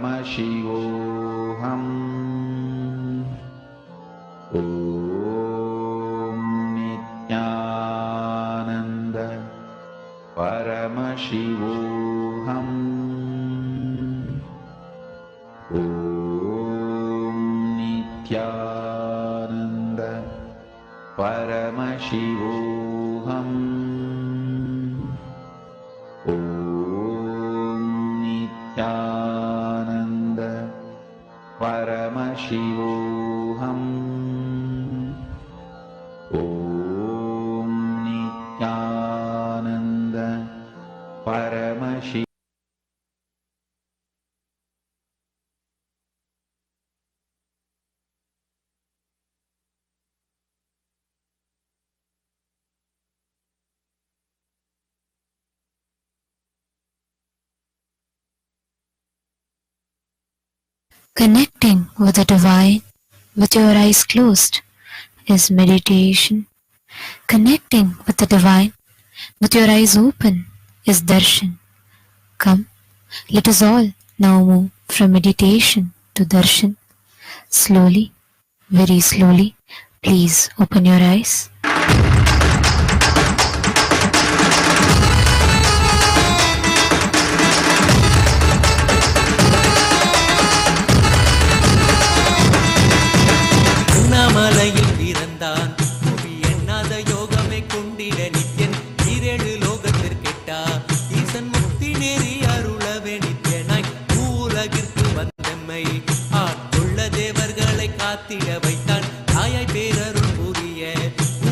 Paramashivoham. Om Nithyananda Paramashivoham. Om Nithyananda Paramashivoham. Om Nithyananda Paramashivoham. Om Nithyananda Paramashivoham. Connecting with the divine with your eyes closed is meditation. Connecting with the divine with your eyes open is darshan. Come, let us all now move from meditation to darshan. Slowly, very slowly, please open your eyes. அண்ணாமலையில் பிறந்தான் புவி எண்ணாத யோகமே கொண்டிட நித்யன் ஈரேழு லோகத்திற்கெட்டா ஈசன் முக்தி நேரி அருளவே நித்யனாய் பூலகிற்கு வந்தம்மை ஆட்கொள்ள தேவர்களை காத்திட வைத்தான் தாயாய் பேரருள் புரிய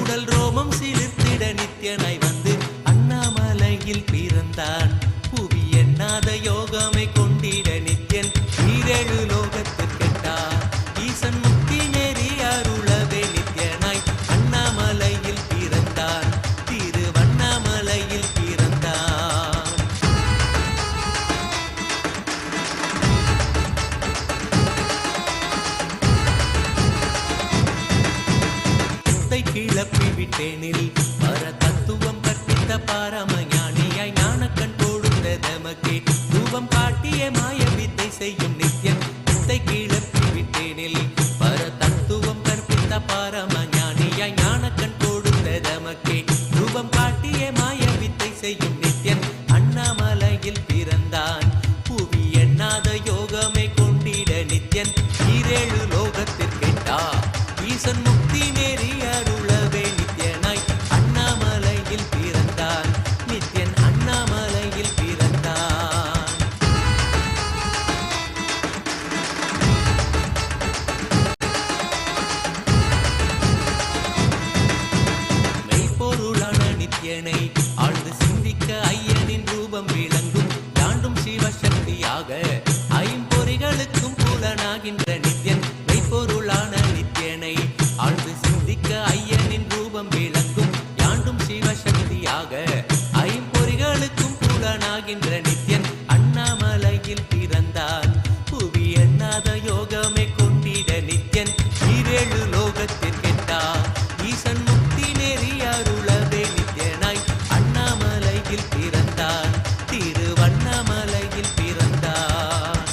உடல் ரோமம் சிலிர்த்திட நித்யனாய் வந்து அண்ணாமலையில் பிறந்தான் புவி எண்ணாத யோகமே கொண்டிட நித்யன் ஈரேழு லோகத்திற்கெட்டா ஈசன் முக்தி நேரி அருளவே நித்யனாய் அண்ணாமலையில் பிறந்தான் திருவண்ணாமலையில் பிறந்தான். முத்தை கிளப்பி விட்டேனில் பர தத்துவம் கற்பித்த பாரமஞானியாய் ஞானக்கண் கொடுத்த தமக்கே ரூபம் காட்டிய மாய வித்தை செய்யும் நித்யன் முத்தை கிளப்பி விட்டேனில் பர தத்துவம் கற்பித்த பாரமஞானியாய் ஞானக்கண் கொடுத்த தமக்கே ரூபம் காட்டிய மாய வித்தை செய்யும் நித்யன் அண்ணாமலையில் பிறந்தான் புவி எண்ணாத யோகமே கொண்டிட நித்யன் ஈரேழு லோகத்திற்கெட்டா ஈசன் முக்தி நேரி அருளவே நித்யனாய் அண்ணாமலையில் பிறந்தான் நித்யன் அண்ணாமலையில் பிறந்தான். மெய்ப்பொருளான நித்யனை ஆழ்ந்து சிந்திக்க ஐயனின் ரூபம் விளங்கும் தாண்டும் சிவசக்தியாக ஐம்பொறிகளுக்கும் புலனாகின்ற நித்யன் மெய்ப்பொருளான நித்யனை ஆழ்ந்து சிந்திக்க ஐயனின் ரூபம் விளங்கும் யாண்டும் சிவசக்தியாக ஐம்பொறிகளுக்கும் புலனாகின்ற நித்யன் அண்ணாமலையில் பிறந்தான் புவி எண்ணாத யோகமே கொண்டிட நித்யன் ஈரேழு லோகத்திற்கெட்டா ஈசன் முக்தி நேரி அருளவே நித்யனாய் அண்ணாமலையில் பிறந்தான் திருவண்ணாமலையில் பிறந்தான்.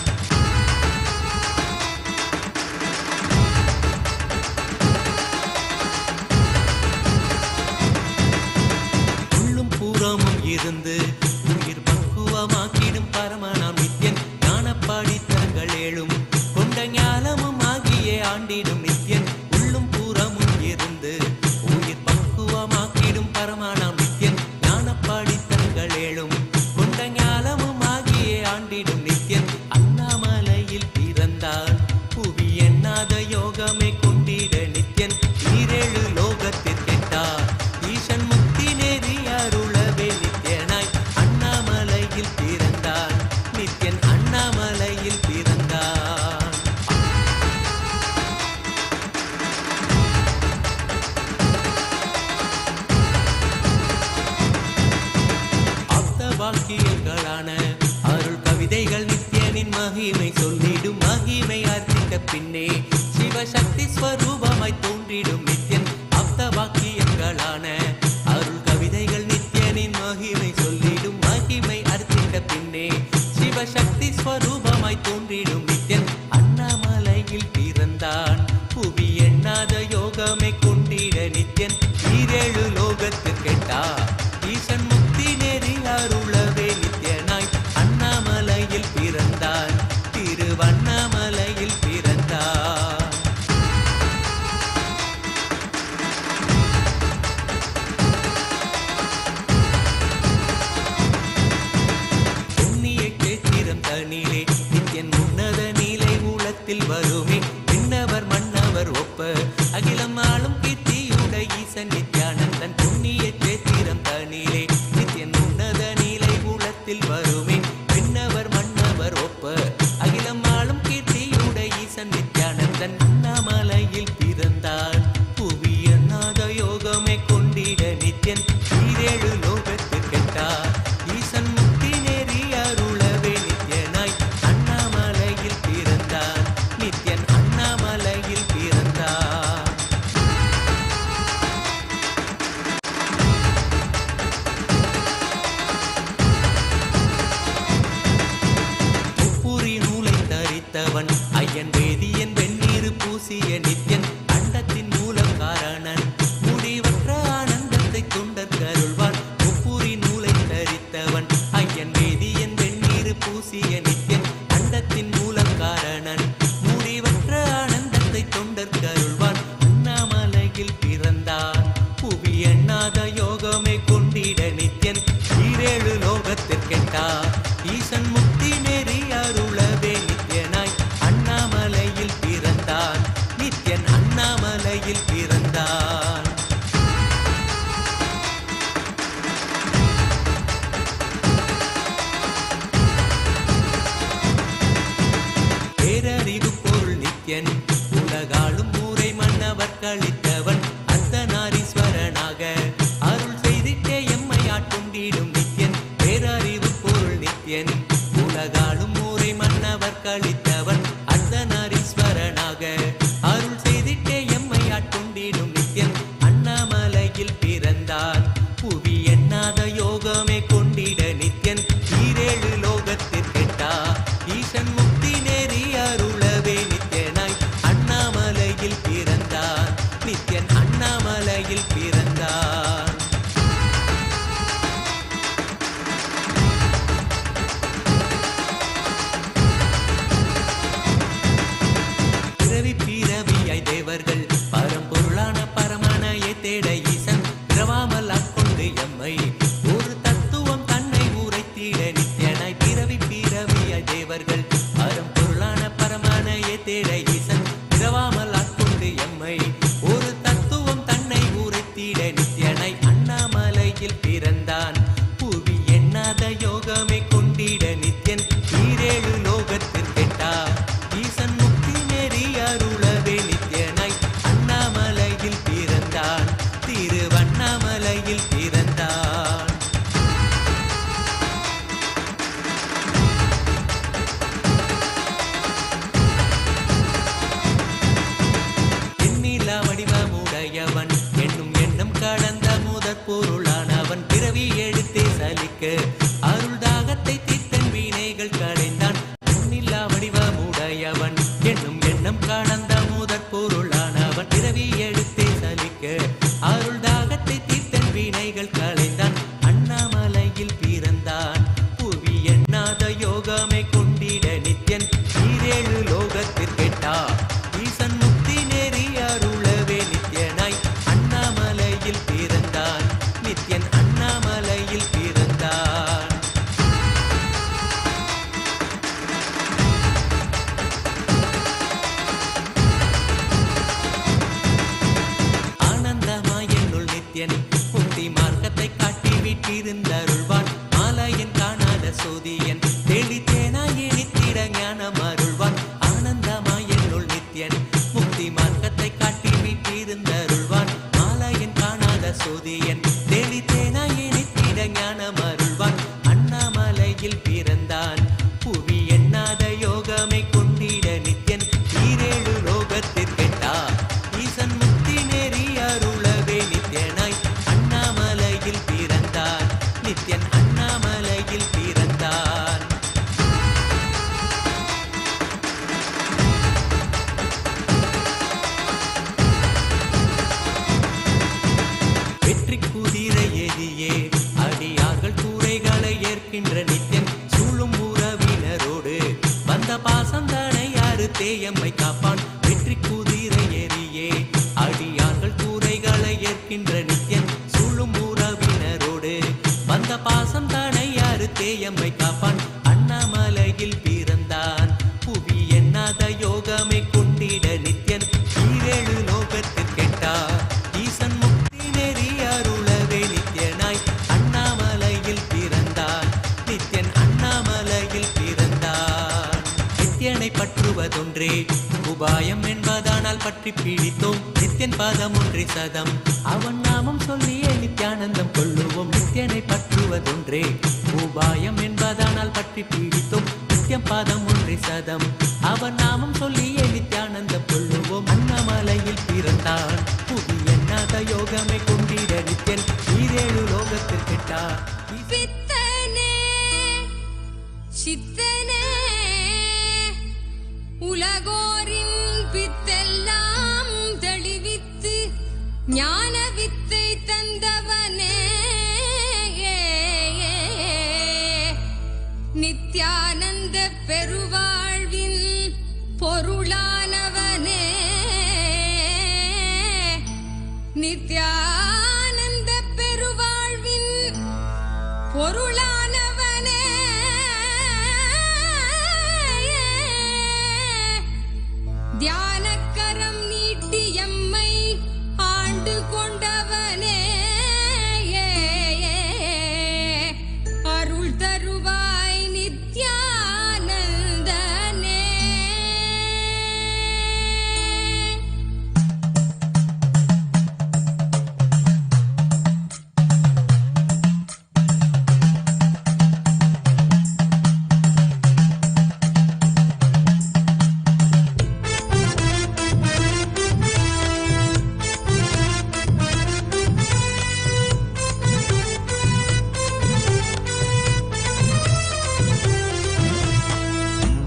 உள்ளும் பூரமும் இருந்து உயிர் பக்குவமாக்கிடும் பரமனாம் நித்யன் ஞானப்பாடி தரங்கள் ஏழும் கொண்ட ஞானமும் ஆகிய ஆண்டிடும் நித்யன் உள்ளும் பூரமும் இருந்து உயிர் பக்குவமாக்கிடும் பரமனாம் நித்யன் ஞானப்பாடி தரங்கள் ஏழும் கொண்ட ஞானமும் ஆகிய ஆண்டிடும் நித்யன் அண்ணாமலையில் பிறந்தான் புவி எண்ணாத யோகமே கொண்டிட நித்யன் ஈரேழு லோகத்திற்கெட்டா ஈசன் முக்தி நேரி அருளவே நித்யனாய் அண்ணாமலையில் பிறந்தான் நித்யன் அண்ணாமலையில் பிறந்தான். ஆப்த வாக்கியங்களான அருள் கவிதைகள் நித்யனின் மகிமை சொல்லிடும் மகிமை அர்த்தித்த பின்னே சிவசக்தி ஸ்வரூபமாய் தோன்றிடும் நித்யன் ஆப்த வாக்கியங்களான அருள் கவிதைகள் நித்யனின் மகிமை சொல்லிடும் மகிமை அர்த்தித்த பின்னே சிவசக்தி சிவசக்தி ஸ்வரூபமாய் தோன்றிடும் நித்யன் அண்ணாமலையில் பிறந்தான். புவி எண்ணாத யோகமே கொண்டிட நித்யன் ஈரேழு லோகத்திற்கெட்டா ஈசன் முக்தி நெறி அருளவே நித்யனாய் அண்ணாமலையில் பிறந்தான். திருவண்ணாமலையில் பிறந்தான். தனிலே நித்யன் உன்னத நீலை ஊழத்தில் வருமே விண்ணவர் மன்னவர் ஒப்ப அகிலம் ஆளும் கீர்த்தியுட ஈசன் நித்யானந்தன் புண்ணிய சேத்திரம் தனிலே நித்யன் உன்னத நீலை ஊழத்தில் வருமே விண்ணவர் மன்னவர் ஒப்ப அகிலம் ஆளும் கீர்த்தியுட ஈசன் நித்யானந்தன் அண்ணாமலையில் பிறந்தான். புவி எண்ணாத யோகமே கொண்டிட நித்யன் ஈரேழு லோகத்திற்கெட்டா ஈசன் முக்தி நெறி அருளவே நித்யனாய் அண்ணாமலையில் பிறந்தான். நித்யன் அண்ணாமலையில் பிறந்தான். முப்புரி நூலை தரித்தவன் ஐயன் வேதியன் வெந்நீர் பூசிய நித்யன் அண்டத்தின் மூல காரணன் முடிவற்ற ஆனந்தத்தை தொண்டர் கருள்வான். முப்புரி நூலை தரித்தவன் ஐயன் வேதியன் வெந்நீர் பூசிய நித்யன் அண்டத்தின் மூல காரணன் முடிவற்ற ஆனந்தத்தை தொண்டர் கருள்வான். அண்ணாமலையில் பிறந்தான். புவி எண்ணாத யோகமே கொண்டிட நித்யன் ஈரேழு லோகத்திற்கெட்டா ஈசன் முக்தி நெறி அருளவே நித்யனாய் அண்ணாமலையில் பிறந்தான். நித்யன் அண்ணாமலையில் பிறந்தான். பேரறிவு பொருள் நித்யன் உலகாளும் ஊரை மன்னவர் கழித்தவன் அர்த்தநாரீஸ்வரனாக அருள் செய்திட்டே எம்மை ஆட்கொண்டிடும் நித்யன். பேரறிவு பொருள் நித்யன் உலகாளும் ஊரை மன்னவர் கழித்தவன் அர்த்தநாரீஸ்வரனாக அருள் செய்திட்டே எம்மை ஆட்கொண்டிடும் நித்யன் அண்ணாமலையில் பிறந்தான். புவி எண்ணாத யோகமே கொண்டிட நித்யன் ஈரேழு லோகத்திற்கெட்டா ஈசன் முக்தி நெறி அருளவே நித்யனாய் அண்ணாமலையில் பிறந்தான். நித்யன் அண்ணாமலையில் பிறந்தான். பிறவி பிறவியாய் தேவர்கள் பரம்பொருளான பரமானையை தேட ஈசன் பிறவாமல் ஆட்கொண்டு எம்மை ஒரு தத்துவம் தன்னை உரைத்திட நித்யனாய். பிறவி பிறவியாய் தேவர்கள் பரம்பொருளான பரமானையை தேட ஈசன் பிறவாமல் ஆட்கொண்டு எம்மை ஒரு தத்துவம் தன்னை உரைத்திட நித்யனாய் அண்ணாமலையில் பிறந்தான். புவி எண்ணாத யோகமே கொண்டிட நித்யன் ஈரேழு லோகத்திற்கெட்டா ஈசன் முக்தி நெறி அருளவே நித்யனாய் அண்ணாமலையில் பிறந்தான். திருவண்ணாமலையில் பிறந்தான். எண்ணிலா வடிவமுடையவன் என்னும் எண்ணம் கடந்த முதற் பொருளானவன் பிறவி எடுத்தே சலிக்க அருள் தாகத்தை தீர்த்தன் வினைகள் களைந்தான். எண்ணிலா வடிவமுடையவன் என்னும் எண்ணம் கடந்த முதற் பொருளானவன் பிறவி எடுத்தே சலிக்க அருள் தாகத்தை தீர்த்தன் வினைகள் களைந்தான். அண்ணாமலையில் பிறந்தான். புவி எண்ணாத யோகமே கொண்டிட நித்யன் ஈரேழு லோகத்திற்கெட்டா ஈசன் முக்தி நெறி அருளவே நித்யனாய் அண்ணாமலையில் பிறந்தான். நித்யன் அண்ணாமலையில் பிறந்தான். தேயம்மை காப்பான் வெற்றி குதிரை ஏறியே அடியார்கள் கூரைகளை ஏற்கின்ற நித்யன் சூழும் உறவினரோடு வந்த பாசம் தானை யாரு தேயம்மை காப்பான் அண்ணாமலையில் பிறந்தான் புவி எண்ணாத யோகமே கொண்டிட நித்யன் ஈரேழு லோகத்தில் கேட்டார் ஈசன் முக்தி நெறி அருளவே நித்யனாய் அண்ணாமலையில் பிறந்தான் நித்யன் அண்ணாமலையில் பிறந்தான் நித்யனை பற்றுவதொன்றே உபாயம் என்பதானால் பற்றி பீடித்தோம் நித்யன் பாதம் ஒன்றே சதம் அவன் நாமம் சொல்லியே நித்யானந்தம் கொள்ளுவோம் நித்யனை பற்றுவதொன்றே உபாயம் என்பதானால் பற்றி பீடித்தோம் நித்யம் பாதம் ஒன்றே சதம் அவன் நாமம் சொல்லியே நித்யானந்தம் கொள்ளுவோம் அண்ணாமலையில் பிறந்தான் புவி எண்ணாத யோகமே கொண்டிட நித்யன் ஈரேழு லோகத்தில் கெட்டார் சித்தனே உலகோரின் பித்தெல்லாம் தெளிவித்து ஞான வித்தை தந்தவனே நித்யானந்த பெருவாழ்வின் பொருளானவனே நித்யானந்த பெருவாழ்வின் பொருளானவனே தியானக்கரம் நீட்டி எம்மை ஆண்டு கொண்டவனே அருள் தருவாய் நித்யானந்தனே.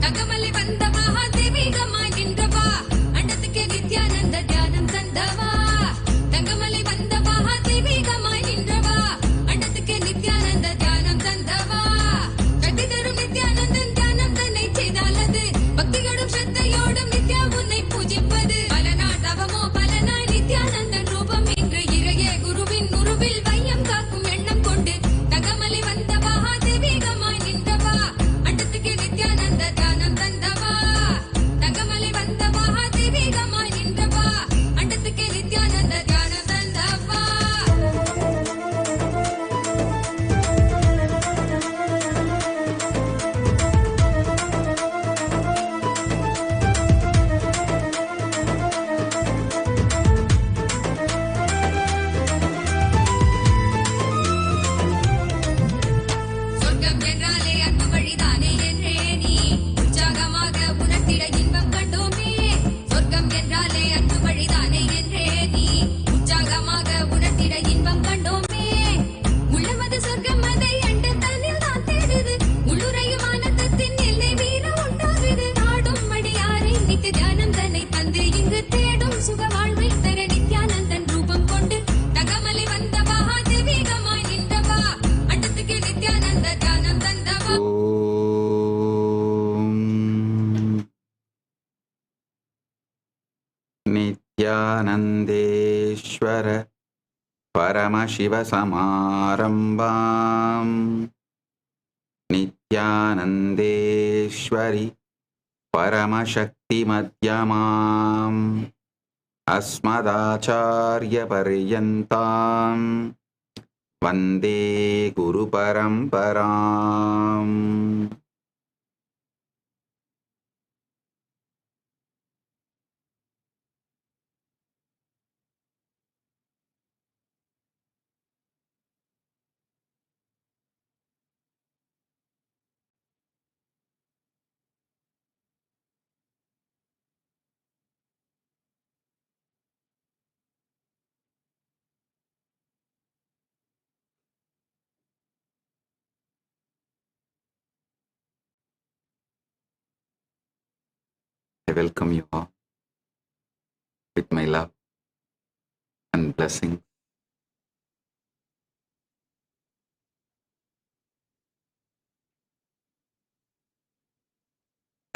தங்கமலை வந்த மகாதேவிகமாய் நின்றவா அண்டத்துக்கே நித்யானந்த தியானம் தந்தவா தங்கமலை வந்த மகாதேவிகமாய் நின்றவா அண்டத்துக்கே நித்யானந்த தியானம் தந்தவா கட்டி தரும் நித்யானந்தன் தியானம் தன்னை செய்தாலது பக்தியோடும் ஸ்ரத்தையோடும் நித்யா உன்னை பூஜிப்பது பல நாள் தவமோ பல நாள் நித்யானந்தன் ரூபம் இன்று இறையே குருவின் உருவில் வையம் காக்கும் எண்ணம் கொண்டு தங்கமலை வந்த மகாதேவிகமாய் நின்றவா அண்டத்துக்கே நித்யானந்த தியானம் தந்தவா தங்கமலை வந்த மகாதேவிகமாய் நின்றவா அண்டத்துக்கே நித்யானந்த தியானம் தந்தவா. சொர்க்கம் என்றாலே அன்பு வழிதானே என்றே நீ உற்சாகமாக உணர்த்திட இன்பம் கண்டோமே சொர்க்கம் என்றாலே அன்பு வழிதானே என்றே நீ உற்சாகமாக உணர்த்திட இன்பம் கண்டோமே உள்ளமது சொர்க்கம் அதை அண்டு தன்னில் தான் தேடுது உள்ளுரையும் ஆனந்தத்தின் எல்லை வீர உண்டாகுது நாடும் மடியாரை நித்திய தியானம் தன்னை தந்து இங்கு தேடும் சுக வாழ்வை தர நித்யானந்தன் ரூபம் கொண்டு தகமலை வந்த மகாதேவிகமாய் நின்றவா அண்டத்துக்கு நித்யானந்த தியானம் தந்தவா. नित्यानन्देश्वर परमशिवसमारम्भाम् नित्यानन्देश्वरि परमशक्तिमध्यमाम् अस्मदाचार्यपर्यन्ताम् वन्दे गुरुपरम्पराम्. I welcome you all with my love and blessing.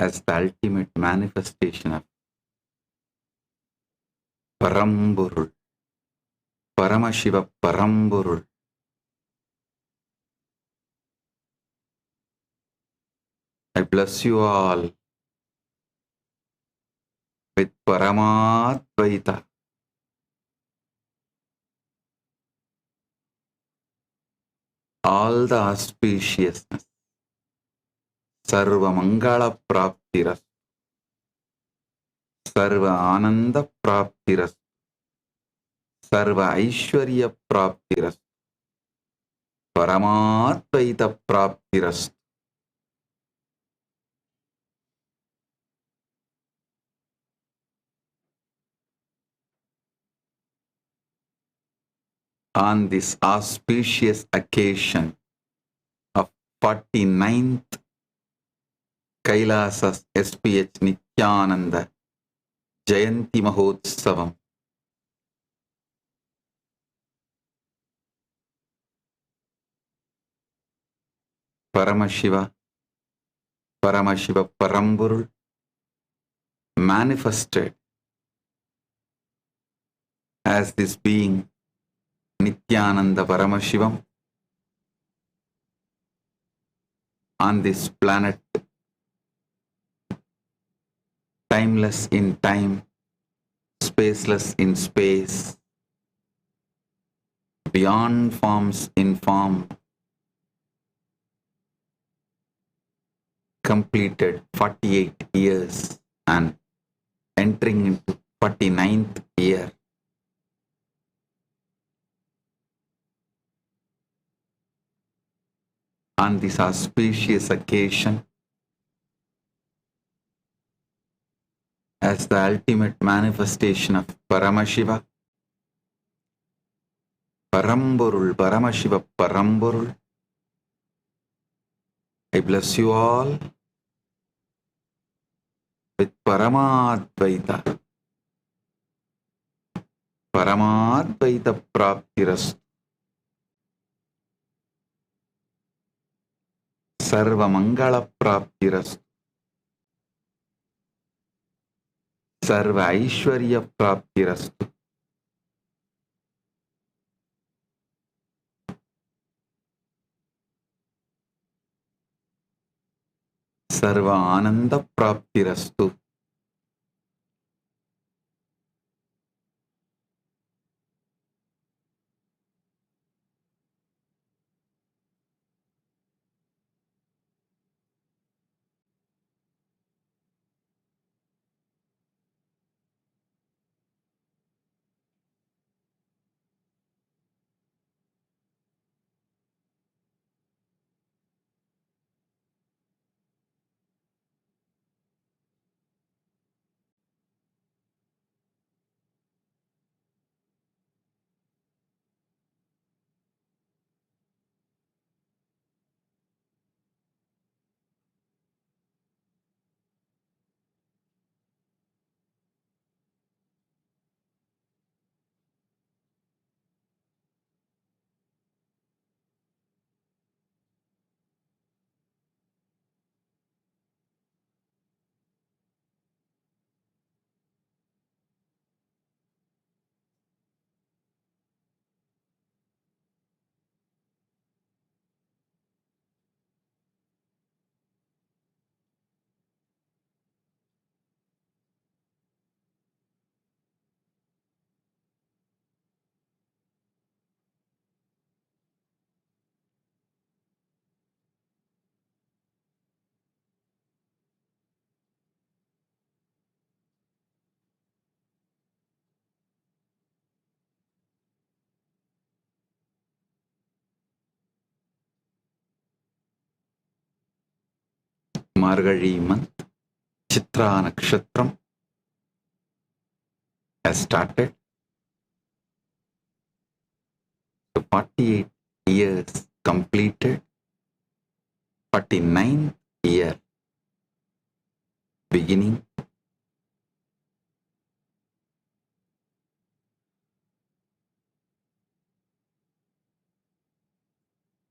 as the ultimate manifestation of Paramburul, Paramashiva Paramburul. I bless you all with Paramadvaita, all the auspiciousness, Sarva Mangala Praptiras, Sarva Ananda Praptiras, Sarva Aishwarya Praptiras, Paramadvaita Praptiras. On this auspicious occasion of 49th KAILASA'S SPH Nithyananda Jayanthi Mahotsavam, Paramashiva, Paramashiva Paramburul manifested as this being Nithyananda Paramashivam on this planet, timeless in time, spaceless in space, beyond forms in form, completed 48 years and entering into 49th year. On this auspicious occasion, as the ultimate manifestation of Paramashiva, Paramburul, Paramashiva Paramburul, I bless you all with Paramadvaita, Paramadvaita Praptiras, Sarva Mangala Praptiras, Sarva Aishwarya Praptiras, Sarva Ananda Praptirastu. Mazhgazhi month, Chitra Nakshatram has started. So 48 years completed, 49th year beginning.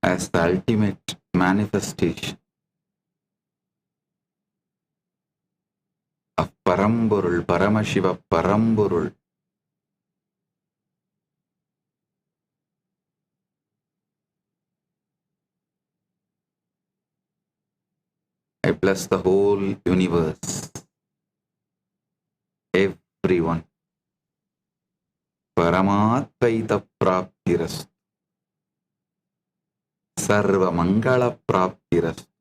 As the ultimate manifestation பரம்பொருள் பரமசிவ பரம்பொருள். I bless the whole universe, everyone. Paramatvaita praptirastu, sarva mangala praptirastu,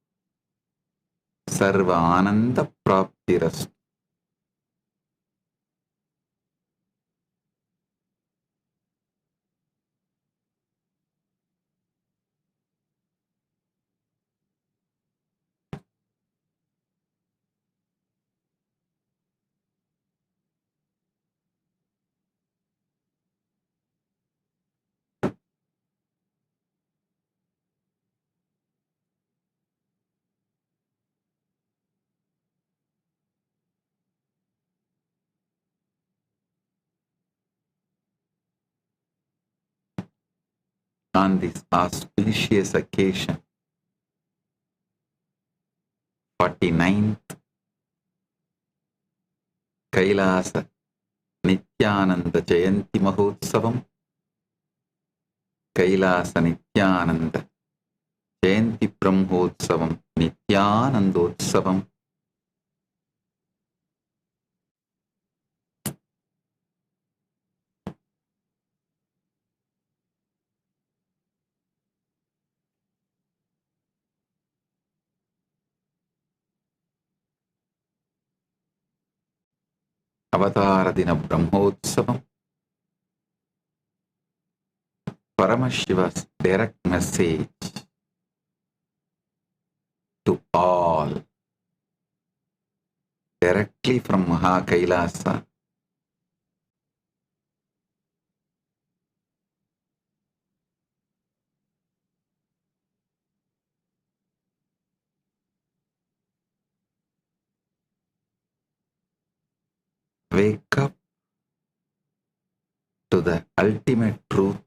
sarva ananda praptirastu. On this auspicious occasion, 49th Kailasa Nithyananda Jayanthi Mahotsavam, Kailasa Nithyananda Jayanthi Brahmotsavam, Nithyanandotsavam. Avatara Dina Brahmotsavam, Paramashiva's direct message to all, directly from Kailasa. Wake up to the ultimate truth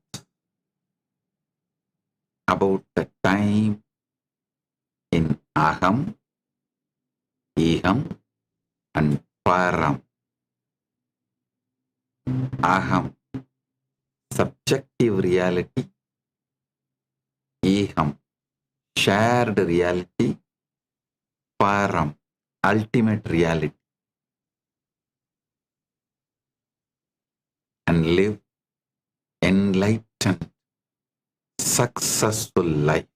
about the time in Aham, Iham and Param. Aham, subjective reality. Iham, shared reality. Param, ultimate reality. And live enlightened, successful life.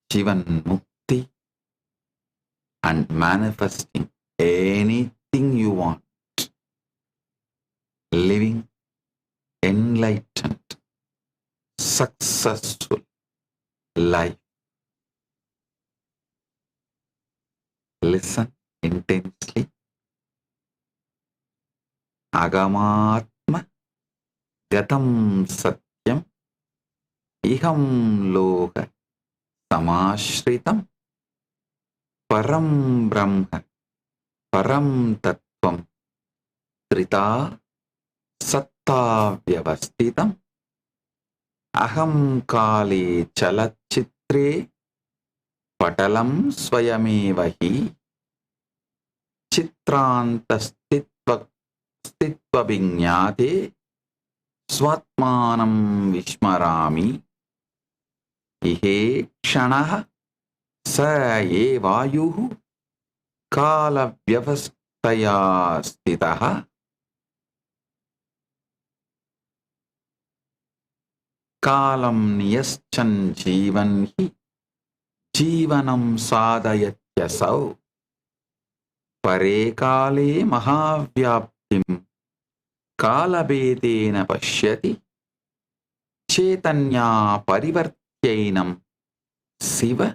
Jivan Mukti and manifesting anything you want. Living enlightened, successful life. Listen intensely. Agamatma gatam satyam iham loka samashritam param brahma param tattvam trita satta vyavastitam aham kali chalachitre patalam swayamevahi Chitranta stitva vinyate swatmanam vishmarami ihe kshanaha sa ye vayuhu kala vyavastaya stitaha kalam niyaschan jivan hi jivanam sadhayatyasau Pare kale mahavyaptim kalabedena pashyati chetanya parivartyainam siva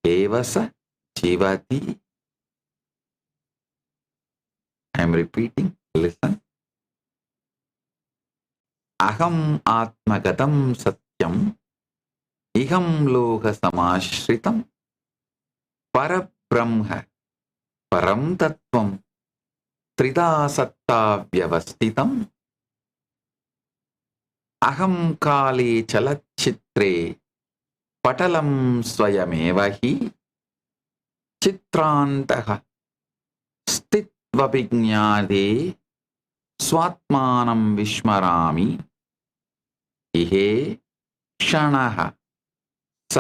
evasa jivati. I am repeating, listen. Aham atmagatam satyam iham loka samashritam parabrahma Param tattvam trida satta vyavastitam aham kali chalachitre patalam swayamevahi चित्रान्तः स्थित्वभिज्ञाते स्वात्मानं विस्मरामि इहे क्षणः स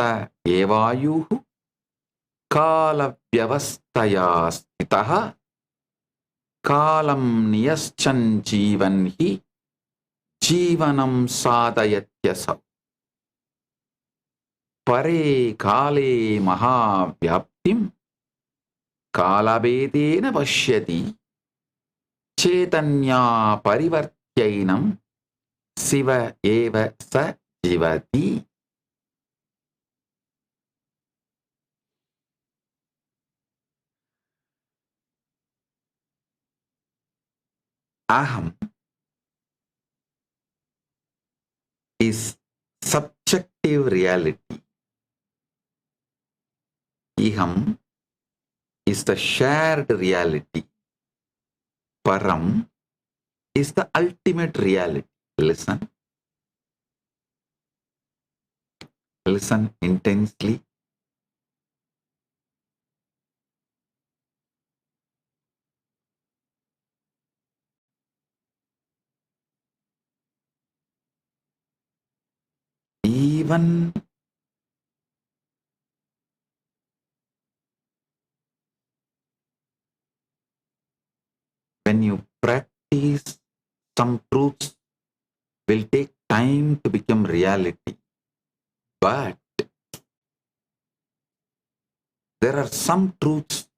एवायुः कालव्यवस्थया स्थितः कालं नियश्चन् जीवन् हि जीवनं साधयत्यसौ परे काले महाव्याप्तिं कालभेदेन पश्यति चैतन्या परिवर्त्यैनं शिव एव स जीवति. Aham is subjective reality. Iham is the shared reality. Param is the ultimate reality. Listen. Listen intensely. Even when you practice, some truths will take time to become reality. But there are some truths,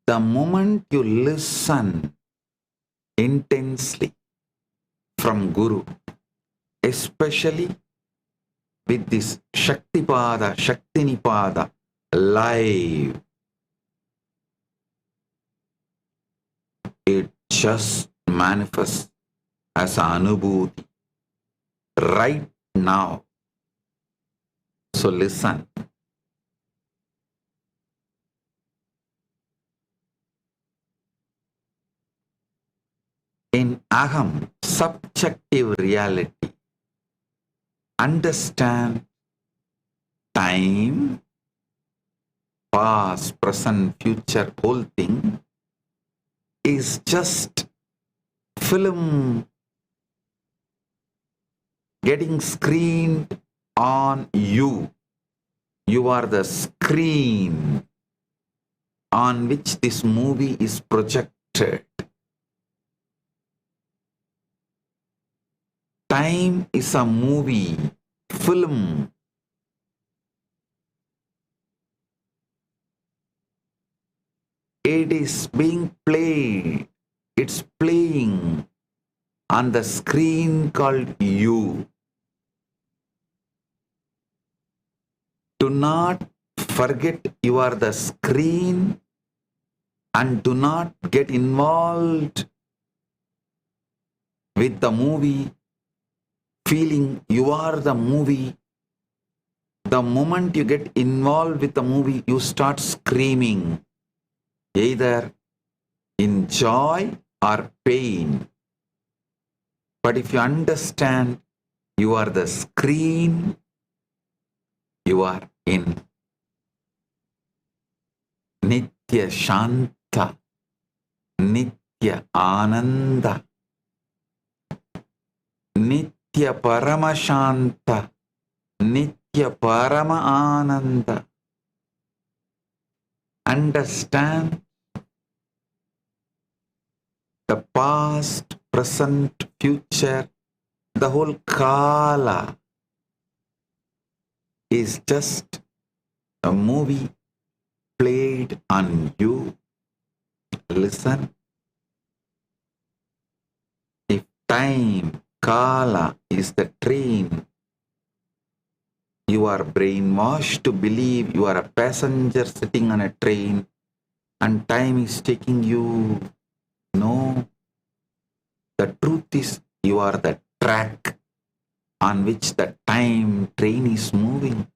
the moment you listen intensely from Guru, especially with this Shaktipada, Shaktinipada live, it just manifests as Anubhuti right now. So listen. In Aham, subjective reality, understand time, past, present, future, whole thing is just film getting screened on you. You are the screen on which this movie is projected. Time is a movie, film. It is being played. It's playing on the screen called you. Do not forget you are the screen and do not get involved with the movie, feeling you are the movie. The moment you get involved with the movie, you start screaming, either in joy or pain. But if you understand you are the screen, you are in Nitya Shanta, Nitya Ananda, Nitya Paramashanta, Nitya Parama Ananda. Understand the past, present, future, the whole Kala is just a movie played on you. Listen. If time, Kala is the train, you are brainwashed to believe you are a passenger sitting on a train and time is taking you. No. The truth is you are the track on which the time train is moving.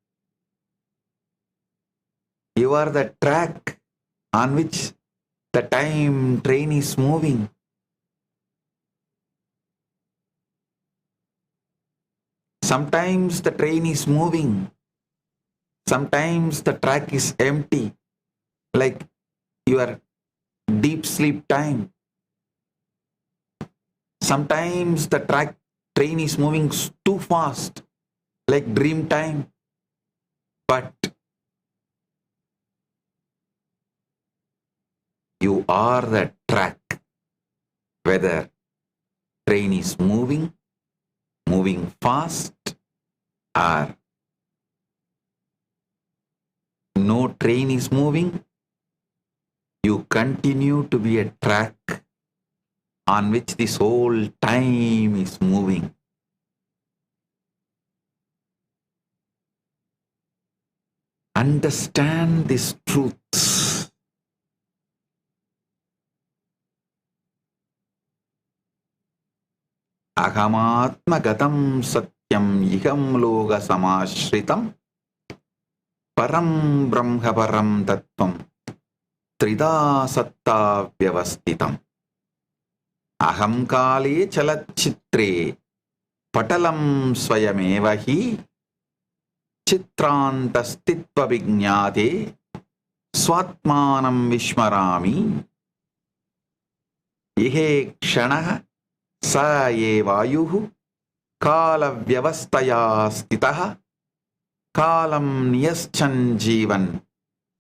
You are the track on which the time train is moving. Sometimes the train is moving. Sometimes the track is empty. like your deep sleep time. Sometimes the train is moving too fast, like dream time. But you are the track, whether train is moving fast, or no train is moving. You continue to be a track on which this whole time is moving. Understand these truths. Ahamatma gatam satyam iham loga samashritam param brahma param tattvam trida satta vyavastitam. Aham kale chalachitre patalam swayameva hi chitrantastitva vijñāte swatmanam vishmarami. Ihe kshanaha sa ye vayuhu kala vyavastaya stitaha kalam niyaschan jivan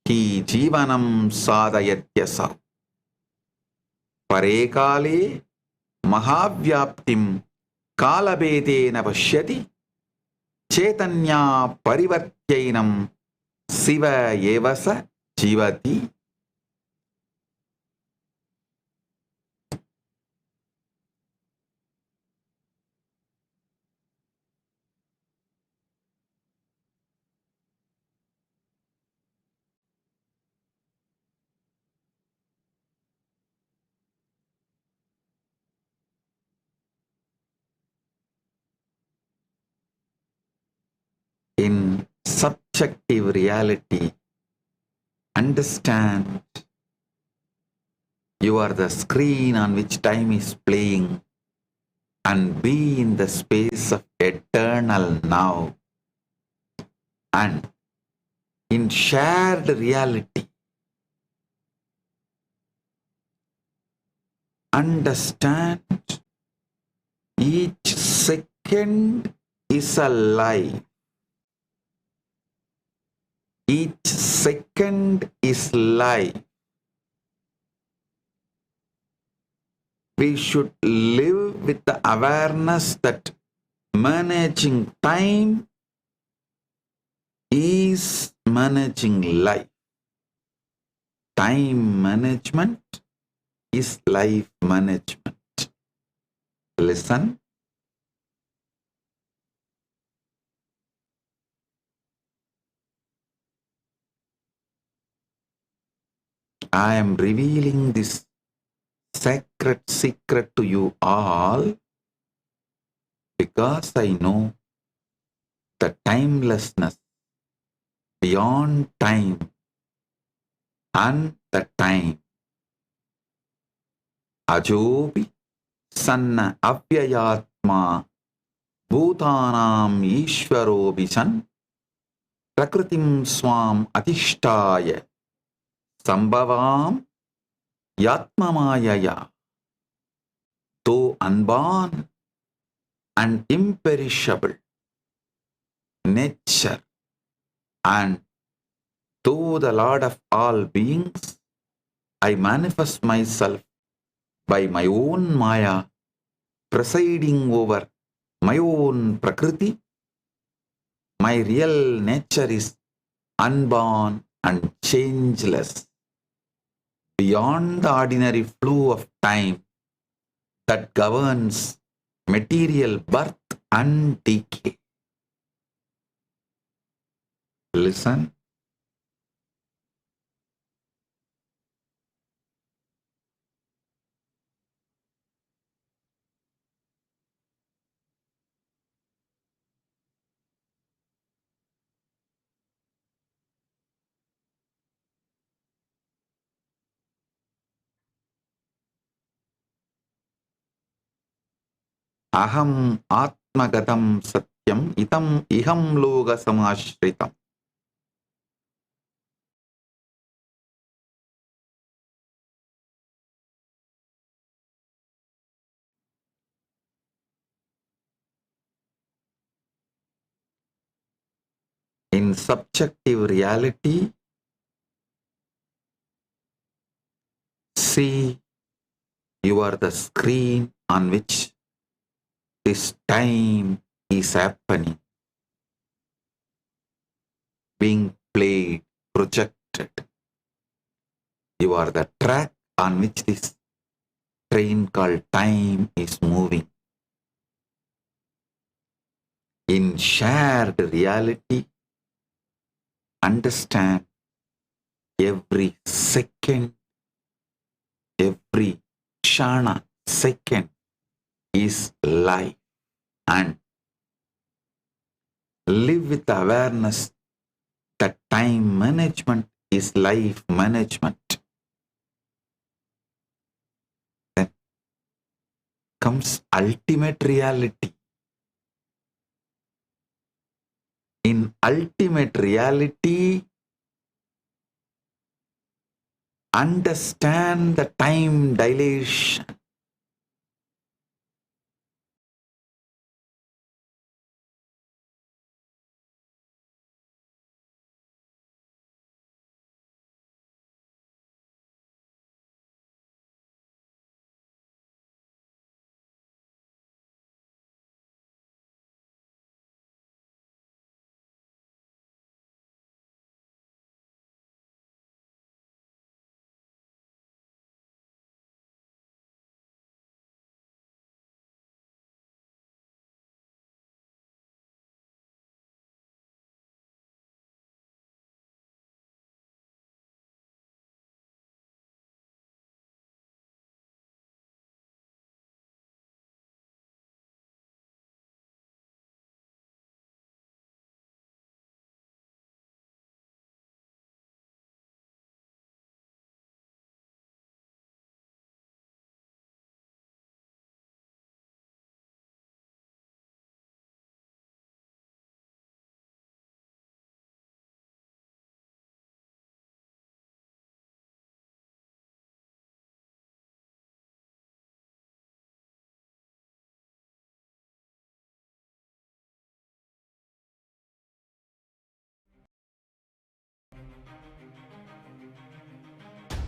ki jivanam sadhayatyasa. Pare kale mahavyaptim kalabedena pashyati Chaitanya parivartyainam siva evasa jivati. In subjective reality, understand you are the screen on which time is playing, and be in the space of eternal now. And in shared reality, understand each second is a life. Each second is life. We should live with the awareness that managing time is managing life. Time management is life management. Listen. I am revealing this sacred secret to you all because I know the timelessness beyond time and the time. Ajobi sanna avyayatma bhutanam ishvarobi san prakritim swam atishtaya Sambhavam Yatmamayaya. Though unborn and imperishable nature, and though the Lord of all beings, I manifest myself by my own Maya, presiding over my own Prakriti. My real nature is unborn and changeless, beyond the ordinary flow of time that governs material birth and decay. Listen. Aham atmagatam satyam itam iham loga samashritam. In subjective reality, see, you are the screen on which this time is happening, being played, projected. You are the track on which this train called time is moving. In shared reality, understand every second, every kshana, second is life, and live with awareness that time management is life management. Then comes ultimate reality. In ultimate reality, understand the time dilation.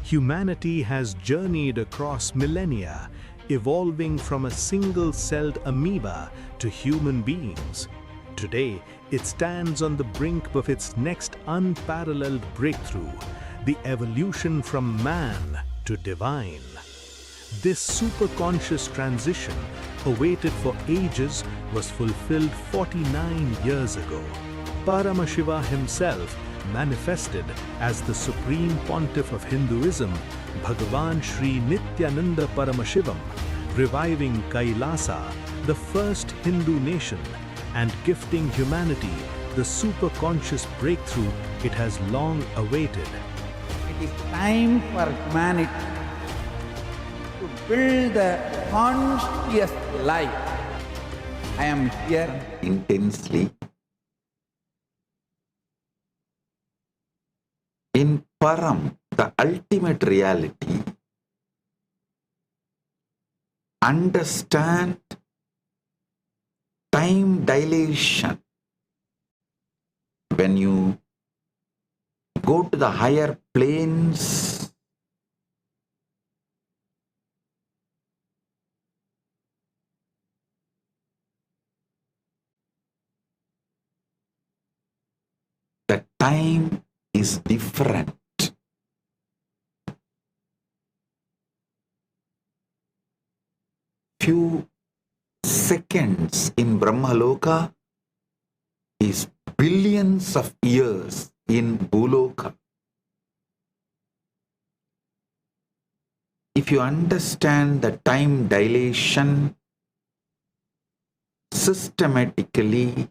Humanity has journeyed across millennia, evolving from a single-celled amoeba to human beings. Today, it stands on the brink of its next unparalleled breakthrough, the evolution from man to divine. This superconscious transition, awaited for ages, was fulfilled 49 years ago. Paramashiva himself manifested as the Supreme Pontiff of Hinduism, Bhagavan Sri Nityananda Paramashivam, reviving Kailasa, the first Hindu nation, and gifting humanity the superconscious breakthrough it has long awaited. It is time for humanity to build a conscious life. I am here Intensely. In Param, the ultimate reality, understand time dilation. When you go to the higher planes, the time is different. Few seconds in Brahmaloka is billions of years in Bhuloka. If you understand the time dilation systematically,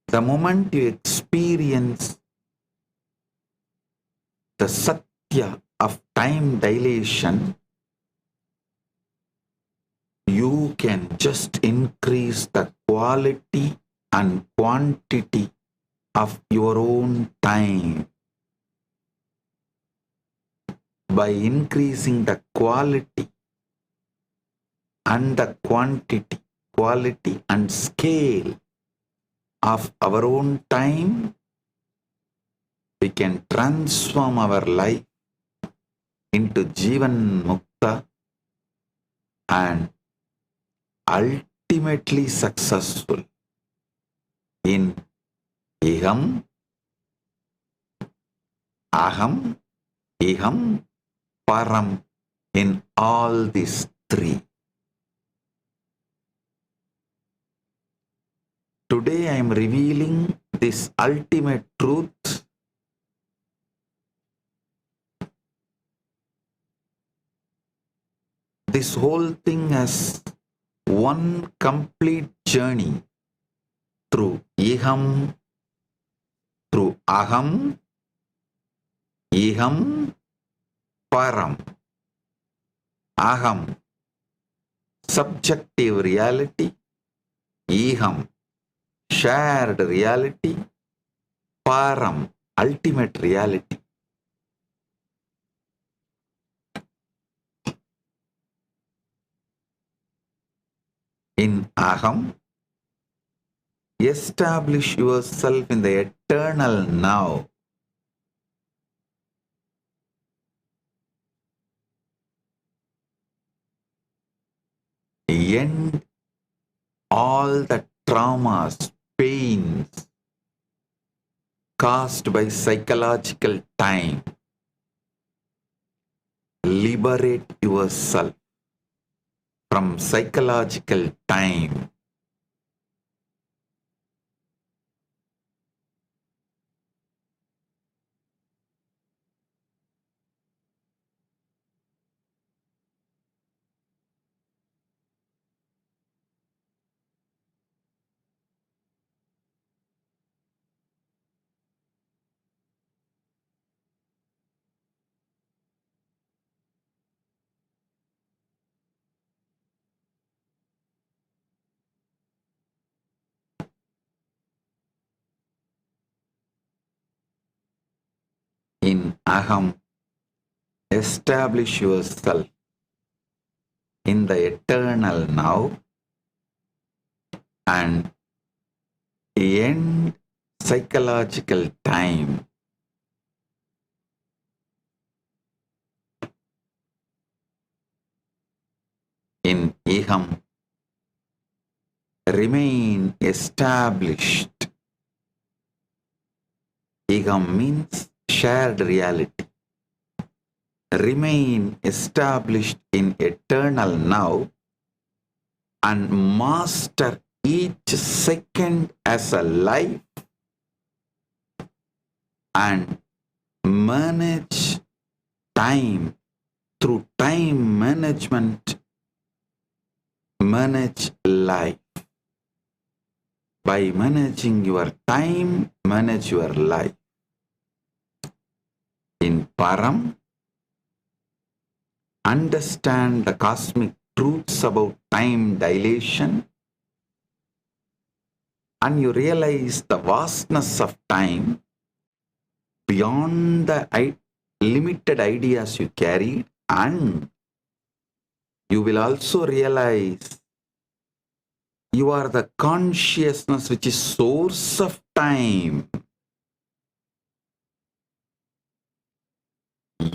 the moment you experience the Satya of time dilation, you can just increase the quality and quantity of your own time. by increasing the quality and the quantity, quality and scale of our own time, we can transform our life into Jivan Mukta and ultimately successful in Iham, Aham, Iham, Param, in all these three. Today I am revealing this ultimate truth this whole thing as one complete journey through Iham, through Aham, Iham, Param. Aham, subjective reality. Iham, shared reality. Param, ultimate reality. In Aham, establish yourself in the eternal now. End all the traumas, pains caused by psychological time. Liberate yourself from psychological time. In Aham, establish yourself in the eternal now and end psychological time. In Iham, remain established. Iham means shared reality. Remain established in eternal now and master each second as a life and manage time through time management. Manage life. By managing your time, manage your life. In Param, understand the cosmic truths about time dilation and you realize the vastness of time beyond the limited ideas you carried, and you will also realize you are the consciousness which is source of time.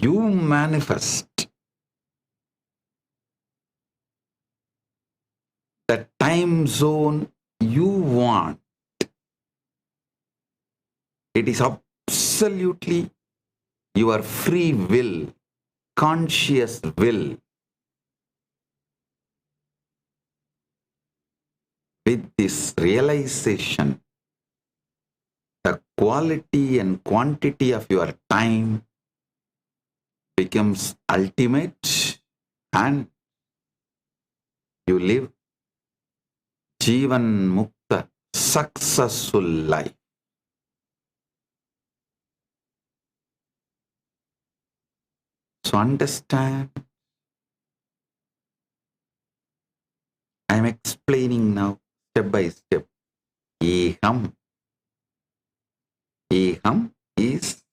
You manifest the time zone you want. It is absolutely your free will, conscious will. With this realization, the quality and quantity of your time becomes ultimate and you live Jivan Mukta, successful life. So understand, I am explaining now step by step. Eham. Eham is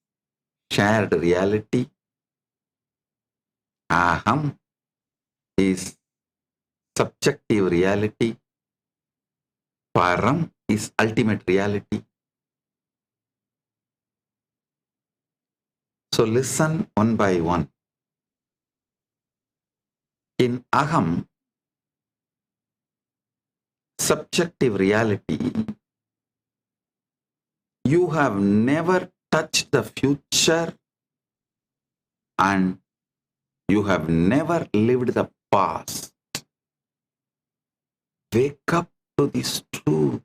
shared reality. Aham is subjective reality. Param is ultimate reality. So listen one by one. In Aham, subjective reality, you have never touched the future and you have never lived the past. Wake up to this truth.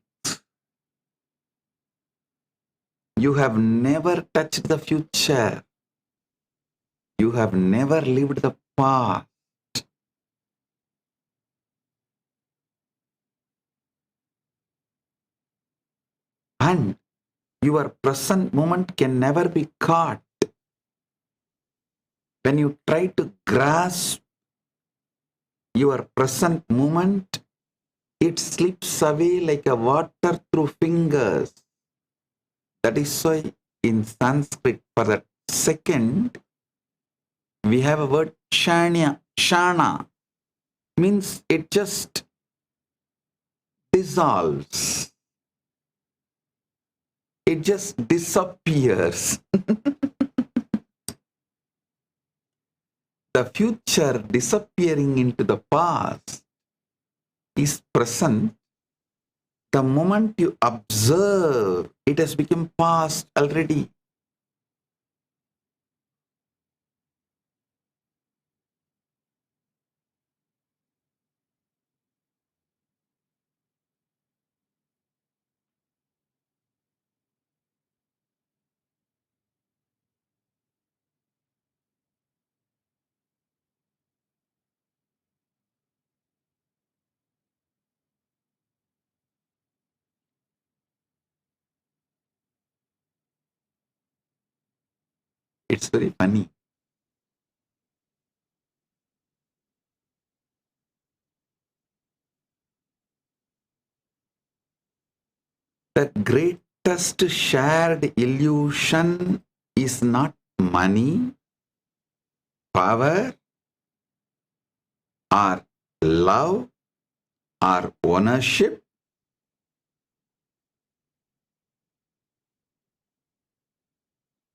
You have never touched the future. You have never lived the past. And your present moment can never be caught. When you try to grasp your present moment, it slips away like a water through fingers. That is why in Sanskrit, for that second, we have a word shanya. Shana means it just dissolves. It just disappears. The future disappearing into the past is present. The moment you observe, it has become past already. It's very funny. The greatest shared illusion is not money, power, or love, or ownership.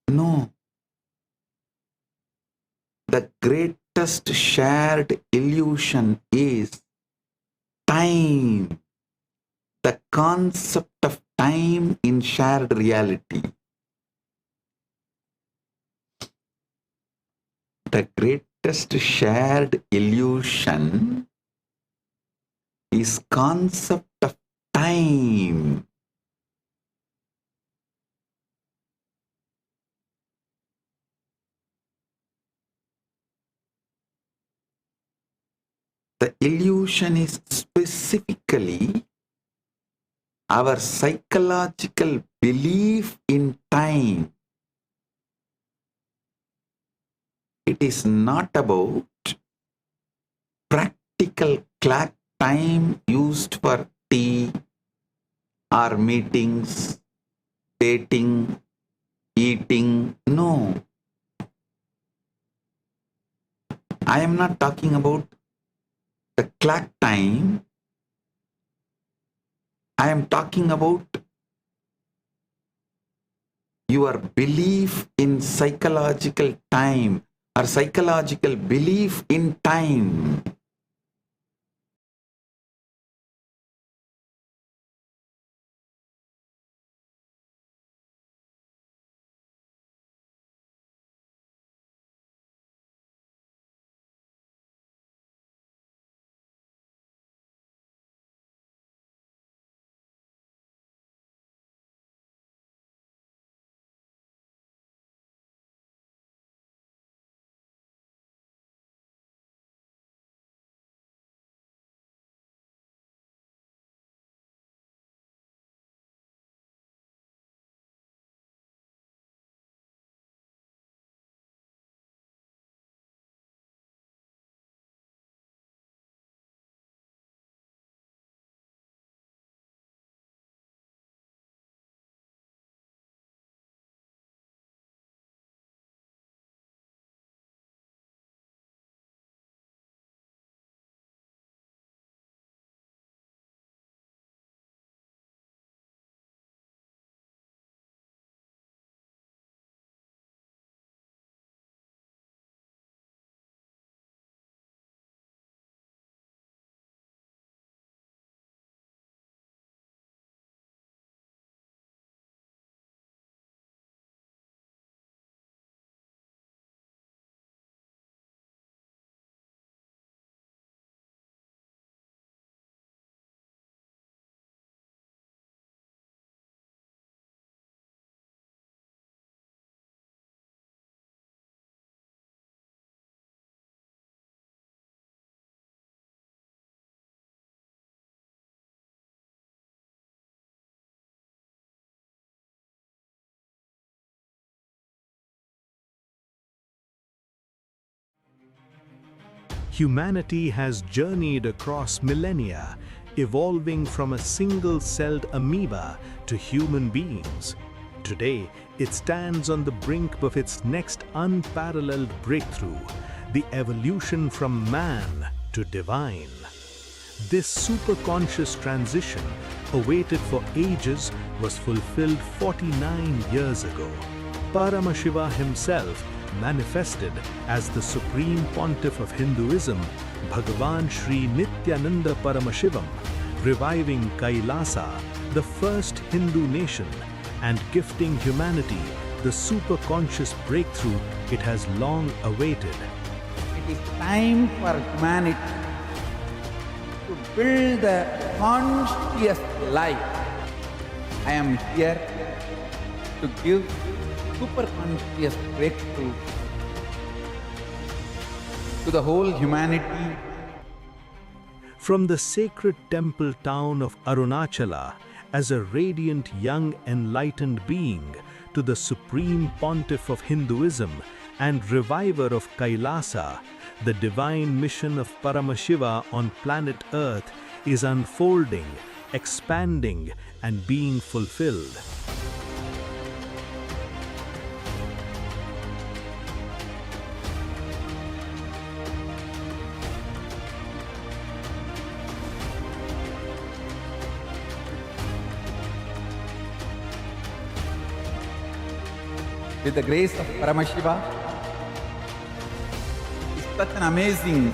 No. The greatest shared illusion is time. The concept of time in shared reality. The greatest shared illusion is concept of time. The illusion is specifically our psychological belief in time. It is not about practical clock time used for tea or meetings, dating, eating. No. I am not talking about the clock time. I am talking about your belief in psychological time or psychological belief in time. Humanity has journeyed across millennia, evolving from a single-celled amoeba to human beings. Today, it stands on the brink of its next unparalleled breakthrough, the evolution from man to divine. This superconscious transition, awaited for ages, was fulfilled 49 years ago. Paramashiva himself manifested as the Supreme Pontiff of Hinduism, Bhagavan Sri Nithyānanda Paramashivam, reviving Kailasa, the first Hindu nation, and gifting humanity the superconscious breakthrough it has long awaited. It is time for humanity to build the conscious life. I am here to give superconscious breakthrough to the whole humanity. From the sacred temple town of Arunachala, as a radiant young enlightened being, to the Supreme Pontiff of Hinduism and reviver of Kailasa, the divine mission of Paramashiva on planet Earth is unfolding, expanding, and being fulfilled. With the grace of Paramashiva, it's such an amazing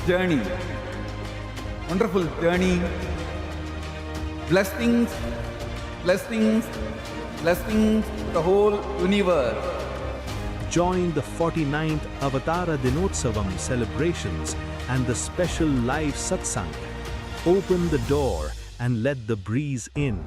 journey, wonderful journey. Blessings, blessings, blessings to the whole universe. Join the 49th AVATARA DINOTSAVAM celebrations and the special live satsang. Open the door and let the breeze in.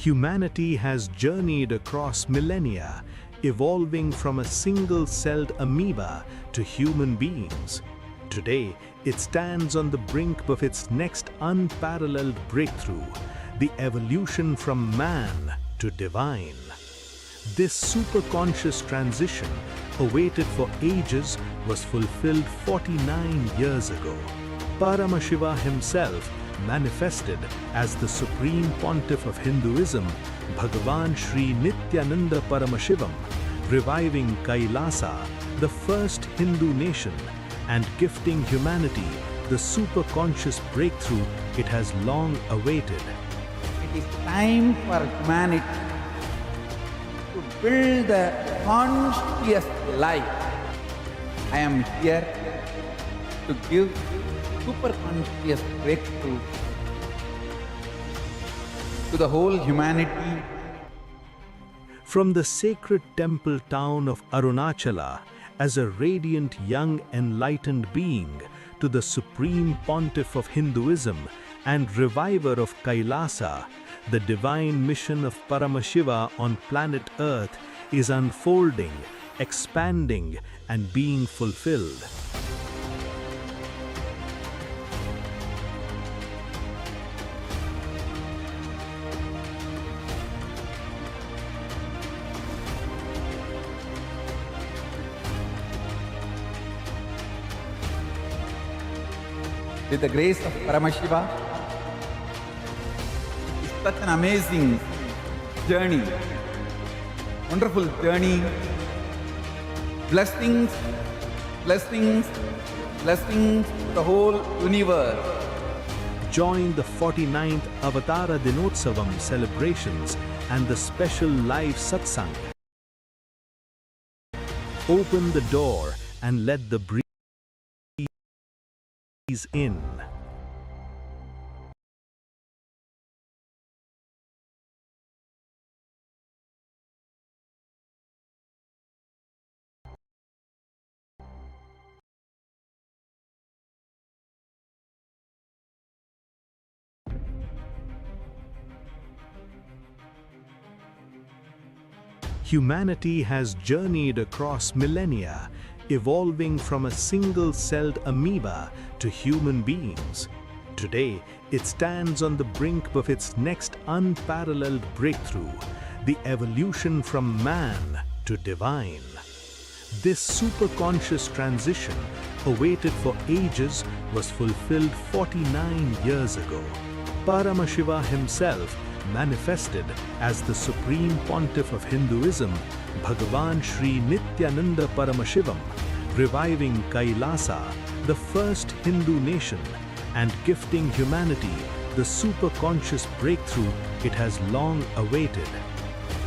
Humanity has journeyed across millennia, evolving from a single-celled amoeba to human beings. Today, it stands on the brink of its next unparalleled breakthrough, the evolution from man to divine. This superconscious transition, awaited for ages, was fulfilled 49 years ago. Paramashiva himself manifested as the Supreme Pontiff of Hinduism, Bhagavan Sri Nithyānanda Paramashivam, reviving Kailasa, the first Hindu nation, and gifting humanity the superconscious breakthrough it has long awaited. It is time for humanity to build the conscious life. I am here to give superconscious breakthrough to the whole humanity. From the sacred temple town of Arunachala, as a radiant young enlightened being, to the Supreme Pontiff of Hinduism and reviver of Kailasa, the divine mission of Paramashiva on planet Earth is unfolding, expanding, and being fulfilled. With the grace of Paramashiva, it's such an amazing journey, wonderful journey. Blessings, blessings, blessings to the whole universe. Join the 49th AVATARA DINOTSAVAM celebrations and the special live satsang. Open the door and let the breeze in. Humanity has journeyed across millennia, evolving from a single-celled amoeba to human beings. Today, it stands on the brink of its next unparalleled breakthrough, the evolution from man to divine. This superconscious transition, awaited for ages, was fulfilled 49 years ago. Paramashiva himself manifested as the Supreme Pontiff of Hinduism, Bhagavan Sri Nithyānanda Paramashivam, reviving Kailasa, the first Hindu nation, and gifting humanity the superconscious breakthrough it has long awaited.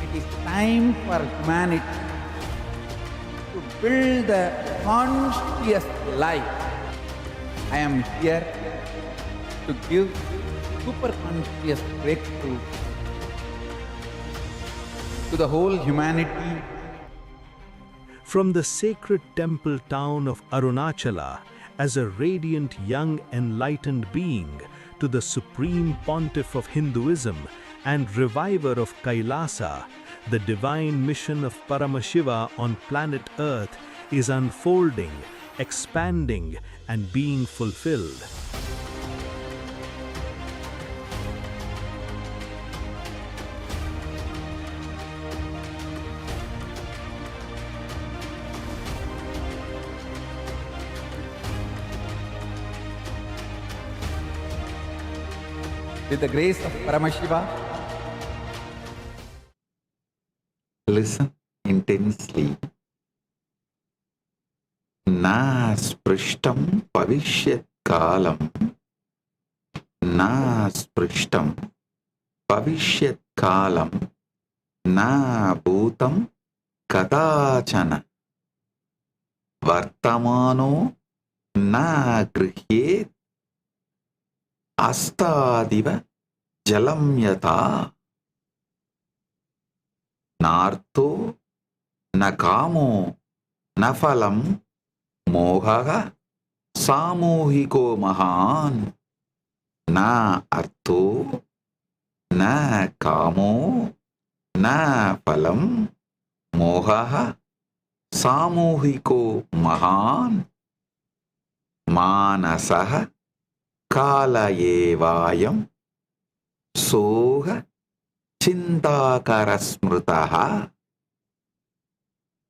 It is time for humanity to build a conscious life. I am here to give superconscious breakthrough to the whole humanity. From the sacred temple town of Arunachala, as a radiant young enlightened being, to the Supreme Pontiff of Hinduism and reviver of Kailasa, the divine mission of Paramashiva on planet Earth is unfolding, expanding, and being fulfilled. With the grace of Paramashiva, listen intensely. Na sprishtam pavishyat kalam. Na sprishtam pavishyat kalam. Na bhutam kadachana. Vartamano na grihyet. Astadiva jalam yata. Nartho na kamo na phalam mohaha samohiko mahan. Na artho na kamo na phalam mohaha samohiko mahan. Manasaha kalayevayam soha chintakarasmritaha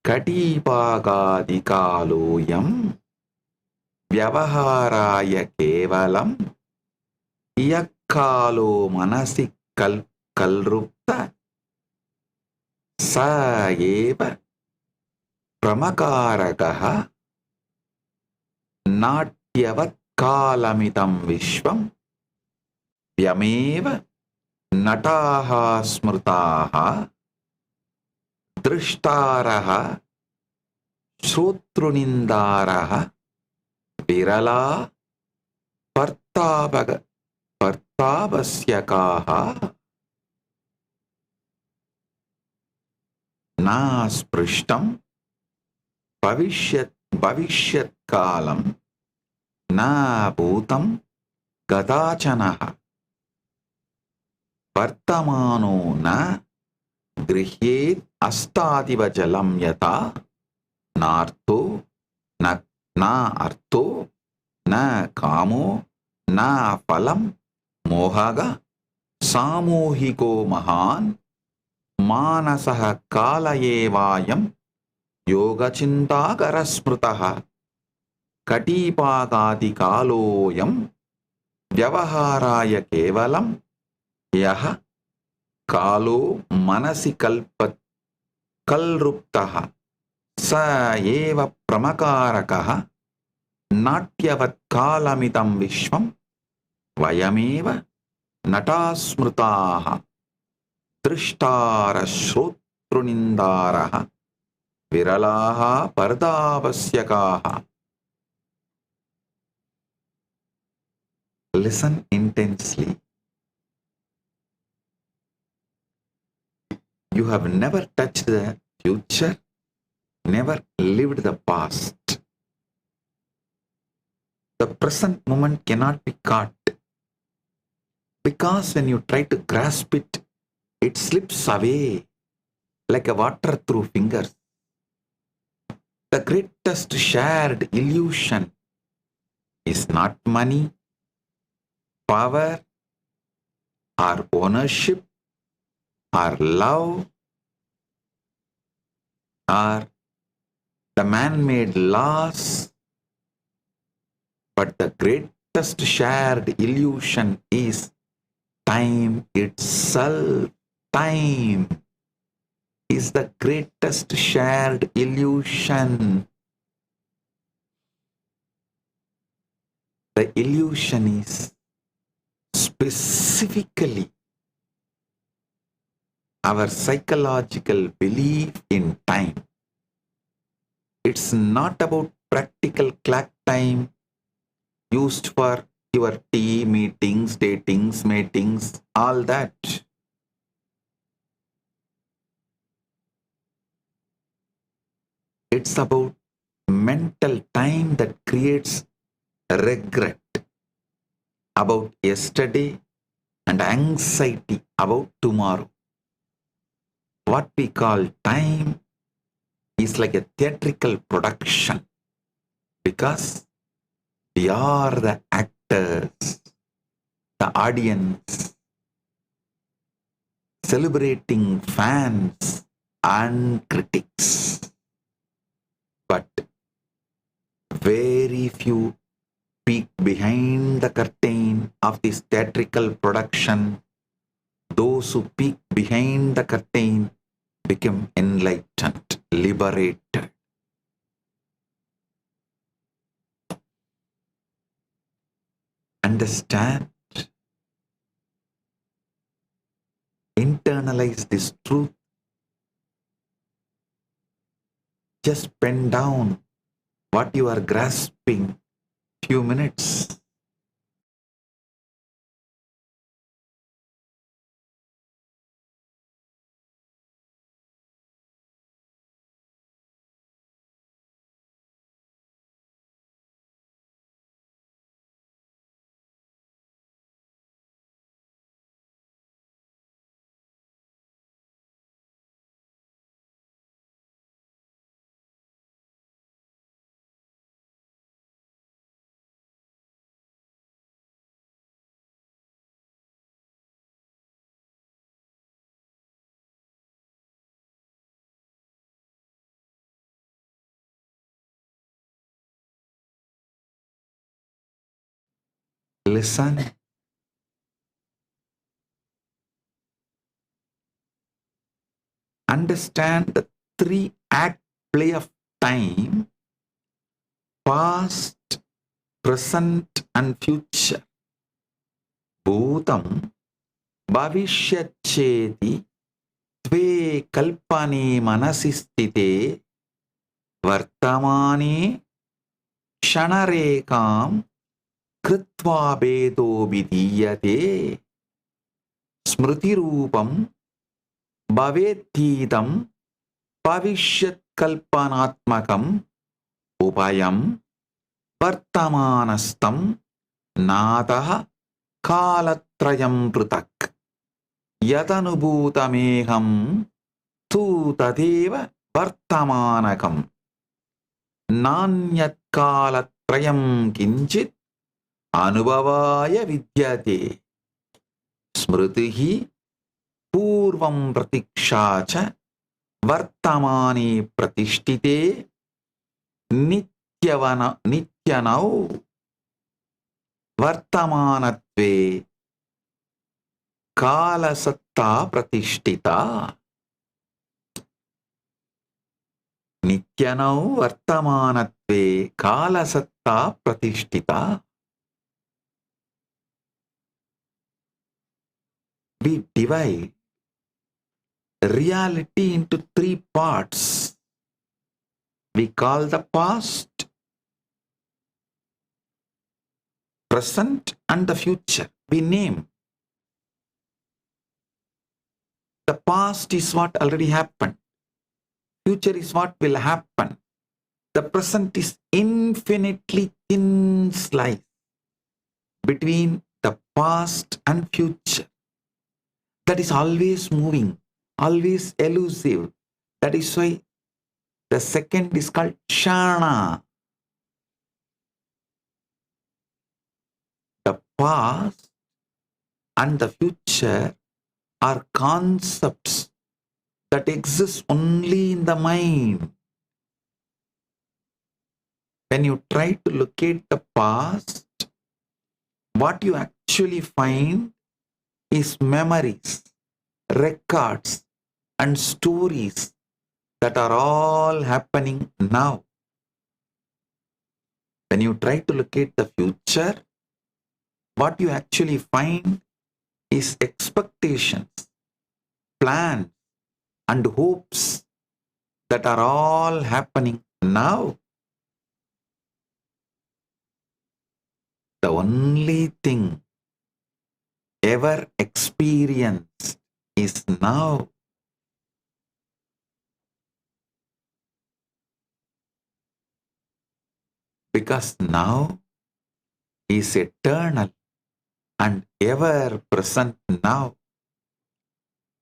katipagadikaloyam vyavaharaya kevalam iyakkalo manasi kalrupta sa eva pramakarakaha natyavat kalamitam vishvam vyameva nataha smrtaha drishtaraha shrotrunindaraha virala partabasyakaha. Na sprishtam bhavishyat kalam. Na bhutam gadachanaha. Vartamano na grihyet astadiva jalam yata. Nartho na artho na kamo na phalam mohaga samohiko mahan. Manasaha kalayevayam yogachintakarasmritaha katipagadikaloyam vyavaharaya kevalam yaha kalo manasi kalruptaha sa eva pramakarakaha natyavat kalamitam vishvam vayameva natasmrtaha drishtara shrotrunindaraha viralaha pardavasyakaha. Listen intensely. You have never touched the future, never lived the past. The present moment cannot be caught, because when you try to grasp it, it slips away like a water through fingers. The greatest shared illusion is not money, power, or ownership, or love, or the man-made laws, but the greatest shared illusion is time itself. Time is the greatest shared illusion. The illusion is specifically our psychological belief in time. It's not about practical clock time used for your tea, meetings, datings, matings, all that. It's about mental time that creates regret about yesterday and anxiety about tomorrow. What we call time is like a theatrical production, because we are the actors, the audience, celebrating fans and critics. But very few peek behind the curtain of this theatrical production. Those who peek behind the curtain become enlightened, liberated. Understand, internalize this truth. Just pen down what you are grasping. Few minutes. Listen. Understand the three-act play of time: past, present, and future. Bhutam, bhavishyacheti, tve kalpane manasistite, vartamane, ksanarekam, kritva bedo vidiyate, smritirupam, bhavetidam, bhavishyat kalpanatmakam, upayam, vartamanastam, nātah kālatrayam prutak, yatanubhutameham tu tadeva vartamanakam, nānyat kālatrayam kinchit anubhavāya vidyate, smritihi pūrvam pratikṣāca vartamāne pratishtite nityanau vartamanatve kālasattā pratishtita. Nityanau vartamanatve kālasattā pratishtita. We divide reality into three parts: we call the past, present, and the future. We name. The past is what already happened. Future is what will happen. The present is infinitely thin slice between the past and future. That is always moving, always elusive. That is why the second is called Shana. The past and the future are concepts that exist only in the mind. When you try to locate the past, what you actually find is memories, records, and stories that are all happening now. When you try to locate the future, what you actually find is expectations, plans, and hopes that are all happening now. The only thing ever experienced is now. Because now is eternal and ever present now.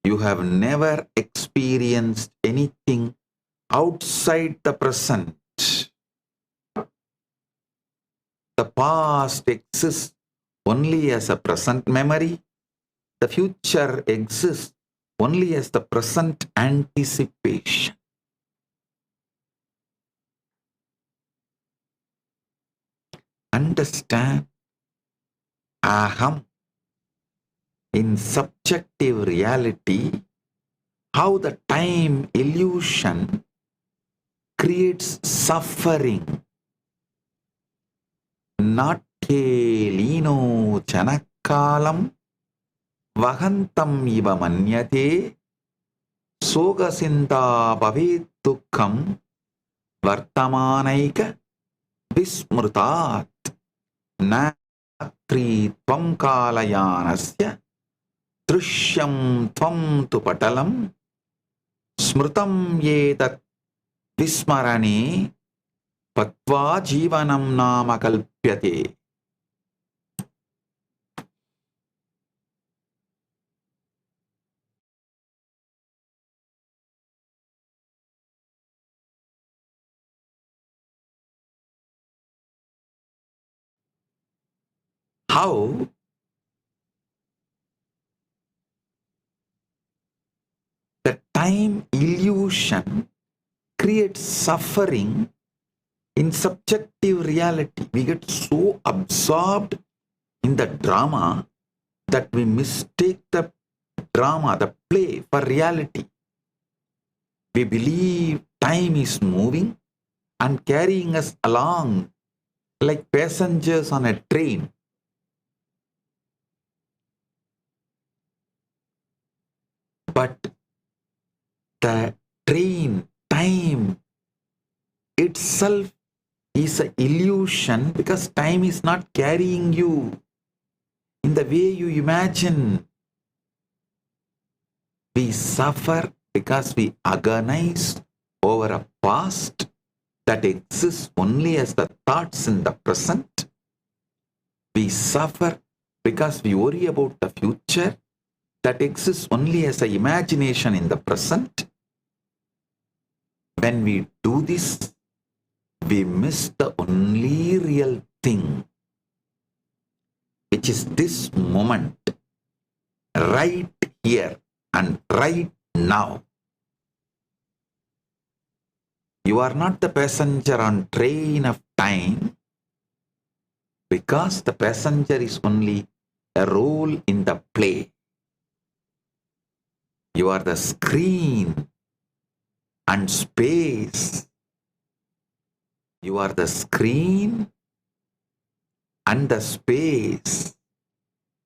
You have never experienced anything outside the present. The past exists only as a present memory. The future exists only as the present anticipation. Understand Aham in subjective reality, how the time illusion creates suffering. Not lino chanakalam vahantam iva manyate sogasinda bhavet dukkam vartamanaika vismrutat natri tvam kalayanasya drishyam tvam tu patalam smrutam yedat vismarane patva jivanam nama kalpyate. How the time illusion creates suffering in subjective reality. We get so absorbed in the drama that we mistake the drama, the play, for reality. We believe time is moving and carrying us along like passengers on a train. But the train, time itself is an illusion, because time is not carrying you in the way you imagine. We suffer because we agonize over a past that exists only as the thoughts in the present. We suffer because we worry about the future that exists only as an imagination in the present. When we do this, we miss the only real thing, which is this moment, right here and right now. You are not the passenger on train of time, because the passenger is only a role in the play. You are the screen and space. You are the screen and the space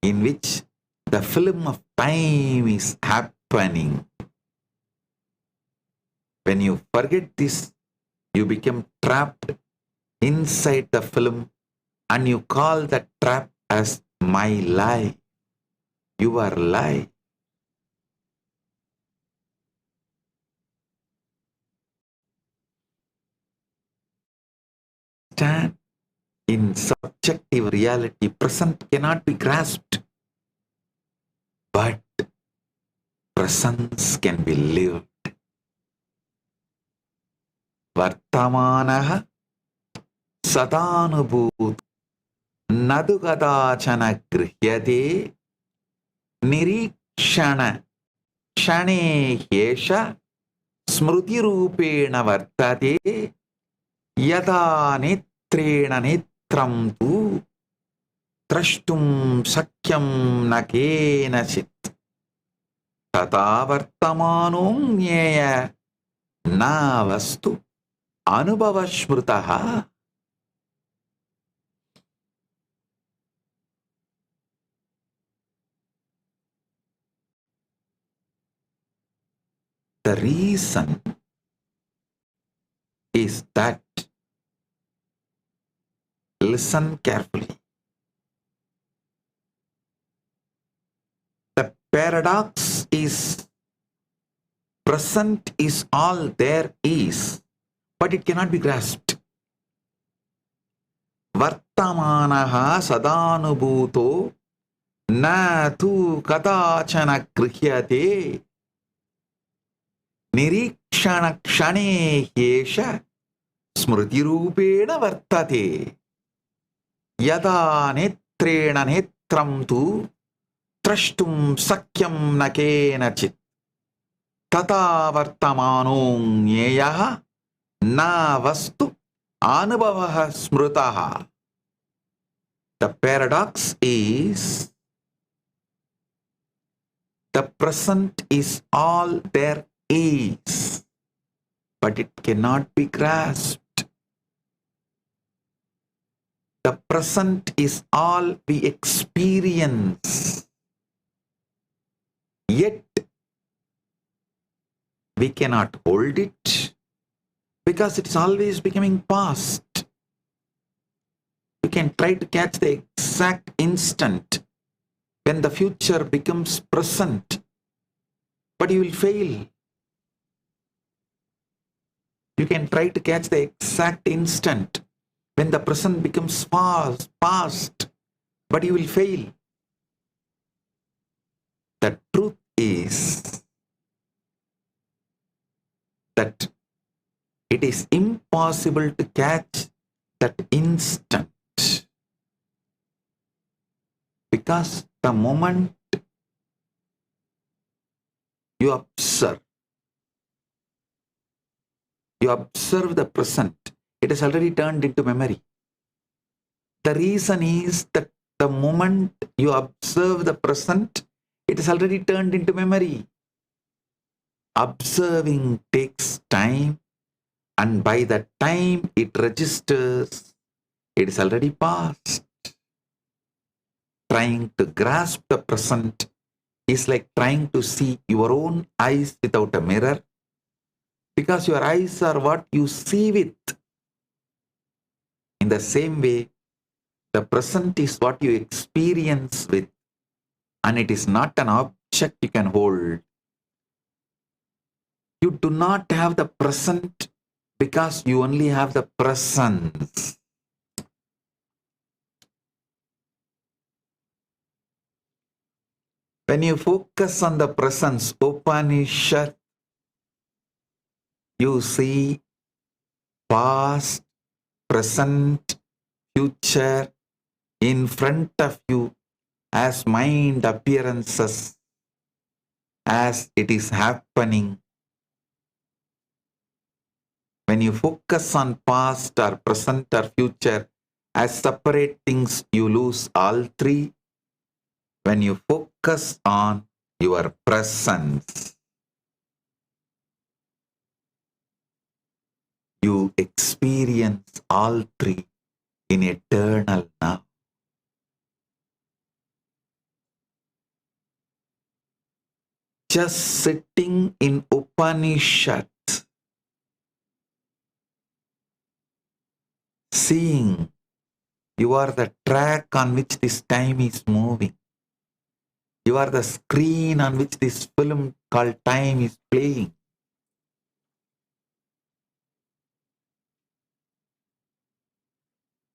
in which the film of time is happening. When you forget this You become trapped inside the film and you call that trap as my lie, your lie. Stand in subjective reality, present cannot be grasped, but presence can be lived. Vartamanaha sadanubhut nadu kadachana grihyate nirikshana shane yesha smruti rupena vartate yada netrena netram tu trashtum sakyam nakenachit tata vartamanum nyeya na vastu anubhava smrutaha. The reason is that, listen carefully, the paradox is present is all there is, but it cannot be grasped. Vartamanaha sadanubhuto na tu kadachana grihyate nirikshana kshane yesha smruti rupena vartate yada netrena netram tu trashtum sakyam nakenachit tata vartamano nyeyaha na vastu anubhavaha smrutaha. The paradox is the present is all there is, but it cannot be grasped. The present is all we experience, yet we cannot hold it because it's always becoming past. You can try to catch the exact instant when the future becomes present, but you will fail. You can try to catch the exact instant when the present becomes past, but you will fail. The truth is that it is impossible to catch that instant, because the moment you observe the present, it has already turned into memory. The reason is that the moment you observe the present, it has already turned into memory. Observing takes time, and by the time it registers, it is already past. Trying to grasp the present is like trying to see your own eyes without a mirror, because your eyes are what you see with. In the same way, the present is what you experience with, and it is not an object you can hold. You do not have the present because you only have the presence. When you focus on the presence, Upanishad, you see past, present, future in front of you as mind appearances, as it is happening. When you focus on past or present or future as separate things, you lose all three. When you focus on your presence, you experience all three in eternal now. Just sitting in Upanishad, seeing. You are the track on which this time is moving. You are the screen on which this film called time is playing.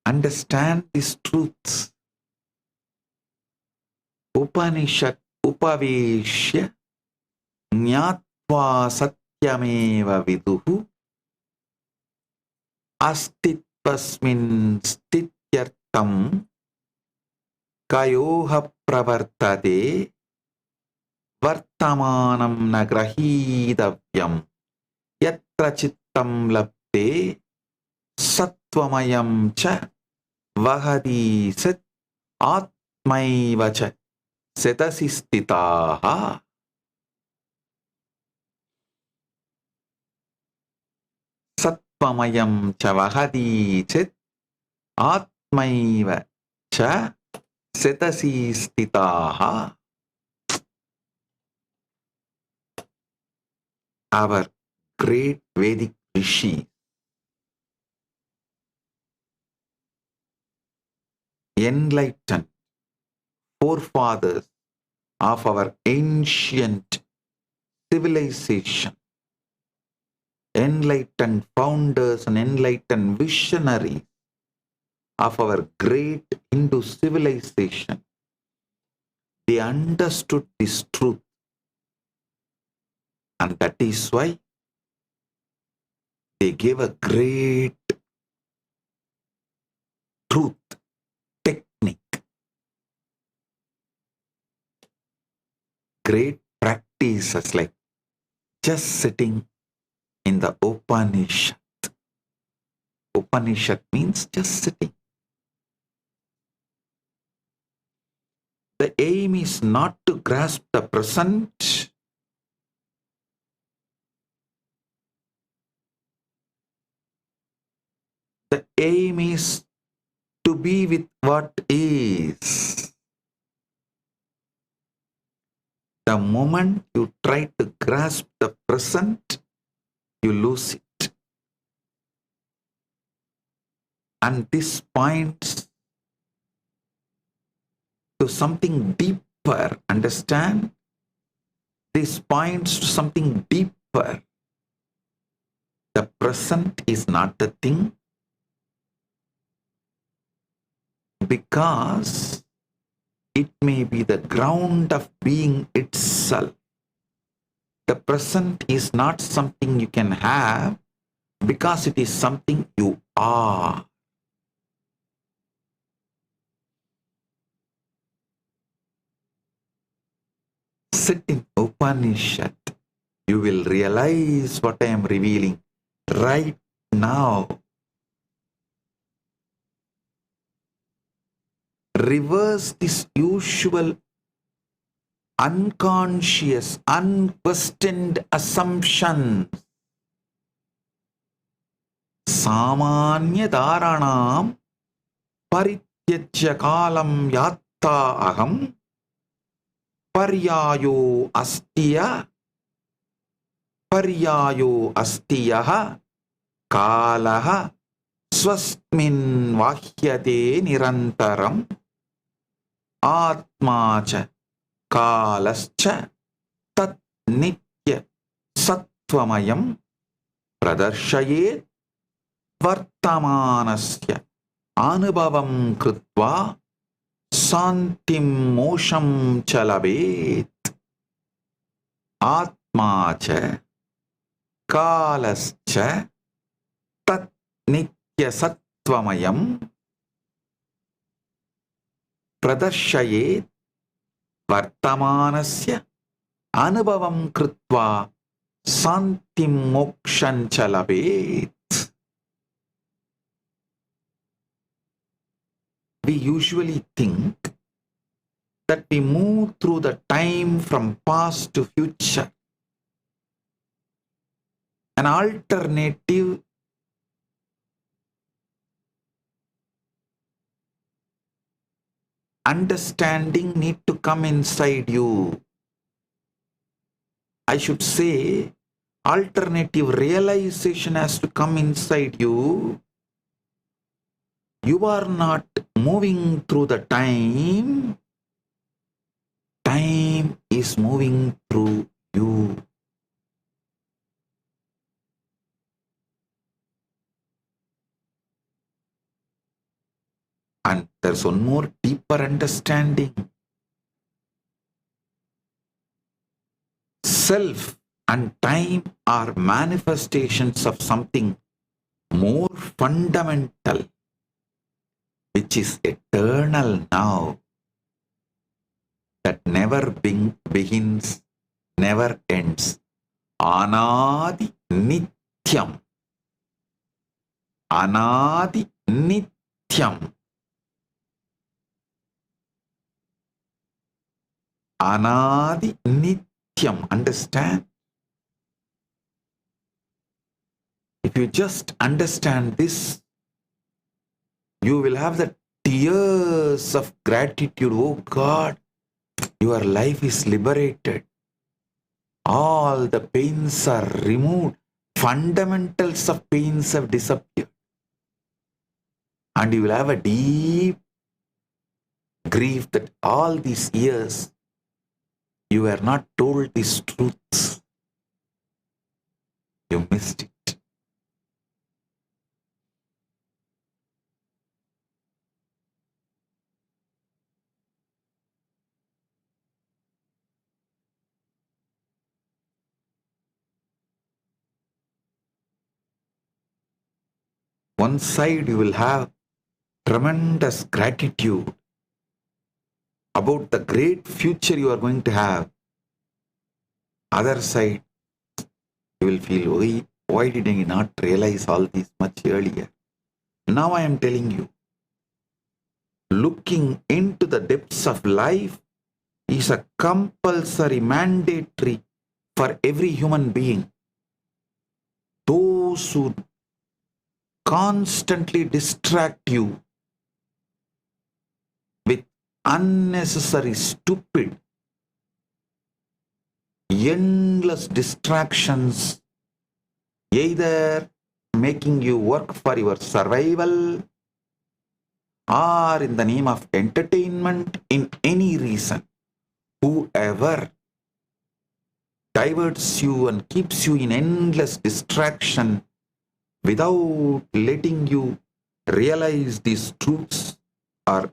Understand these truths. Upanishad upaveshya jnatva satyameva viduhu astitvasmin stityartam kayoha pravartate vartamanam nagrahidavyam yatra chittam labde satvamayam cha vahadi sat atmaiva cha setasi stitaha. Satvamayam cha vahadi chet atmaiva cha setasi stitaha. Our great Vedic rishi, enlightened forefathers of our ancient civilization, enlightened founders and enlightened visionaries of our great Hindu civilization, they understood this truth, and that is why they gave a great truth technique, great practices like just sitting in the Upanishad. Upanishad means just sitting. The aim is not to grasp the present, the aim is to be with what is. The moment you try to grasp the present, you lose it. And this points to something deeper. Understand? This points to something deeper. The present is not the thing, because it may be the ground of being itself. The present is not something you can have, because it is something you are. Sit in Upanishad. You will realize what I am revealing right now. Reverse this usual unconscious, unquestioned assumptions. Samanya dharanam parityajya kalam yatta aham paryayo astiyaha kalaha swasmin vahyate nirantaram atmacha kalascha tat nitya sattvamayam pradarshayet vartamanasya anubhavam krutva santim mosham chalabet. Atmacha kalascha tat nitya sattvamayam pradarshayet vartamanasya anubhavam krutva santim moksham chalabet. We usually think that we move through the time from past to future. An alternative understanding need to come inside you. I should say, alternative realization has to come inside you. You are not moving through the time. Time is moving through you. And there's one more deeper understanding. Self and time are manifestations of something more fundamental, which is eternal now, that never begins, never ends. Anadi Nithyam. Anadi Nithyam. Anadi Nithyam. Understand? If you just understand this, you will have the tears of gratitude. Oh God, your life is liberated. All the pains are removed. Fundamentals of pains have disappeared. And you will have a deep grief that all these years you were not told these truths. You missed it. One side you will have tremendous gratitude about the great future you are going to have. Other side, you will feel, why did I not realize all this much earlier? Now I am telling you, looking into the depths of life is a compulsory, mandatory for every human being. Those who constantly distract you with unnecessary, stupid, endless distractions, either making you work for your survival or in the name of entertainment, in any reason, whoever diverts you and keeps you in endless distraction without letting you realize these truths are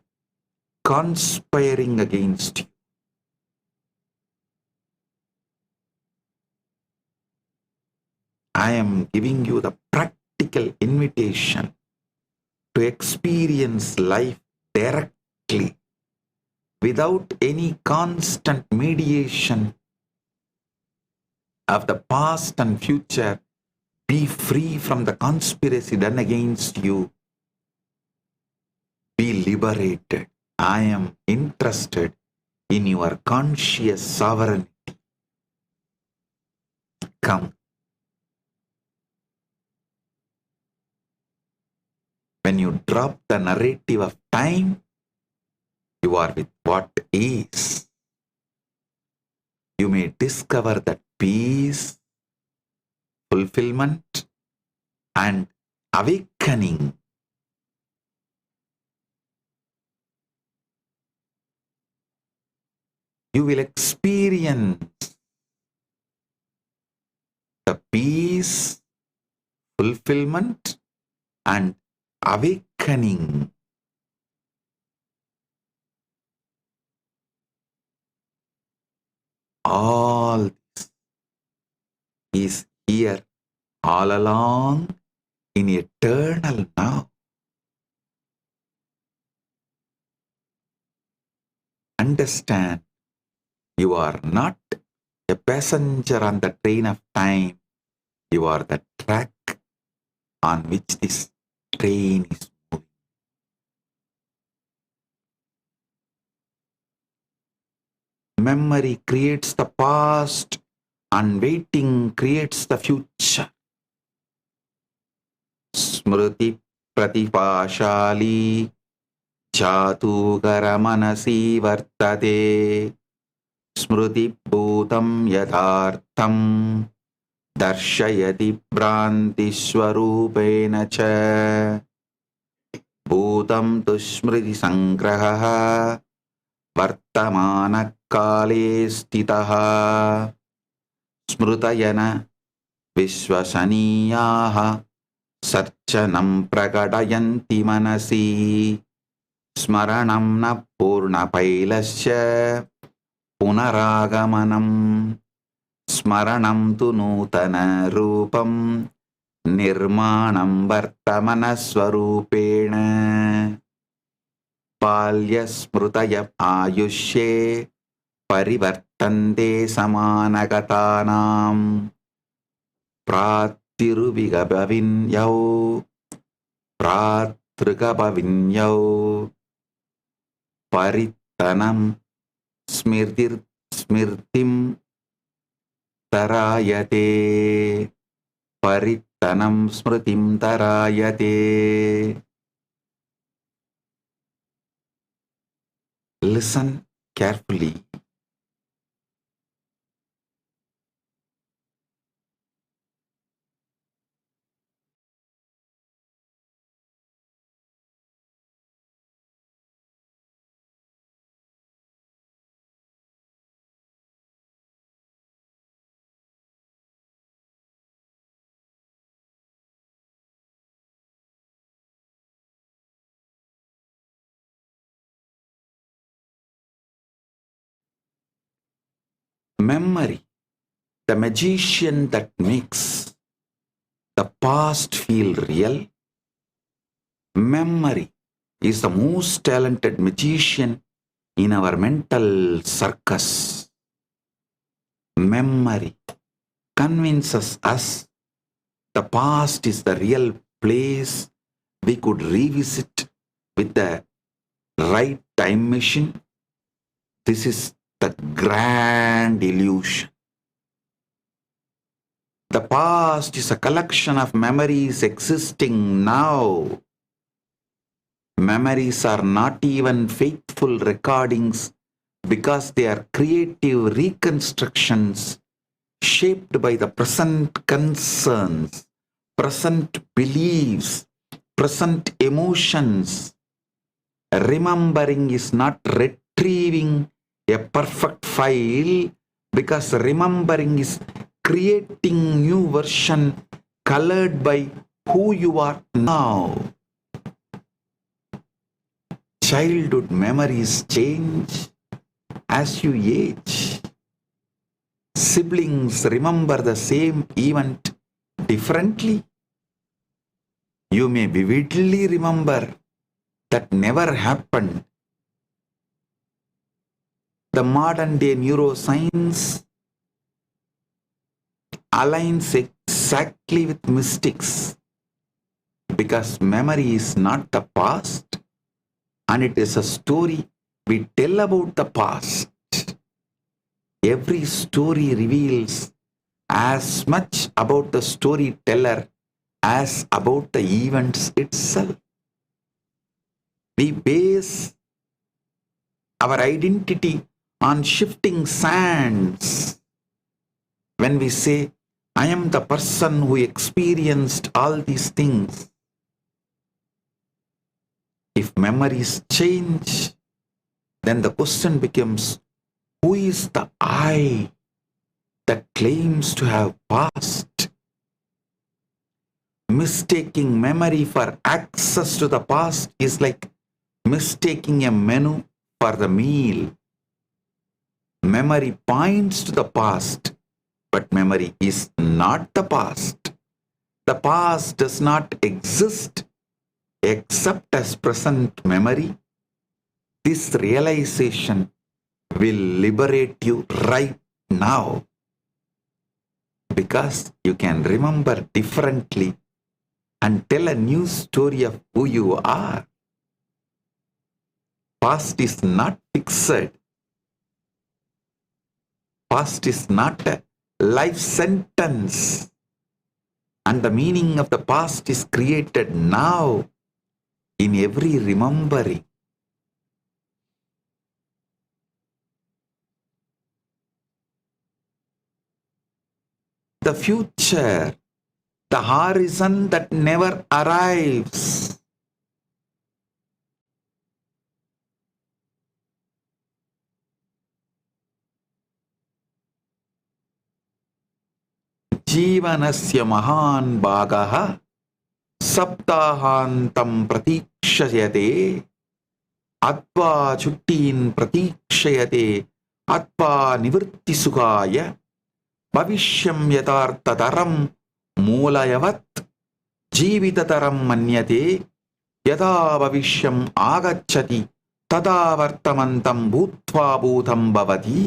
conspiring against you. I am giving you the practical invitation to experience life directly, without any constant mediation of the past and future. Be free from the conspiracy done against you. Be liberated. I am interested in your conscious sovereignty. Come. When you drop the narrative of time, you are with what is. You may discover that peace, fulfillment, and awakening. You will experience the peace, fulfillment, and awakening. All this is here all along in eternal now. Understand, you are not a passenger on the train of time. You are the track on which this train is moving. Memory creates the past and waiting creates the future. Smriti pratipashali jatugara manasi vartade smriti bhutam yathartham darshayati bhranti swarupena cha. Bhutam tu smriti sangraha vartamana kale stitaha smrutayana vishwasaniyaha sarchanam prakadayanti manasi smaranam na purna pailasya punaragamanam smaranam tu nutana rupam nirmanam vartamana swarupena palya smrutaya ayushe parivartante samanagatanam pratirubhigabavinyau pratrikabavinyau parittanam smirtim tarayate parittanam smritim tarayate. Listen carefully. Memory, the magician that makes the past feel real. Memory is the most talented magician in our mental circus. Memory convinces us the past is the real place we could revisit with the right time machine. This is the grand illusion. The past is a collection of memories existing now. Memories are not even faithful recordings because they are creative reconstructions shaped by the present concerns, present beliefs, present emotions. Remembering is not retrieving a perfect file because remembering is creating new version colored by who you are now. Childhood memories change as you age. Siblings remember the same event differently. You may vividly remember that never happened. The modern day neuroscience aligns exactly with mystics because memory is not the past and it is a story we tell about the past. Every story reveals as much about the storyteller as about the events itself. We base our identity on shifting sands. When we say, I am the person who experienced all these things. If memories change, then the question becomes, who is the I that claims to have past? Mistaking memory for access to the past is like mistaking a menu for the meal. Memory points to the past, but memory is not the past. The past does not exist except as present memory. This realization will liberate you right now because you can remember differently and tell a new story of who you are. Past is not fixed. Past is not a life sentence. And the meaning of the past is created now in every remembering. The future, the horizon that never arrives. जीवनस्य महान् भागः सप्ताहान्तं प्रतीक्षयते अत्वा छुट्टीन् प्रतीक्षयते अत्वा निवृत्तिसुखाय भविष्यं यथार्थतरं मूलयवत् जीविततरं मन्यते यदा भविष्यम् आगच्छति तदा वर्तमन्तं भूत्वा भूतं भवति.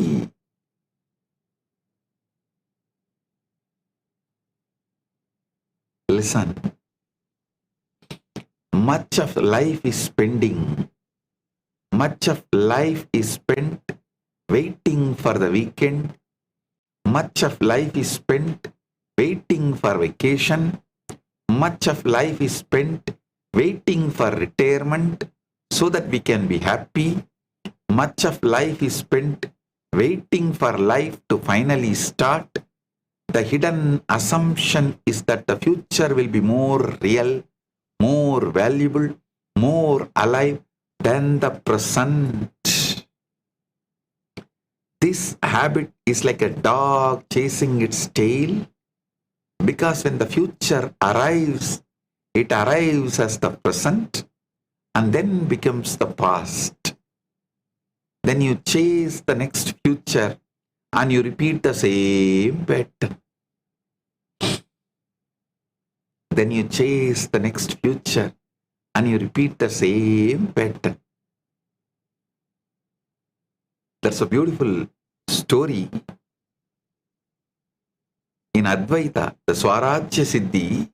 Listen. Much of life is spending. Much of life is spent waiting for the weekend. Much of life is spent waiting for vacation. Much of life is spent waiting for retirement so that we can be happy. Much of life is spent waiting for life to finally start. The hidden assumption is that the future will be more real, more valuable, more alive than the present. This habit is like a dog chasing its tail, because when the future arrives, it arrives as the present and then becomes the past. Then you chase the next future and you repeat the same pattern. Then you chase the next future and you repeat the same pattern. That's a beautiful story. In Advaita, the Swarajya Siddhi,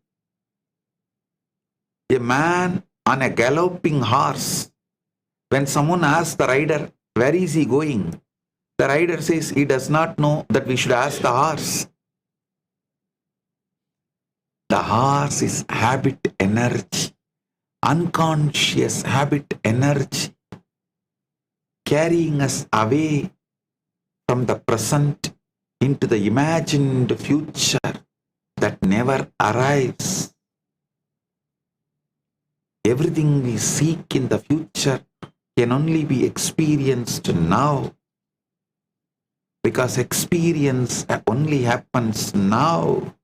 a man on a galloping horse, when someone asks the rider, where is he going? The rider says he does not know, that we should ask the horse. The horse is habit energy, unconscious habit energy, carrying us away from the present into the imagined future that never arrives. Everything we seek in the future can only be experienced now, because experience only happens now.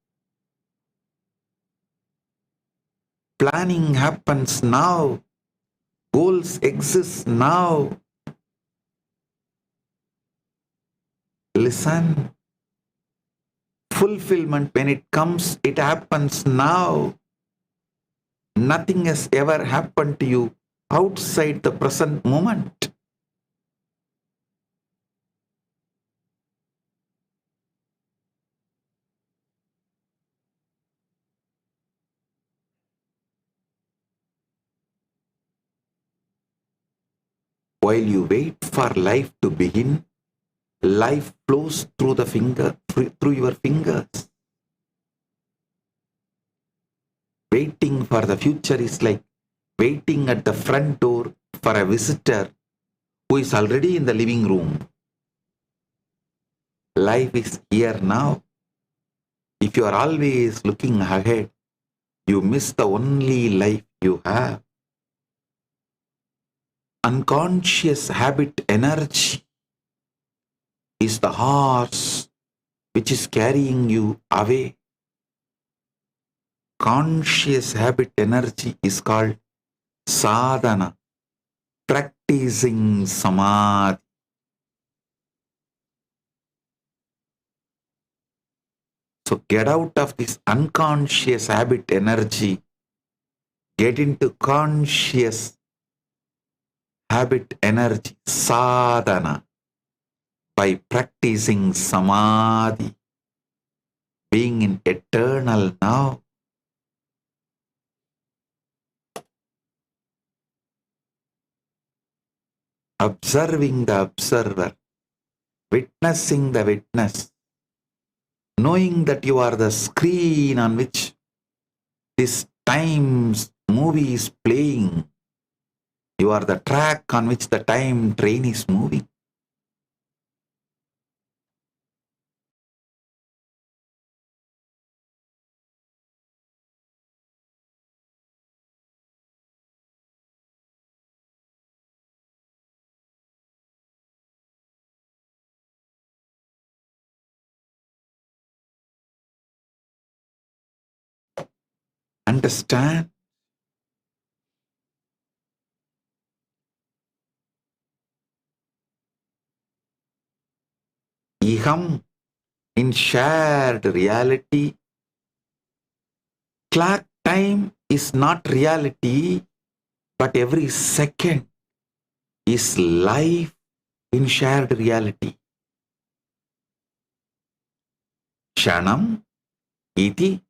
Planning happens now. Goals exist now. Listen. Fulfillment, when it comes, it happens now. Nothing has ever happened to you outside the present moment. While you wait for life to begin, life flows through your fingers. Waiting for the future is like waiting at the front door for a visitor who is already in the living room. Life is here now. If you are always looking ahead, you miss the only life you have. Unconscious habit energy is the horse which is carrying you away. Conscious habit energy is called sadhana, practicing samadhi. So get out of this unconscious habit energy, get into conscious habit energy, sadhana, by practicing samadhi, being in eternal now. Observing the observer, witnessing the witness, knowing that you are the screen on which this time's movie is playing. You are the track on which the time train is moving. Understand? Iham, in shared reality. Clock time is not reality, but every second is life in shared reality. Shanam iti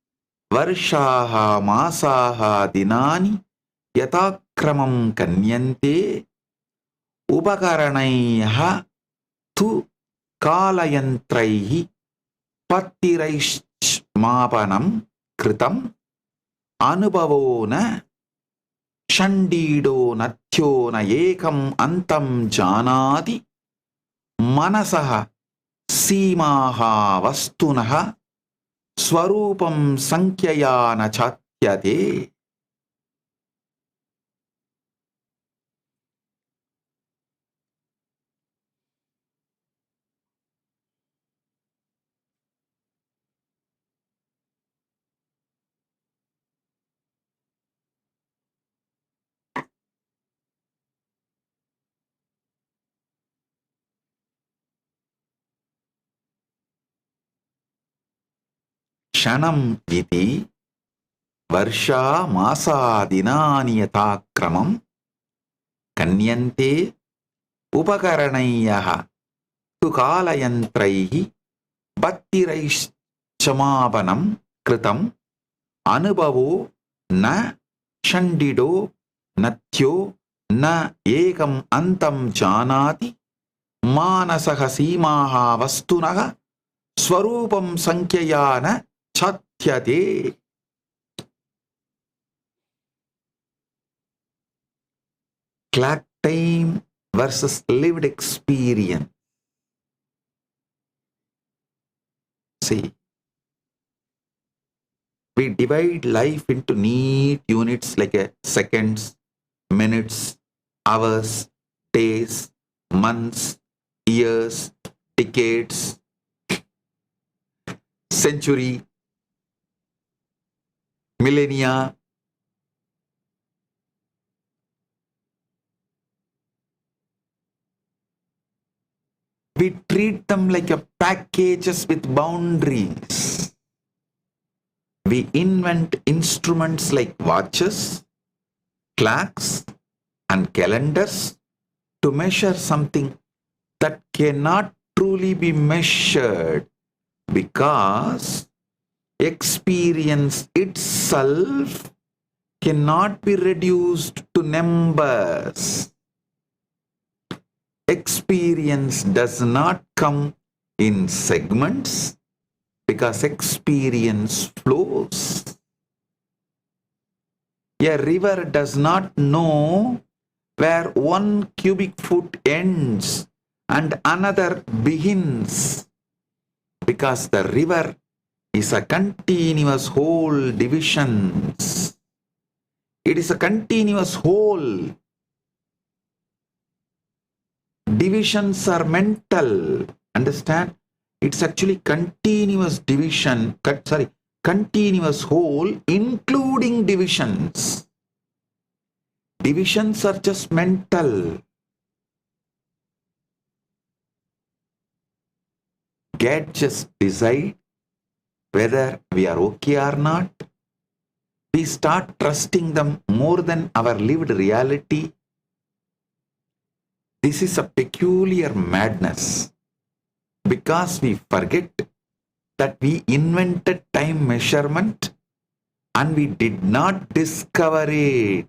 varshaha masaha dinani yatakramam kanyante upakaranaiha tu kalayantraihi patiraishmapanam kritam anubhavo na shandido nathyo na ekam antam janati manasaha सीमाहा वस्तुनः स्वरूपं संख्यया न चात्यते. Shanam iti varsha masa dinani yatakramam kanyante upakaranaiyaha tu kalayantraihi battiraischamapanam kritam anubhavo na shandido nathyo na ekam antam janati manasaha सीमाहा वस्तुनः स्वरूपं संख्यया न chatyate. Clock time versus lived experience. See, we divide life into neat units like seconds, minutes, hours, days, months, years, decades, century, millennia. We treat them like packages with boundaries. We invent instruments like watches, clocks, and calendars to measure something that cannot truly be measured, because experience itself cannot be reduced to numbers. Experience does not come in segments because experience flows. A river does not know where 1 cubic foot ends and another begins, because the river is a continuous whole divisions. It is a continuous whole. Divisions are mental. Understand? It's actually continuous division, continuous whole including divisions. Divisions are just mental. Gadgets decide whether we are okay or not. We start trusting them more than our lived reality. This is a peculiar madness, because we forget that we invented time measurement and we did not discover it.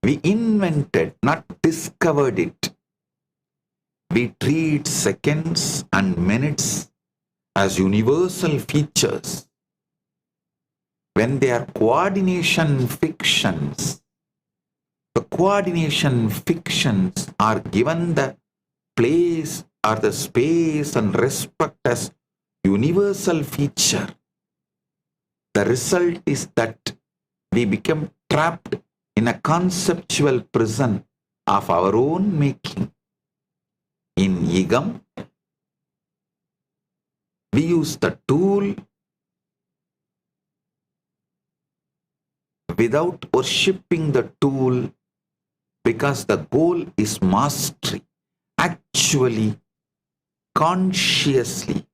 We invented, not discovered it. We treat seconds and minutes as universal features when they are coordination fictions. The coordination fictions are given the place or the space and respect as universal feature. The result is that we become trapped in a conceptual prison of our own making. In Yigam, we use the tool without worshipping the tool, because the goal is mastery. Actually, consciously,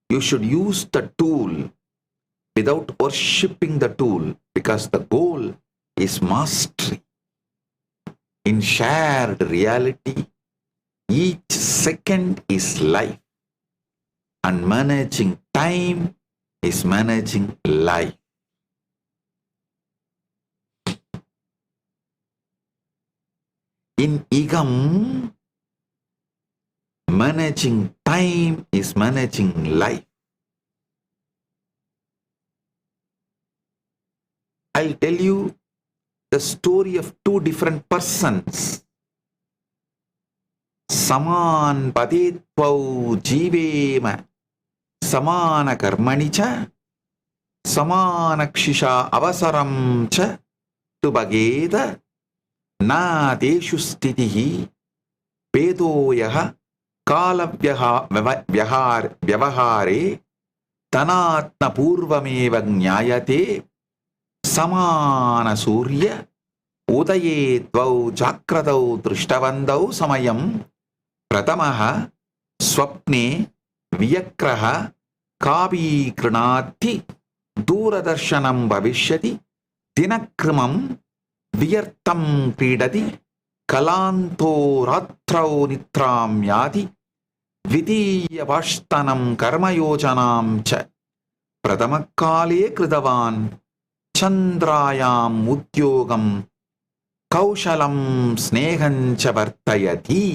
you should use the tool without worshipping the tool, because the goal is mastery. In shared reality, each second is life, and managing time is managing life. In Igam, managing time is managing life. I'll tell you the story of two different persons. Saman padetpau jivema samana karmani cha samana kshisha avasaram cha tubageda na deshu stitihi pedoyaha kala vyavahare tanatna purvameva jnayate samana surya udaye dvau jakradau drishtavandau samayam pratamaha swapne viyakraha kavi krinati duradarshanam bhavishyati dinakrimam viyartam kridati kalanto ratrau nitram yadi vidiya vashtanam karmayojanam cha pratamakale kridavan chandrayam udyogam kaushalam snehancha vartayati.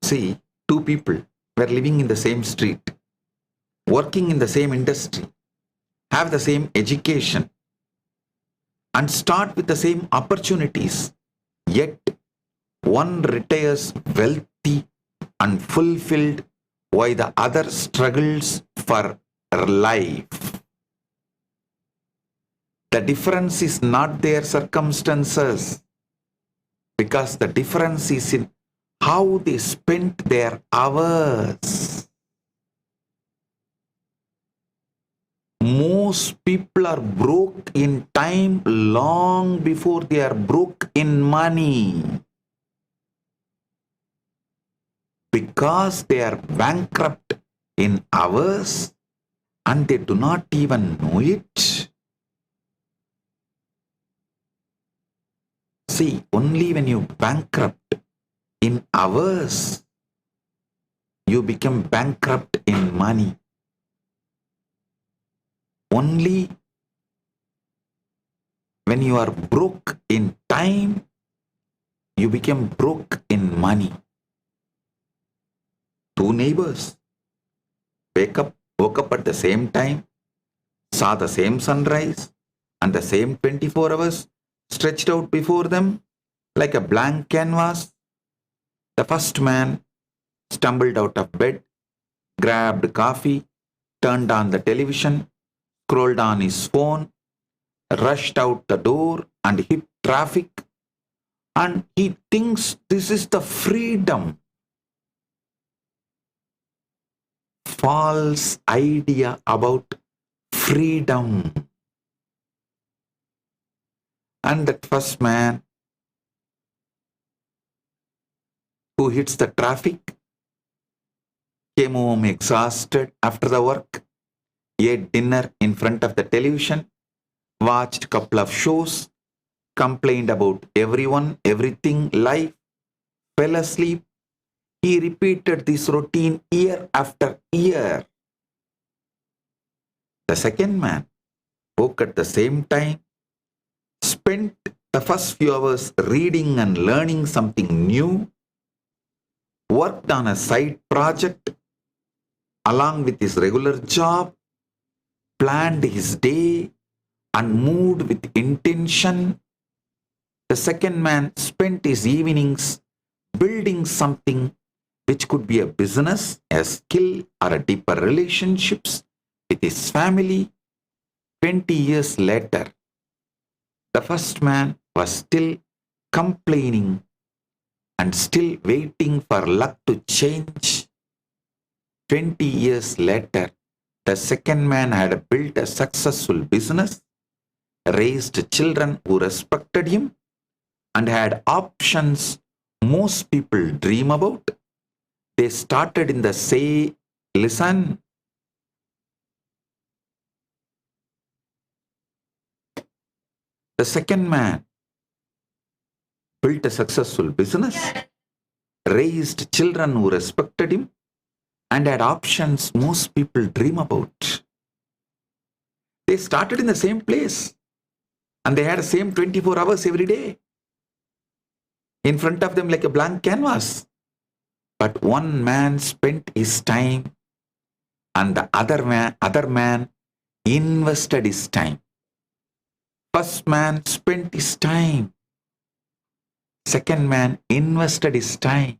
See, two people were living in the same street, working in the same industry, have the same education, and start with the same opportunities, yet one retires wealthy and fulfilled while the other struggles for life. The difference is not their circumstances, because the difference is in how they spent their hours. Most people are broke in time long before they are broke in money, because they are bankrupt in hours and they do not even know it. See, only when you bankrupt in hours, you become bankrupt in money. Only when you are broke in time, you become broke in money. Two neighbors woke up at the same time, saw the same sunrise and the same 24 hours stretched out before them like a blank canvas. The first man stumbled out of bed, grabbed coffee, turned on the television, scrolled on his phone, rushed out the door and hit traffic, and he thinks this is the freedom. False idea about freedom. And that first man who hits the traffic came home exhausted after the work, ate dinner in front of the television, watched a couple of shows, complained about everyone, everything, life, fell asleep. He repeated this routine year after year. The second man woke at the same time, spent the first few hours reading and learning something new, worked on a side project along with his regular job, planned his day and moved with intention. The second man spent his evenings building something which could be a business, a skill, or a deeper relationships with his family. 20 years later, the first man was still complaining and still waiting for luck to change. 20 years later, the second man had built a successful business, raised children who respected him, and had options most people dream about. They started in the same, listen, the second man built a successful business, raised children who respected him, and had options most people dream about. They started in the same place, and they had the same 24 hours every day in front of them like a blank canvas. But one man spent his time, and the other man invested his time. First man spent his time. Second man invested his time.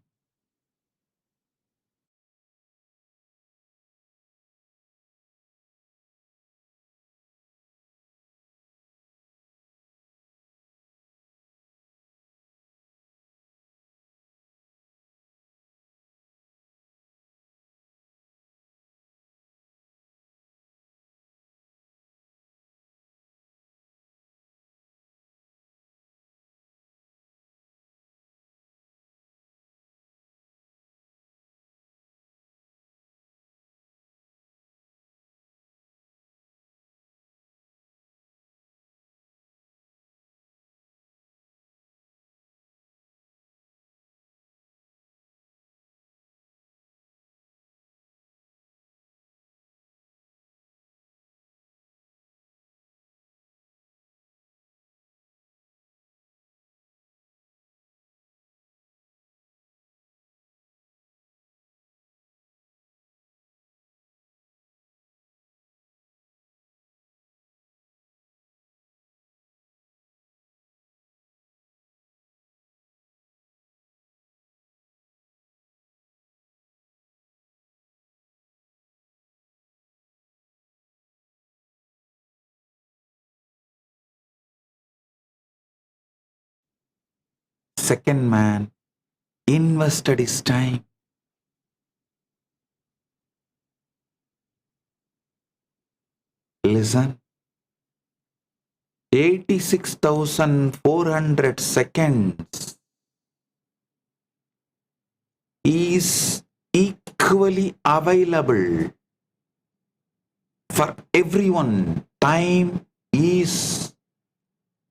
Second man invested his time. Listen, 86,400 seconds is equally available for everyone. Time is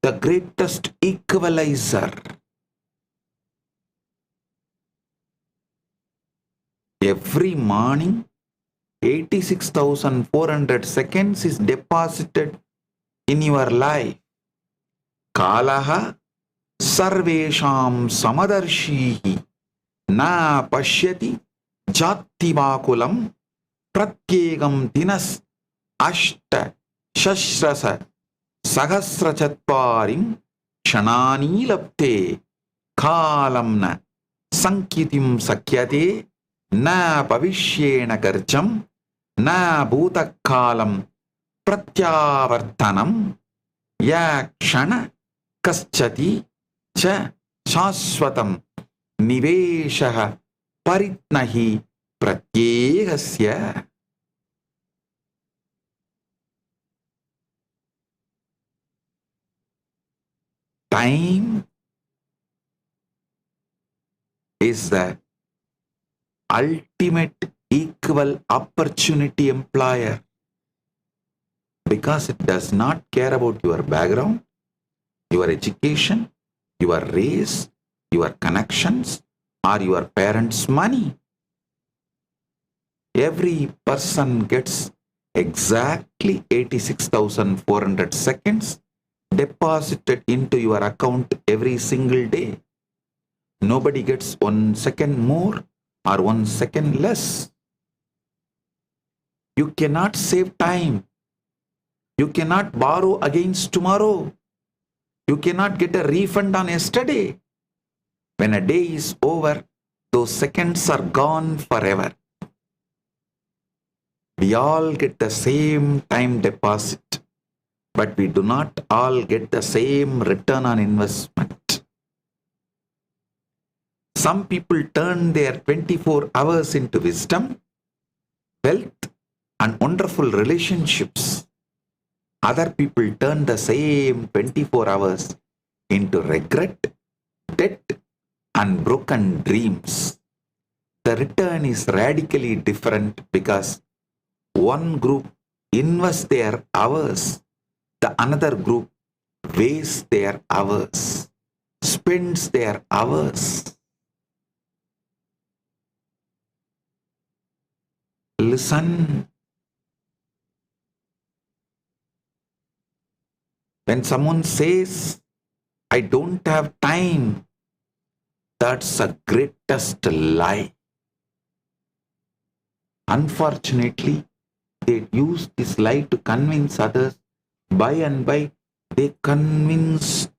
the greatest equalizer. Every morning, 86,400 seconds is deposited in your life. Kalaha sarvesham samadarshihi na pashyati jativakulam pratyegam dinas ashta shashrasa sahasrachatvarim kshanani lapte kalamna sankitim sakyate na pavishyena garjam na bhutakalam pratyavartanam ya kshana kaschati cha shashvatam niveshaha paritnahi pratyegasya. Time is the ultimate equal opportunity employer, because it does not care about your background, your education, your race, your connections, or your parents' money. Every person gets exactly 86,400 seconds deposited into your account every single day. Nobody gets 1 second more or 1 second less. You cannot save time. You cannot borrow against tomorrow. You cannot get a refund on yesterday. When a day is over, those seconds are gone forever. We all get the same time deposit, but we do not all get the same return on investment. Some people turn their 24 hours into wisdom, wealth, and wonderful relationships. Other people turn the same 24 hours into regret, debt, and broken dreams. The return is radically different because one group invests their hours, the another group wastes their hours, spends their hours. Listen. When someone says, I don't have time, that's the greatest lie. Unfortunately, they use this lie to convince others. By and by, they convince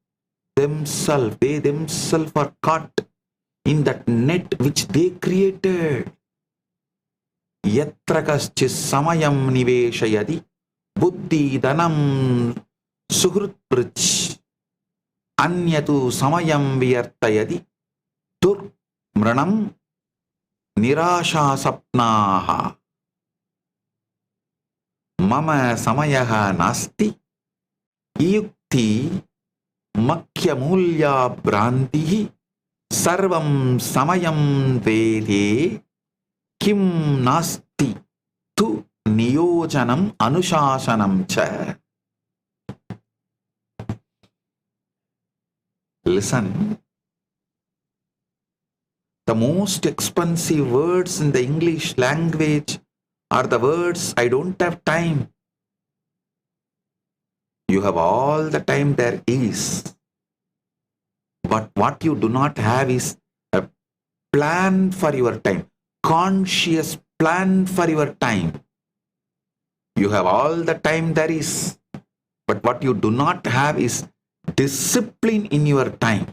themselves. They themselves are caught in that net which they created. Yatra kaschis samayam niveshayadi buddhi dhanam suhrut prich anyatu samayam vyartayadi dur mranam nirasha sapnaha mama samayaha nasti yukti makyamulya brantihi sarvam samayam vede kim nasti tu niyojanam anushasanam cha. Listen. The most expensive words in the English language are the words, I don't have time. You have all the time there is. But what you do not have is a plan for your time. Conscious plan for your time. You have all the time there is, but what you do not have is discipline in your time.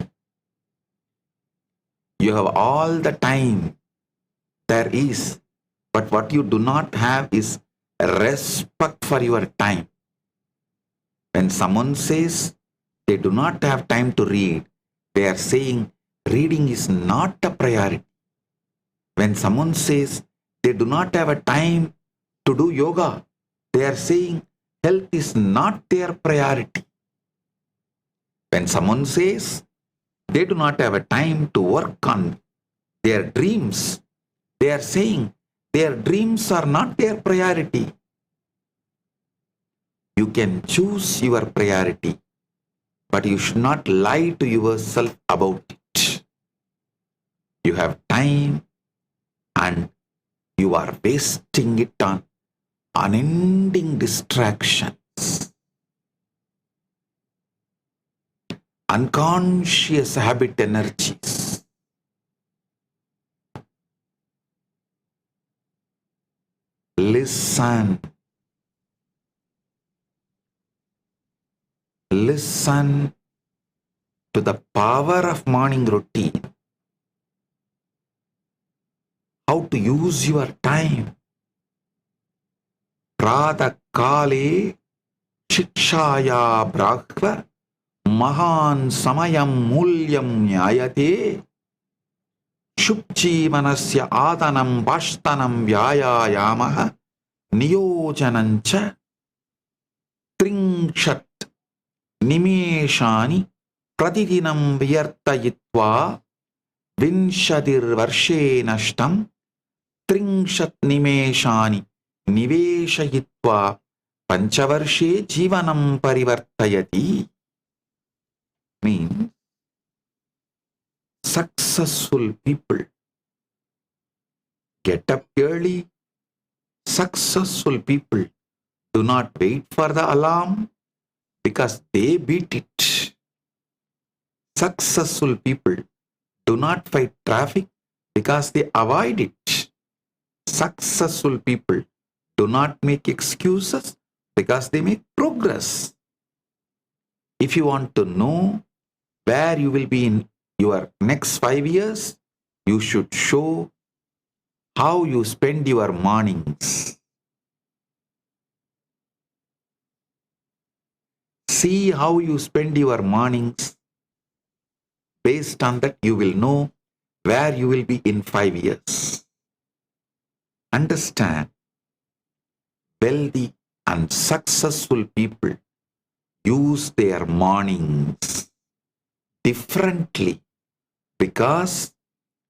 You have all the time there is, but what you do not have is respect for your time. When someone says they do not have time to read, they are saying reading is not a priority. When someone says they do not have a time to do yoga, they are saying health is not their priority. When someone says they do not have a time to work on their dreams, they are saying their dreams are not their priority. You can choose your priority, but you should not lie to yourself about it. You have time and you are wasting it on unending distractions, unconscious habit energies. Listen. Listen to the power of morning routine. How to use your time. Prada kale shikshaya brahva mahan samayam mulyam nyayate shupchi manasya adanam bashtanam vyayayamaha niyojanancha tringshat nimeshani pratidinam vyartayitva vinshadir varshe nashtam tringshat nimeshani niveshayitva panchavarshe jivanam parivartayati. Means successful people get up early. Successful people do not wait for the alarm because they beat it. Successful people do not fight traffic because they avoid it. Successful people do not make excuses because they make progress. If you want to know where you will be in your next 5 years, you should show how you spend your mornings. See how you spend your mornings. Based on that, you will know where you will be in 5 years. Understand, wealthy and successful people use their mornings differently because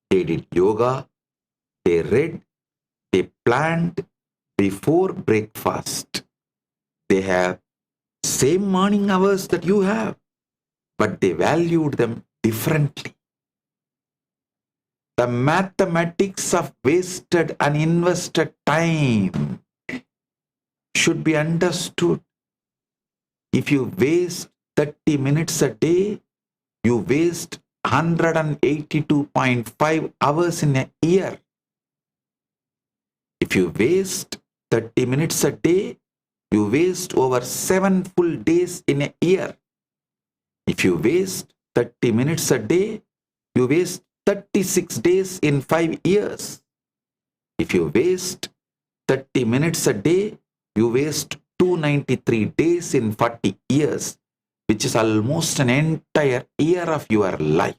they did yoga, they read, they planned before breakfast. They have same morning hours that you have, but they valued them differently. The mathematics of wasted and invested time should be understood. If you waste 30 minutes a day, you waste 182.5 hours in a year. If you waste 30 minutes a day, you waste over 7 full days in a year. If you waste 30 minutes a day, you waste 36 days in 5 years. If you waste 30 minutes a day, you waste 293 days in 40 years, which is almost an entire year of your life.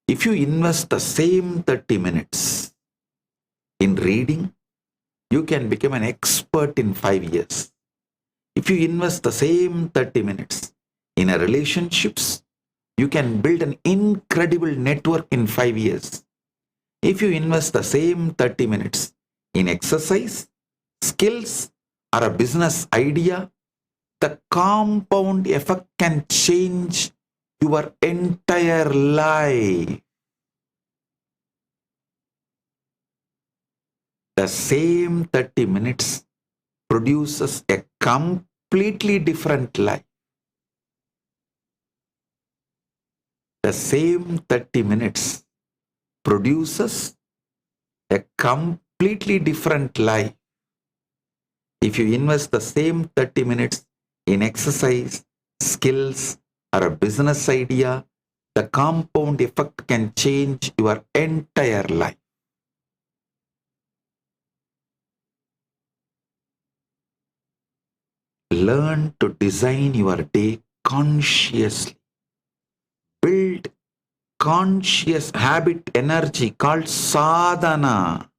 If you invest the same 30 minutes in reading, you can become an expert in 5 years. If you invest the same 30 minutes in a relationships, you can build an incredible network in 5 years. If you invest the same 30 minutes in exercise, skills, or a business idea, the compound effect can change your entire life. The same 30 minutes produces a completely different life. The same 30 minutes produces a completely different life. If you invest the same 30 minutes in exercise, skills, or a business idea, the compound effect can change your entire life. Learn to design your day consciously. Build conscious habit energy called sadhana.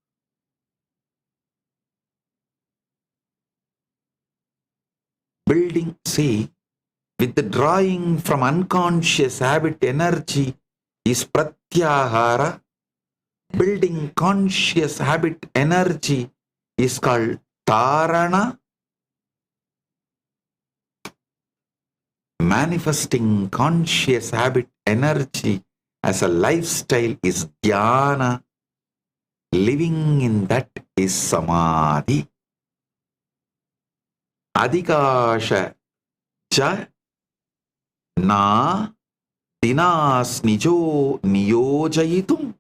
Building, see, withdrawing from unconscious habit energy is pratyahara. Building conscious habit energy is called dharana. Manifesting conscious habit energy as a lifestyle is dhyana. Living in that is samadhi. Adhikasha cha na dinas nijo niyojayitum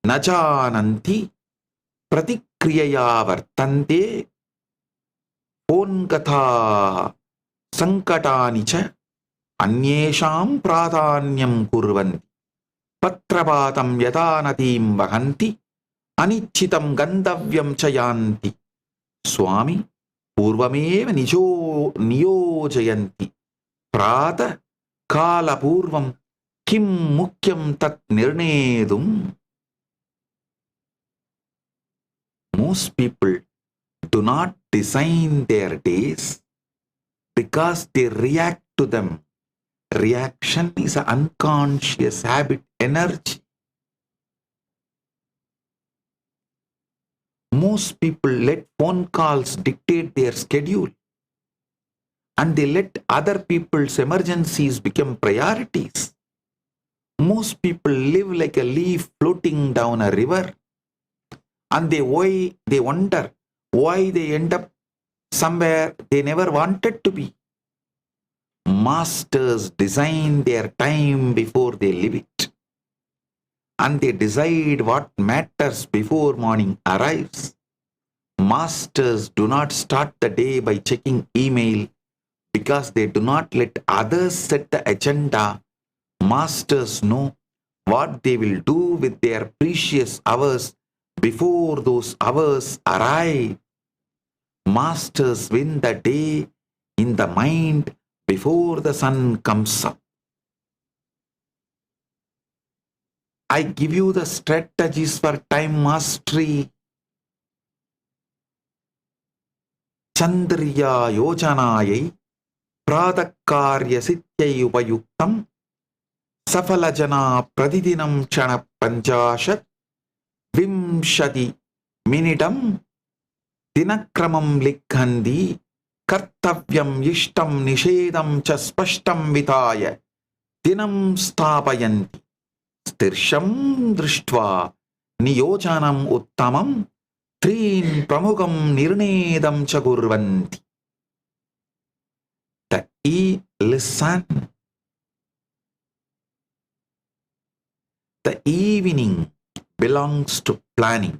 na jananti pratikriyaya vartante onkatha sankatani cha anyesham pradhanyam kurvanti patrapatam yadanatim vahanti anichitam gandavyam chayanti swami purvameva niyojayanti prata kala purvam kim mukyam tat nirnedum. Most people do not design their days because they react to them. Reaction is an unconscious habit energy. Most people let phone calls dictate their schedule, and they let other people's emergencies become priorities. Most people live like a leaf floating down a river, and they wonder why they end up somewhere they never wanted to be. Masters design their time before they live it, and they decide what matters before morning arrives. Masters do not start the day by checking email because they do not let others set the agenda. Masters know what they will do with their precious hours before those hours arrive. Masters win the day in the mind before the sun comes up. I give you the strategies for time mastery. Chandriya yojanayai pradakarya sityai upayuktam safalajana pradidinam chana panchashat vimshati minidam dinakramam likhandi kartavyam ishtam nishedam cha spashtam vitaya dinam sthapayanti stirsham drishtva niyojanam uttamam trin pramugam nirnedam cha gurvanti. Listen. The evening belongs to planning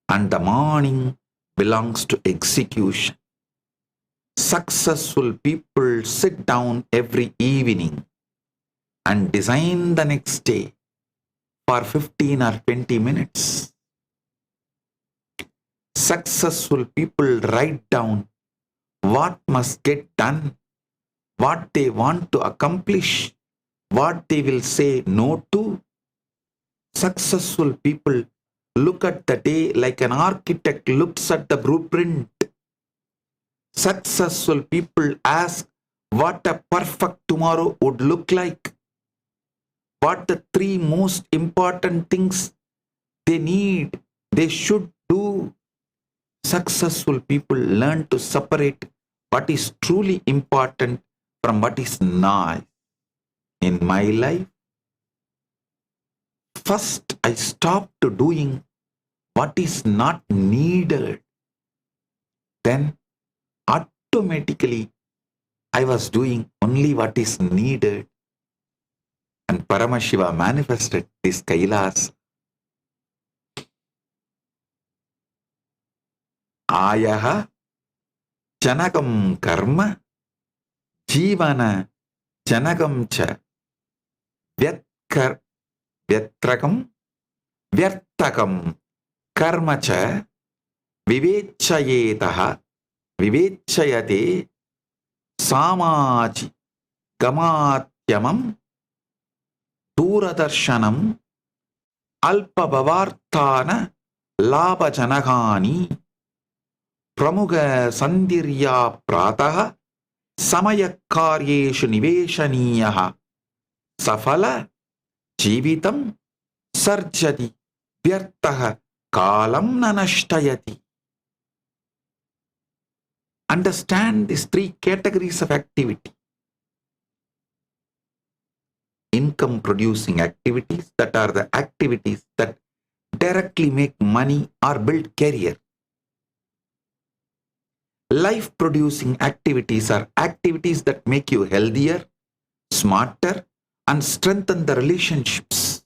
and the morning belongs to execution. Successful people sit down every evening and design the next day for 15 or 20 minutes. Successful people write down what must get done, what they want to accomplish, what they will say no to. Successful people look at the day like an architect looks at the blueprint. Successful people ask what a perfect tomorrow would look like, what the 3 most important things they should do. Successful people learn to separate what is truly important from what is not. In my life, first I stopped doing what is not needed. Then automatically I was doing only what is needed. And Paramashiva manifested this Kailasa. Ayaha janagam karma jivana janagam cha vyatrakam vyartakam karma cha vivechayetaha vivechayate samaji gamatyamam duradarshanam alpavavarthana labhajanagani pramuga sandirya prataha samayakaryeshu niveshaniyaha safala jivitam sarjati vyartaha kalam nanashtayati. Understand these 3 categories of activity. Income producing activities, that are the activities that directly make money or build career. Life producing activities are activities that make you healthier, smarter, and strengthen the relationships.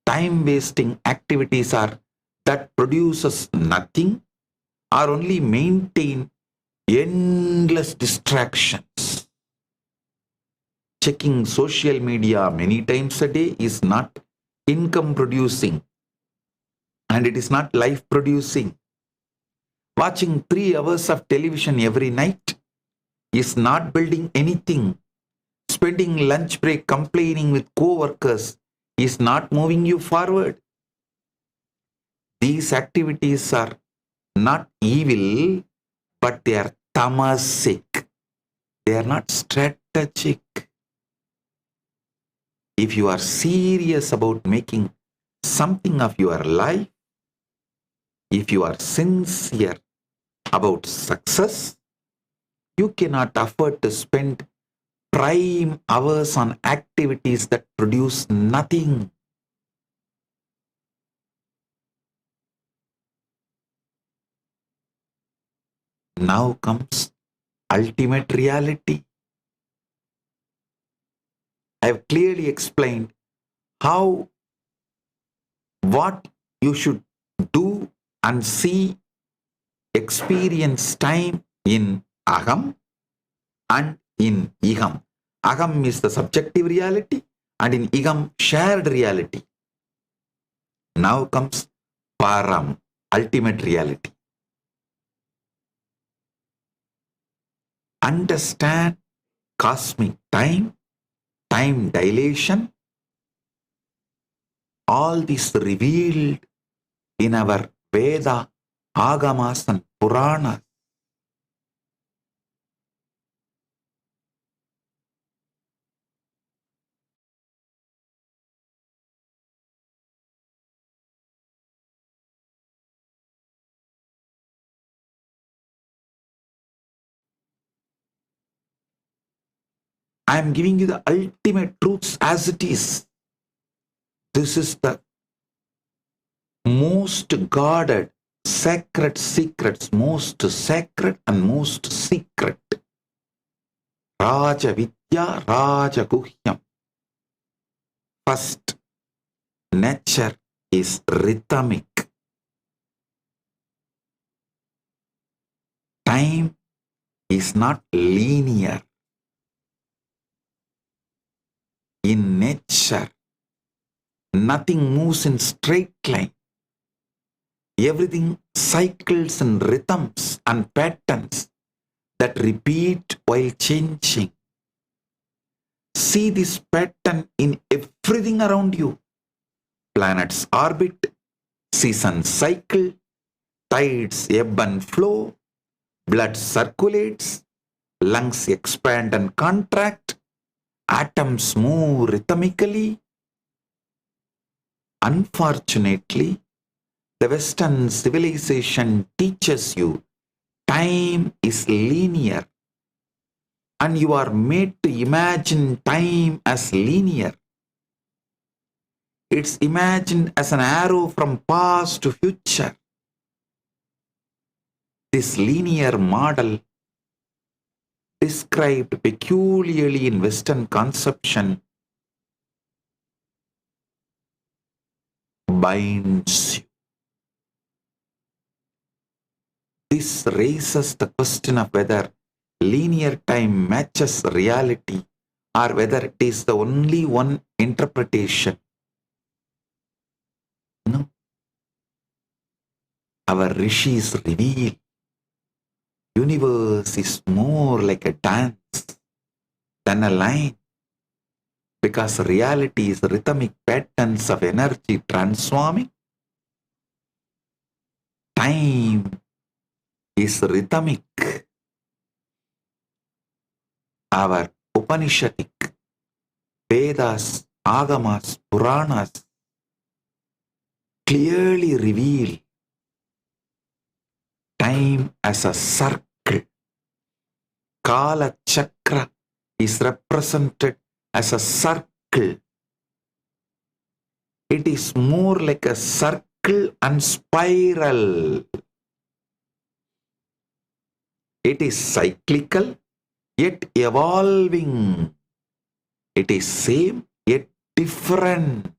Time wasting activities are that produces nothing or only maintain endless distractions. Checking social media many times a day is not income producing and it is not life producing. Watching 3 hours of television every night is not building anything. Spending lunch break complaining with co-workers is not moving you forward. These activities are not evil, but they are tamasic. They are not strategic. If you are serious about making something of your life, if you are sincere about success, you cannot afford to spend prime hours on activities that produce nothing. Now comes ultimate reality. I have clearly explained what you should do and see, experience time in Aham and in Iham. Aham is the subjective reality and in Iham shared reality. Now comes Param, ultimate reality. Understand cosmic time, time dilation, all this revealed in our Veda, Agamas and Puranas. I am giving you the ultimate truths as it is. This is the most guarded, sacred secrets, most sacred and most secret. Raja Vidya, Raja Guhyam. First, nature is rhythmic. Time is not linear. In nature, nothing moves in straight line. Everything cycles in rhythms and patterns that repeat while changing. See this pattern in everything around you. Planets orbit, seasons cycle, tides ebb and flow, blood circulates, lungs expand and contract, atoms move rhythmically. Unfortunately, the Western civilization teaches you time is linear, and you are made to imagine time as linear. It's imagined as an arrow from past to future. This linear model, described peculiarly in Western conception, binds you. This raises the question of whether linear time matches reality or whether it is the only one interpretation. No. Our rishis reveal universe is more like a dance than a line, because reality is rhythmic patterns of energy transforming. Time is rhythmic. Our Upanishadic, Vedas, Agamas, Puranas clearly reveal time as a circle. Kala Chakra is represented as a circle. It is more like a circle and spiral. It is cyclical yet evolving. It is same yet different.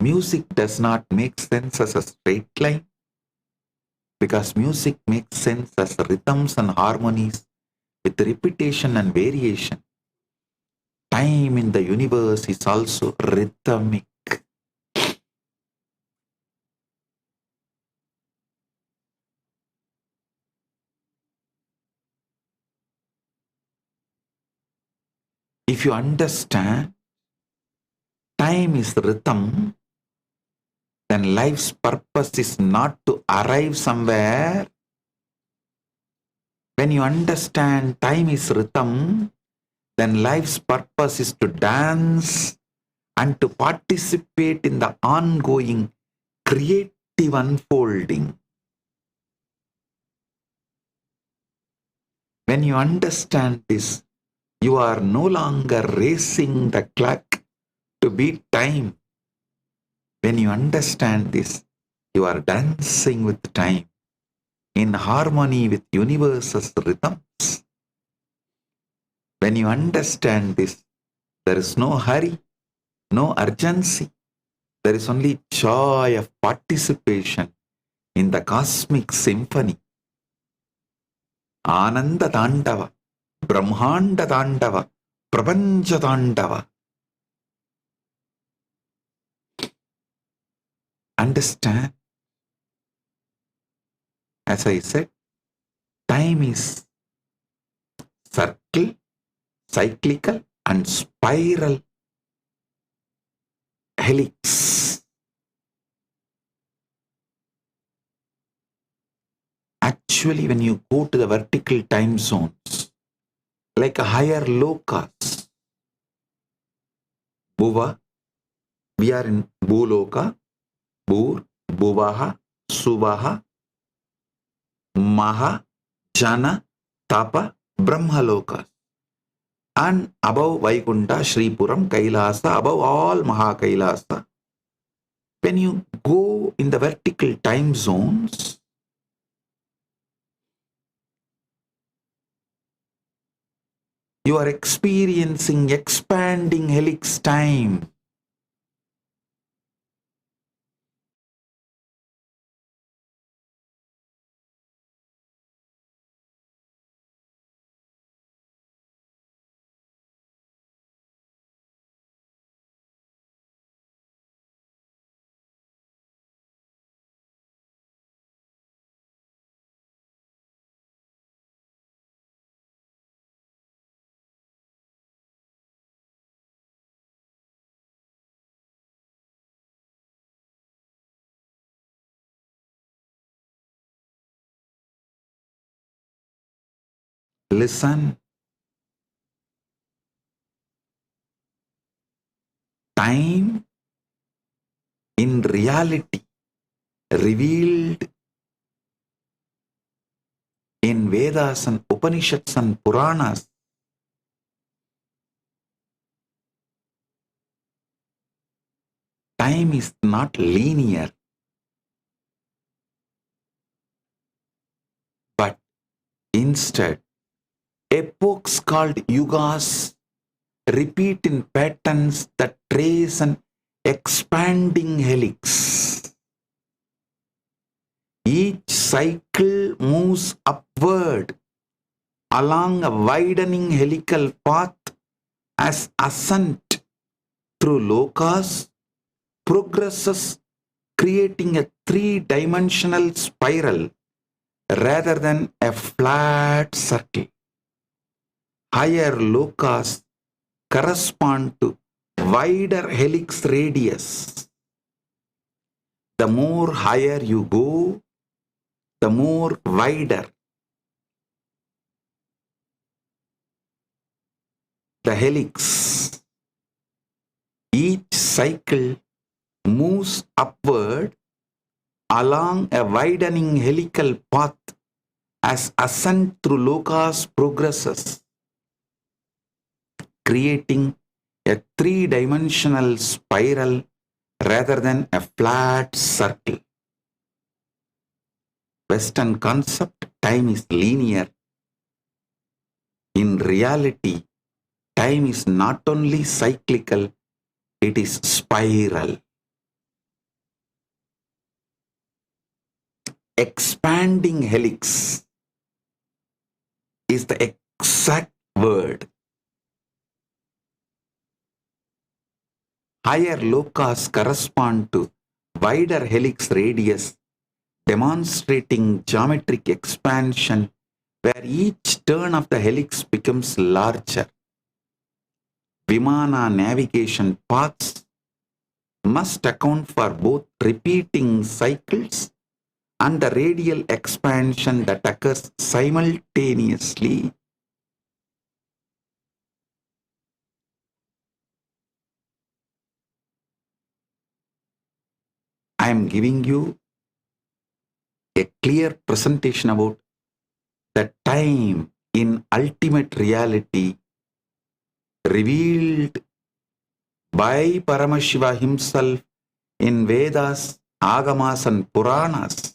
Music does not make sense as a straight line, because music makes sense as rhythms and harmonies with repetition and variation. Time in the universe is also rhythmic. If you understand time is rhythm, then life's purpose is not to arrive somewhere. When you understand time is rhythm, then life's purpose is to dance and to participate in the ongoing creative unfolding. When you understand this, you are no longer racing the clock to beat time. When you understand this, you are dancing with time in harmony with universe's rhythms. When you understand this, there is no hurry, no urgency. There is only joy of participation in the cosmic symphony. Ananda Tandava, Brahmanda Tandava, Prapancha Tandava. Understand? As I said, time is circle, cyclical and spiral. helix. Actually, when you go to the vertical time zones, like a higher lokas, Bhuva, we are in Bhuloka, Bhur, Bhuvaha, Suvaha, Maha, Jana, Tapa, Brahmalokas. And above Vaikunta, Shripuram, Kailasa, above all Mahakailasa, when you go in the vertical time zones, you are experiencing expanding helix time. Listen. Time in reality revealed in Vedas and Upanishads and Puranas time is not linear, but instead epochs called yugas repeat in patterns that trace an expanding helix. Each cycle moves upward along a widening helical path as ascent through lokas progresses, creating a three-dimensional spiral rather than a flat circle. Higher lokas correspond to wider helix radius. The more higher you go, the more wider the helix. Each cycle moves upward along a widening helical path as ascent through lokas progresses, creating a three-dimensional spiral rather than a flat circle. Western concept, time is linear. In reality, time is not only cyclical, it is spiral. Expanding helix is the exact word. Higher lokas correspond to wider helix radius, demonstrating geometric expansion where each turn of the helix becomes larger. Vimana navigation paths must account for both repeating cycles and the radial expansion that occurs simultaneously. I am giving you a clear presentation about the time in ultimate reality revealed by Paramashiva himself in Vedas, Agamas and Puranas.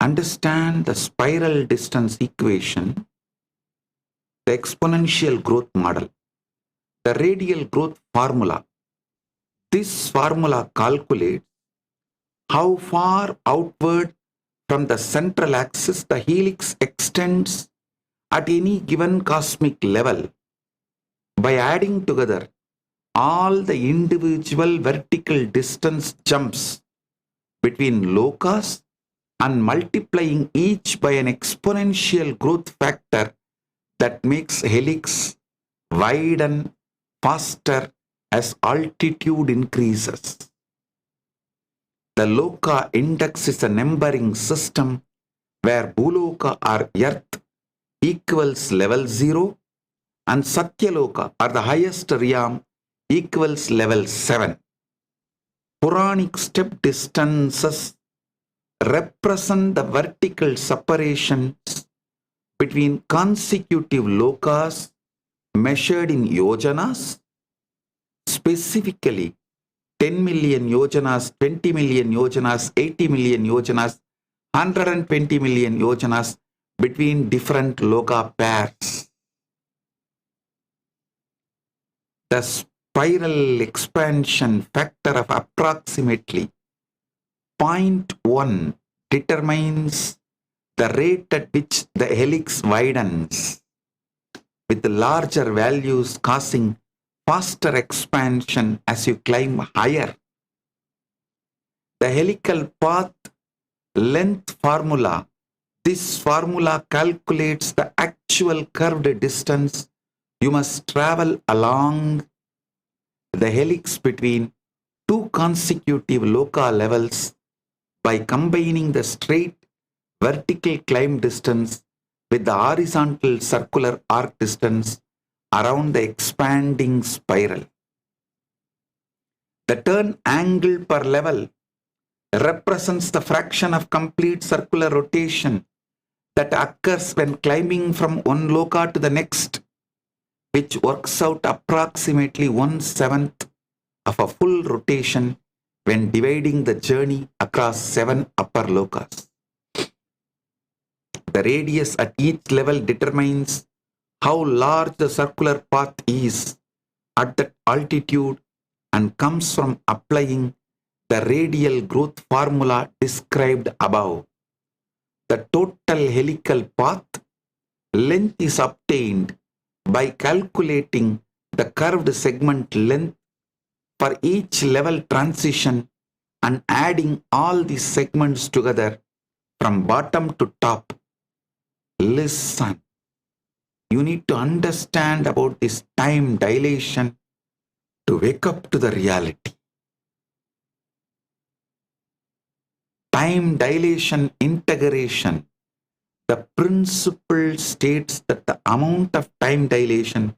Understand the spiral distance equation, the exponential growth model, the radial growth formula. This formula calculates how far outward from the central axis the helix extends at any given cosmic level by adding together all the individual vertical distance jumps between lokas and multiplying each by an exponential growth factor that makes helix widen faster as altitude increases. The Loka index is a numbering system where Bhuloka or Earth equals level 0 and Satyaloka or the highest realm equals level 7. Puranic step distances represent the vertical separations between consecutive lokas measured in yojanas, specifically 10 million yojanas, 20 million yojanas, 80 million yojanas, 120 million yojanas between different loka pairs. The spiral expansion factor of approximately 0.1 determines the rate at which the helix widens, with larger values causing faster expansion as you climb higher. The helical path length formula. This formula calculates the actual curved distance you must travel along the helix between two consecutive loka levels by combining the straight vertical climb distance with the horizontal circular arc distance around the expanding spiral. The turn angle per level represents the fraction of complete circular rotation that occurs when climbing from one loka to the next, which works out approximately 1/7 of a full rotation when dividing the journey across 7 upper lokas. The radius at each level determines how large the circular path is at that altitude and comes from applying the radial growth formula described above. The total helical path length is obtained by calculating the curved segment length for each level transition and adding all these segments together from bottom to top. Listen, you need to understand about this time dilation to wake up to the reality. Time dilation integration. The principle states that the amount of time dilation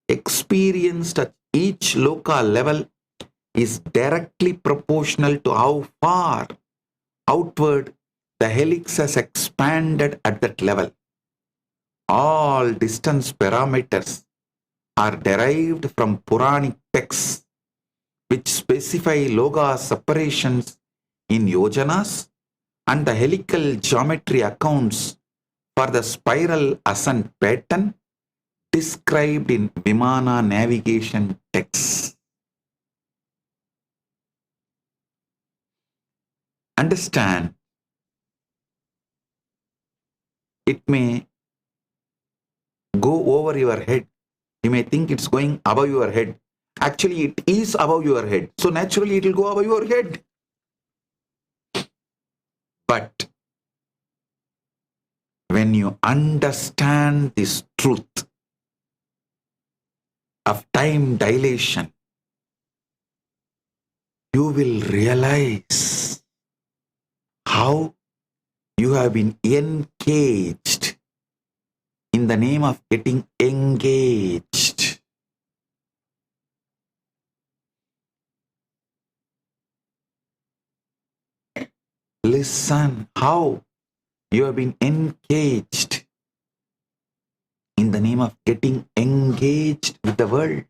experienced at each loka level is directly proportional to how far outward the helix has expanded at that level. All distance parameters are derived from Puranic texts which specify loka separations in yojanas and the helical geometry accounts for the spiral ascent pattern described in Vimana navigation texts. Understand, it may go over your head. You may think it's going above your head. Actually, it is above your head. So naturally, it will go above your head. But when you understand this truth of time dilation, you will realize how you have been encaged in the name of getting engaged. Listen how you have been encaged in the name of getting engaged with the world.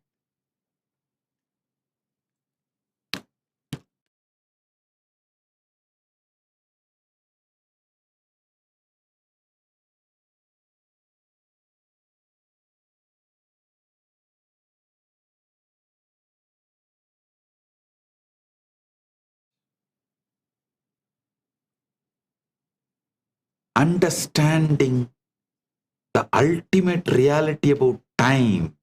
Understanding the ultimate reality about time,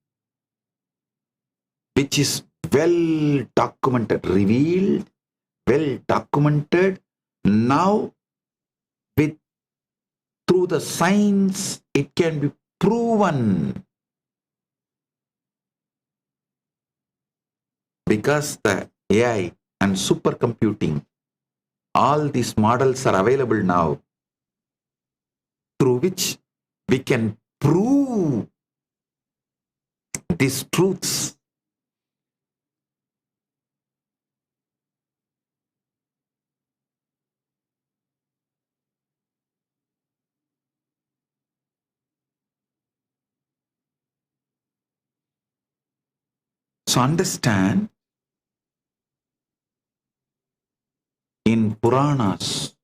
which is well documented, revealed, well documented. Now, through the science, it can be proven. Because the AI and supercomputing, all these models are available now, through which we can prove these truths. So understand, in Puranas,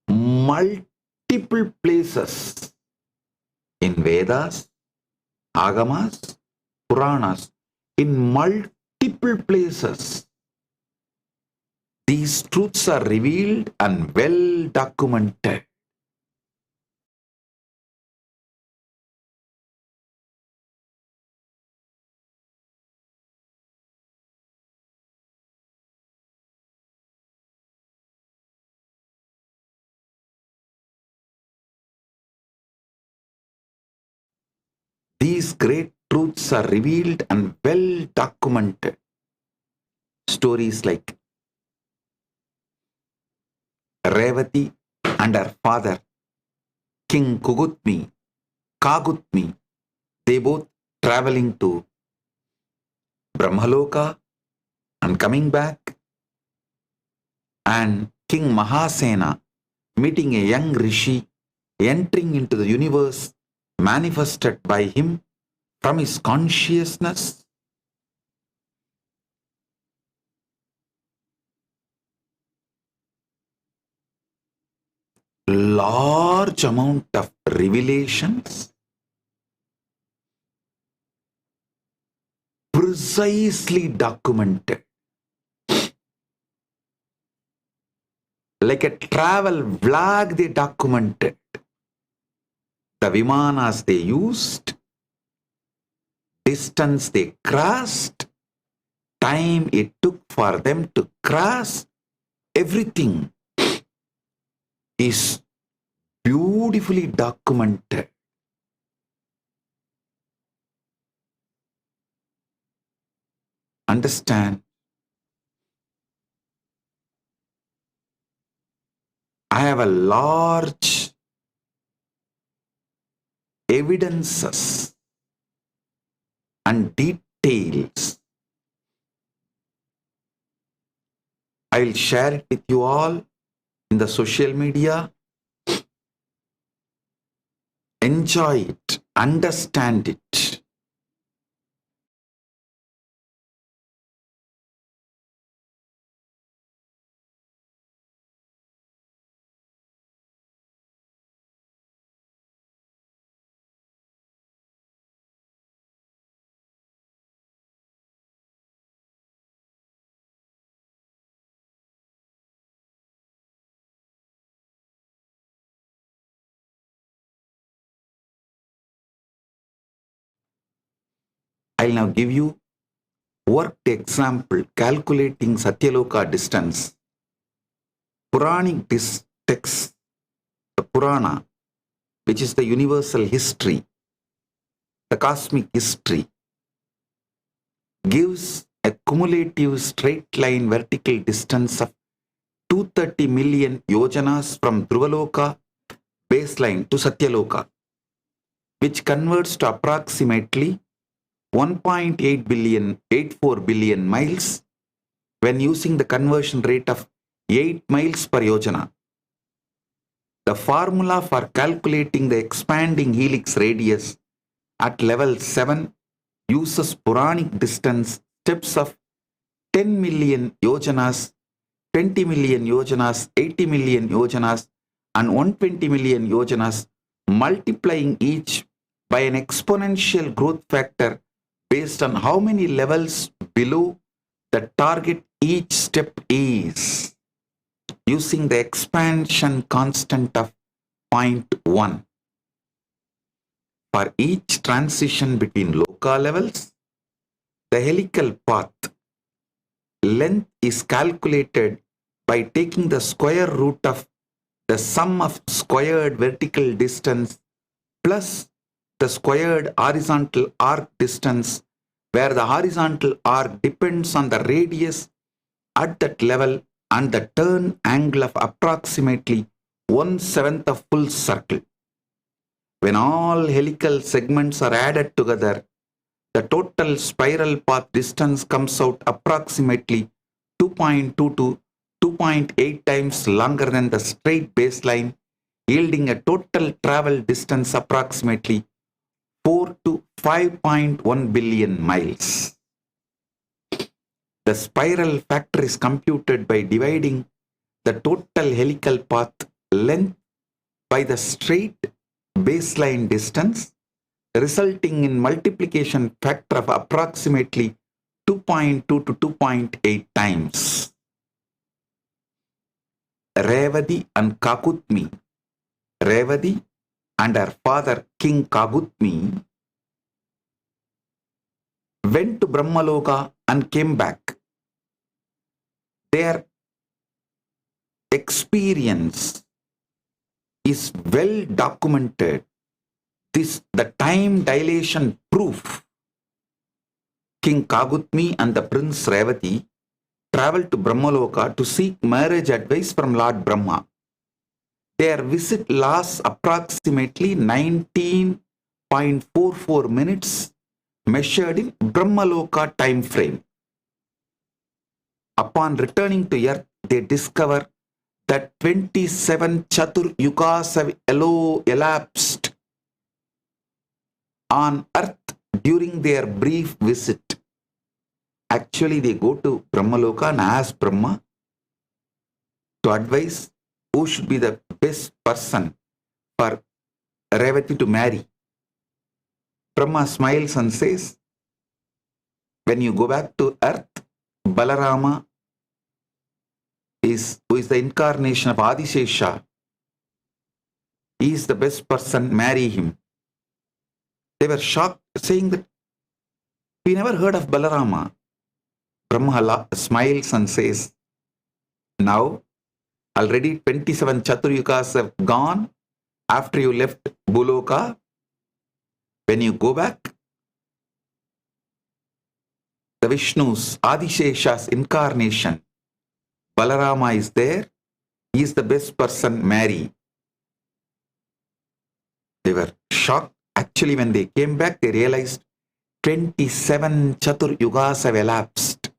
multiple places, in Vedas, Agamas, Puranas, in multiple places, these truths are revealed and well documented. These great truths are revealed and well documented. Stories like Revati and her father, King Kagutmi, they both traveling to Brahmaloka and coming back, and King Mahasena meeting a young rishi, entering into the universe manifested by him from his consciousness. Large amount of revelations, precisely documented. Like a travel vlog, they documented the vimanas they used, distance they crossed, time it took for them to cross. Everything is beautifully documented. Understand? I have a large evidences and details. I will share it with you all in the social media. Enjoy it, understand it. I'll now give you worked example calculating Satyaloka distance. Puranic text, the Purana, which is the universal history, the cosmic history, gives a cumulative straight line vertical distance of 230 million yojanas from Dhruvaloka baseline to Satyaloka, which converts to approximately 1.84 billion miles when using the conversion rate of 8 miles per yojana. The formula for calculating the expanding helix radius at level 7 uses Puranic distance steps of 10 million yojanas, 20 million yojanas, 80 million yojanas, and 120 million yojanas, multiplying each by an exponential growth factor based on how many levels below the target each step is, using the expansion constant of 0.1. For each transition between loka levels, the helical path length is calculated by taking the square root of the sum of squared vertical distance plus the squared horizontal arc distance, where the horizontal arc depends on the radius at that level and the turn angle of approximately 1/7 of full circle. When all helical segments are added together, the total spiral path distance comes out approximately 2.2 to 2.8 times longer than the straight baseline, yielding a total travel distance approximately 4 to 5.1 billion miles. The spiral factor is computed by dividing the total helical path length by the straight baseline distance, resulting in multiplication factor of approximately 2.2 to 2.8 times. Revati and Kakutmi. Revati and her father King Kakutmi went to Brahmaloka and came back. Their experience is well documented. The time dilation proof. King Kakutmi and the Prince Revati traveled to Brahmaloka to seek marriage advice from Lord Brahma. Their visit lasts approximately 19.44 minutes measured in Brahmaloka time frame. Upon returning to earth, they discover that 27 Chatur Yugas have elapsed on earth during their brief visit. Actually, they go to Brahmaloka and ask Brahma to advise who should be the best person for Revati to marry. Brahma smiles and says, when you go back to earth, Balarama who is the incarnation of Adishesha, he is the best person, marry him. They were shocked, saying that we never heard of Balarama. Brahma smiles and says, now already 27 Chaturyugas have gone after you left Buloka. When you go back, the Vishnu's, Adishesha's incarnation, Balarama is there. He is the best person, marry. They were shocked. Actually, when they came back, they realized 27 Chatur Yugas have elapsed.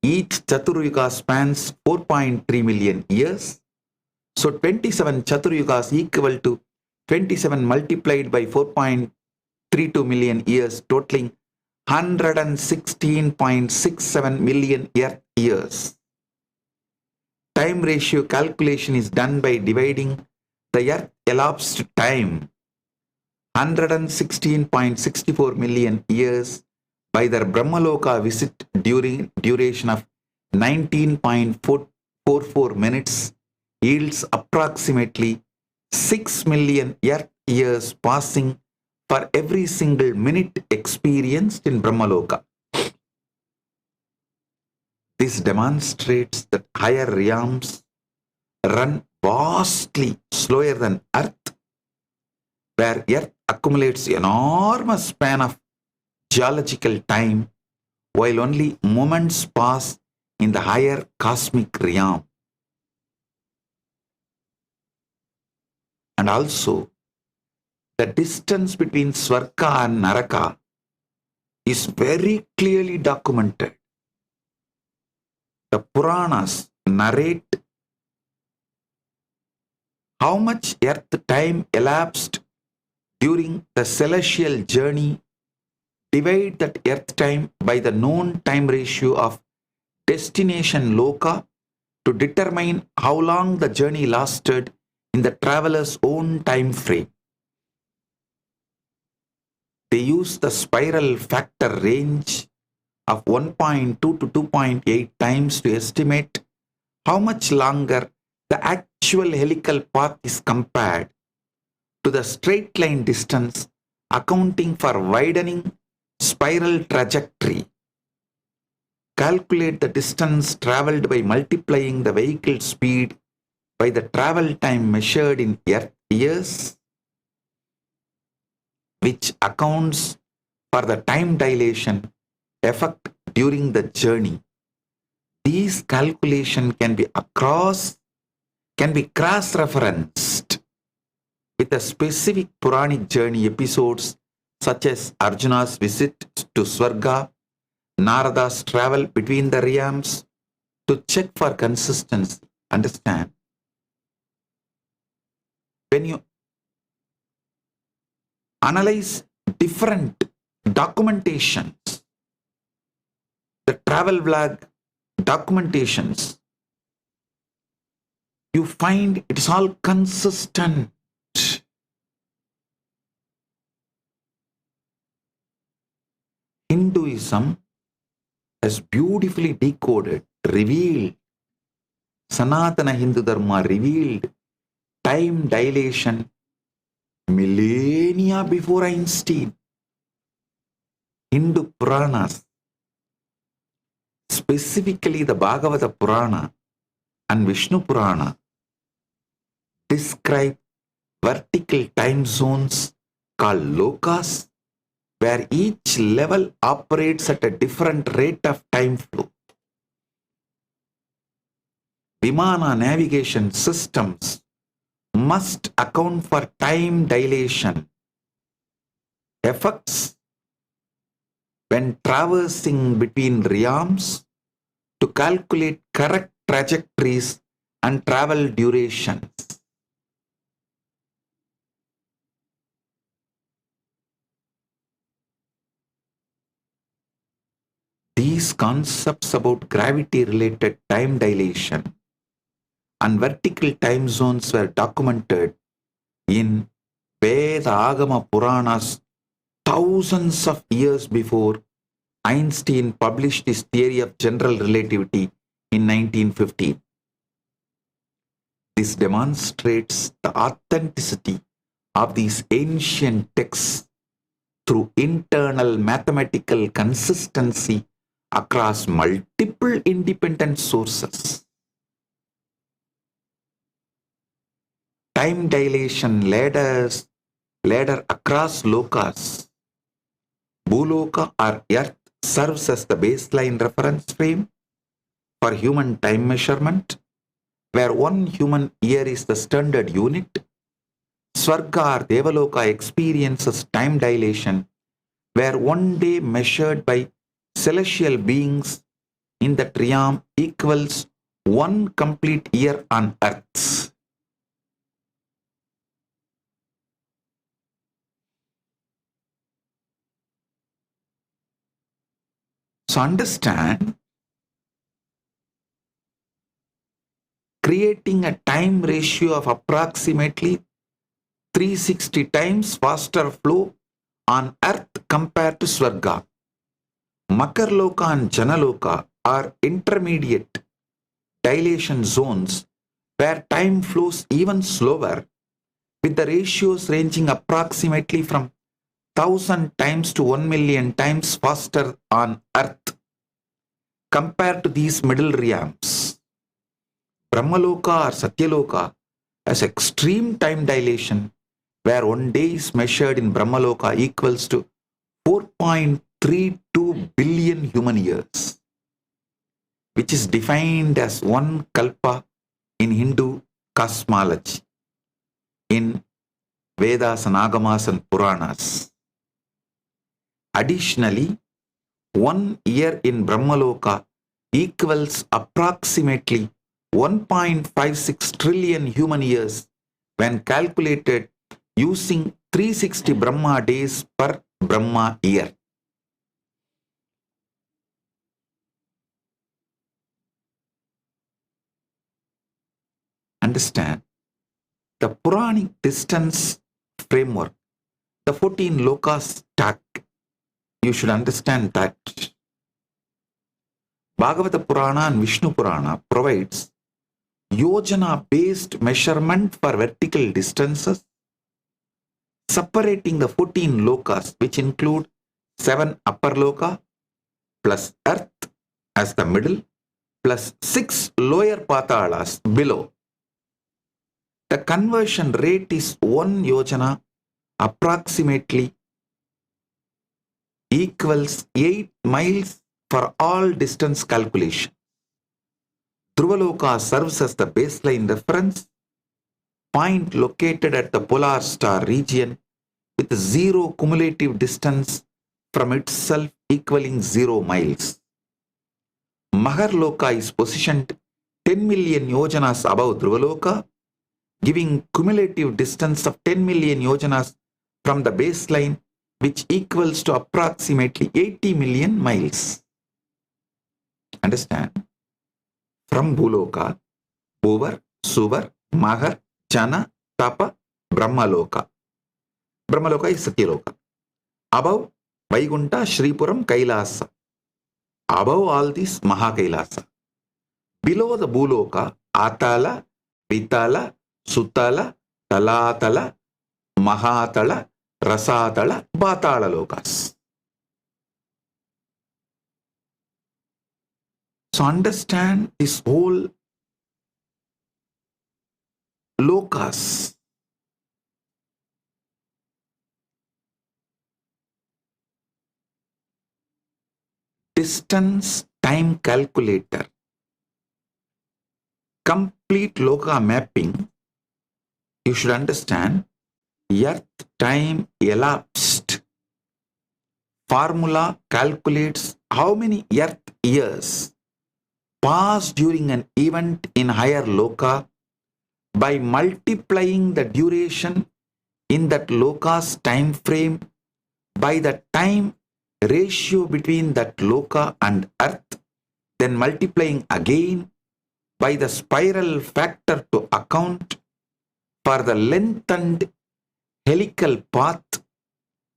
Each Chatur Yuga spans 4.3 million years. So 27 Chatur Yugas equal to 27 multiplied by 4.32 million years, totaling 116.67 million earth years. Time ratio calculation is done by dividing the earth elapsed time, 116.64 million years, by their Brahmaloka visit during duration of 19.44 minutes, yields approximately 6 million earth years passing for every single minute experienced in Brahmaloka. This demonstrates that higher realms run vastly slower than Earth, where Earth accumulates enormous span of geological time, while only moments pass in the higher cosmic realm. And also, the distance between Swarga and Naraka is very clearly documented. The Puranas narrate how much earth time elapsed during the celestial journey. Divide that earth time by the known time ratio of destination Loka to determine how long the journey lasted in the traveler's own time frame. They use the spiral factor range of 1.2 to 2.8 times to estimate how much longer the actual helical path is compared to the straight line distance, accounting for widening spiral trajectory. Calculate the distance traveled by multiplying the vehicle speed by the travel time measured in earth years. which accounts for the time dilation effect during the journey. These calculations can be cross-referenced with the specific Puranic journey episodes such as Arjuna's visit to Swarga, Narada's travel between the realms, to check for consistency. Understand? When you analyze different documentations, the travel vlog documentations, you find it's all consistent. Hinduism has beautifully decoded, revealed, Sanatana Hindu Dharma revealed time dilation millennia before Einstein. Hindu Puranas, specifically the Bhagavata Purana and Vishnu Purana, describe vertical time zones called lokas, where each level operates at a different rate of time flow. Vimana navigation systems must account for time dilation effects when traversing between realms to calculate correct trajectories and travel durations. These concepts about gravity-related time dilation and vertical time zones were documented in Veda Agama Puranas thousands of years before Einstein published his theory of general relativity in 1915. This demonstrates the authenticity of these ancient texts through internal mathematical consistency across multiple independent sources. Time dilation ladder across lokas. Bhuloka or Earth serves as the baseline reference frame for human time measurement, where 1 human year is the standard unit. Swarga or Devaloka experiences time dilation, where 1 day measured by celestial beings in the realm equals 1 complete year on Earth. So understand, creating a time ratio of approximately 360 times faster flow on Earth compared to Swarga. Makarloka and Janaloka are intermediate dilation zones where time flows even slower, with the ratios ranging approximately from 1,000 times to 1 million times faster on Earth compared to these middle realms. Brahmaloka or Satyaloka has extreme time dilation, where 1 day is measured in Brahmaloka equals to 4.32 billion human years, which is defined as 1 kalpa in Hindu cosmology, in Vedas and Agamas and Puranas. Additionally, 1 year in Brahmaloka equals approximately 1.56 trillion human years when calculated using 360 Brahma days per Brahma year. Understand, the Puranic distance framework, the 14 lokas stack, you should understand that Bhagavata Purana and Vishnu Purana provides yojana-based measurement for vertical distances, separating the 14 lokas, which include 7 upper loka plus Earth as the middle plus 6 lower patalas below. The conversion rate is 1 yojana, approximately equals 8 miles for all distance calculation. Dhruva serves as the baseline reference point located at the polar star region with zero cumulative distance from itself equaling 0 miles. Maharloka is positioned 10 million yojanas above Dhruva, giving cumulative distance of 10 million yojanas from the baseline, which equals to approximately 80 million miles. Understand? From Bhuloka, Bhuvar, Suvar, Mahar, Jana, Tapa, Brahmaloka. Brahmaloka is Satyaloka. Above Vaikunta, Shripuram, Kailasa. Above all this, Mahakailasa. Below the Bhuloka, Atala, Vitala, Sutala, Talatala, Mahatala, Rasatala, Batala lokas. So understand this whole lokas. Distance time calculator. Complete loka mapping. You should understand Earth time elapsed. Formula calculates how many Earth years pass during an event in higher loka by multiplying the duration in that loka's time frame by the time ratio between that loka and Earth, then multiplying again by the spiral factor to account for the lengthened helical path.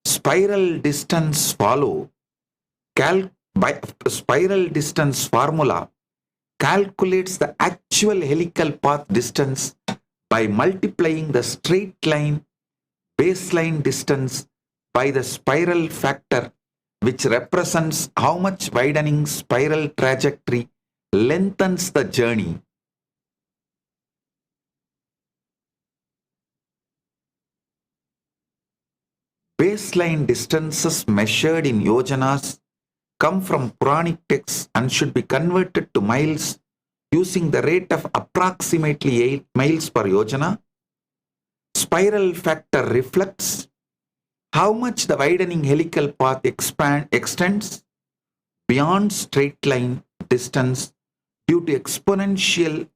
Spiral distance follow. By spiral distance formula calculates the actual helical path distance by multiplying the straight line baseline distance by the spiral factor, which represents how much widening spiral trajectory lengthens the journey. Baseline distances measured in yojanas come from Puranic texts and should be converted to miles using the rate of approximately 8 miles per yojana. Spiral factor reflects how much the widening helical path extends beyond straight line distance due to exponential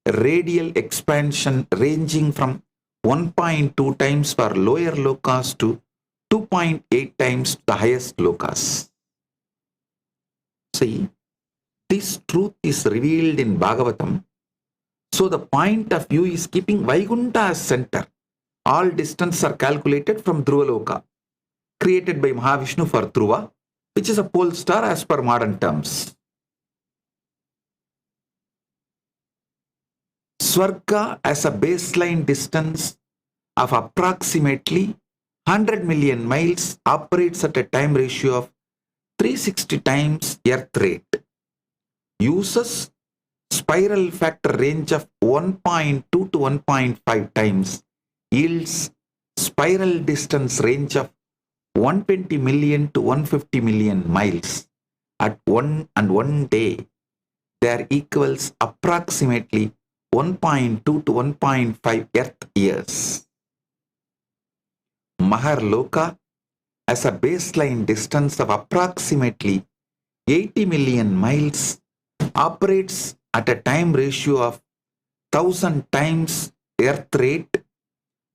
radial expansion ranging from 1.2 times for lower lokas to 2.8 times the highest lokas. See, this truth is revealed in Bhagavatam. So the point of view is keeping Vaikunta as center. All distances are calculated from Dhruvaloka, created by Mahavishnu for Dhruva, which is a pole star as per modern terms. Swarga as a baseline distance of approximately 100 million miles operates at a time ratio of 360 times Earth rate. Uses spiral factor range of 1.2 to 1.5 times. Yields spiral distance range of 120 million to 150 million miles. At one day, there equals approximately 1.2 to 1.5 Earth years. Maharloka as a baseline distance of approximately 80 million miles operates at a time ratio of 1000 times Earth rate,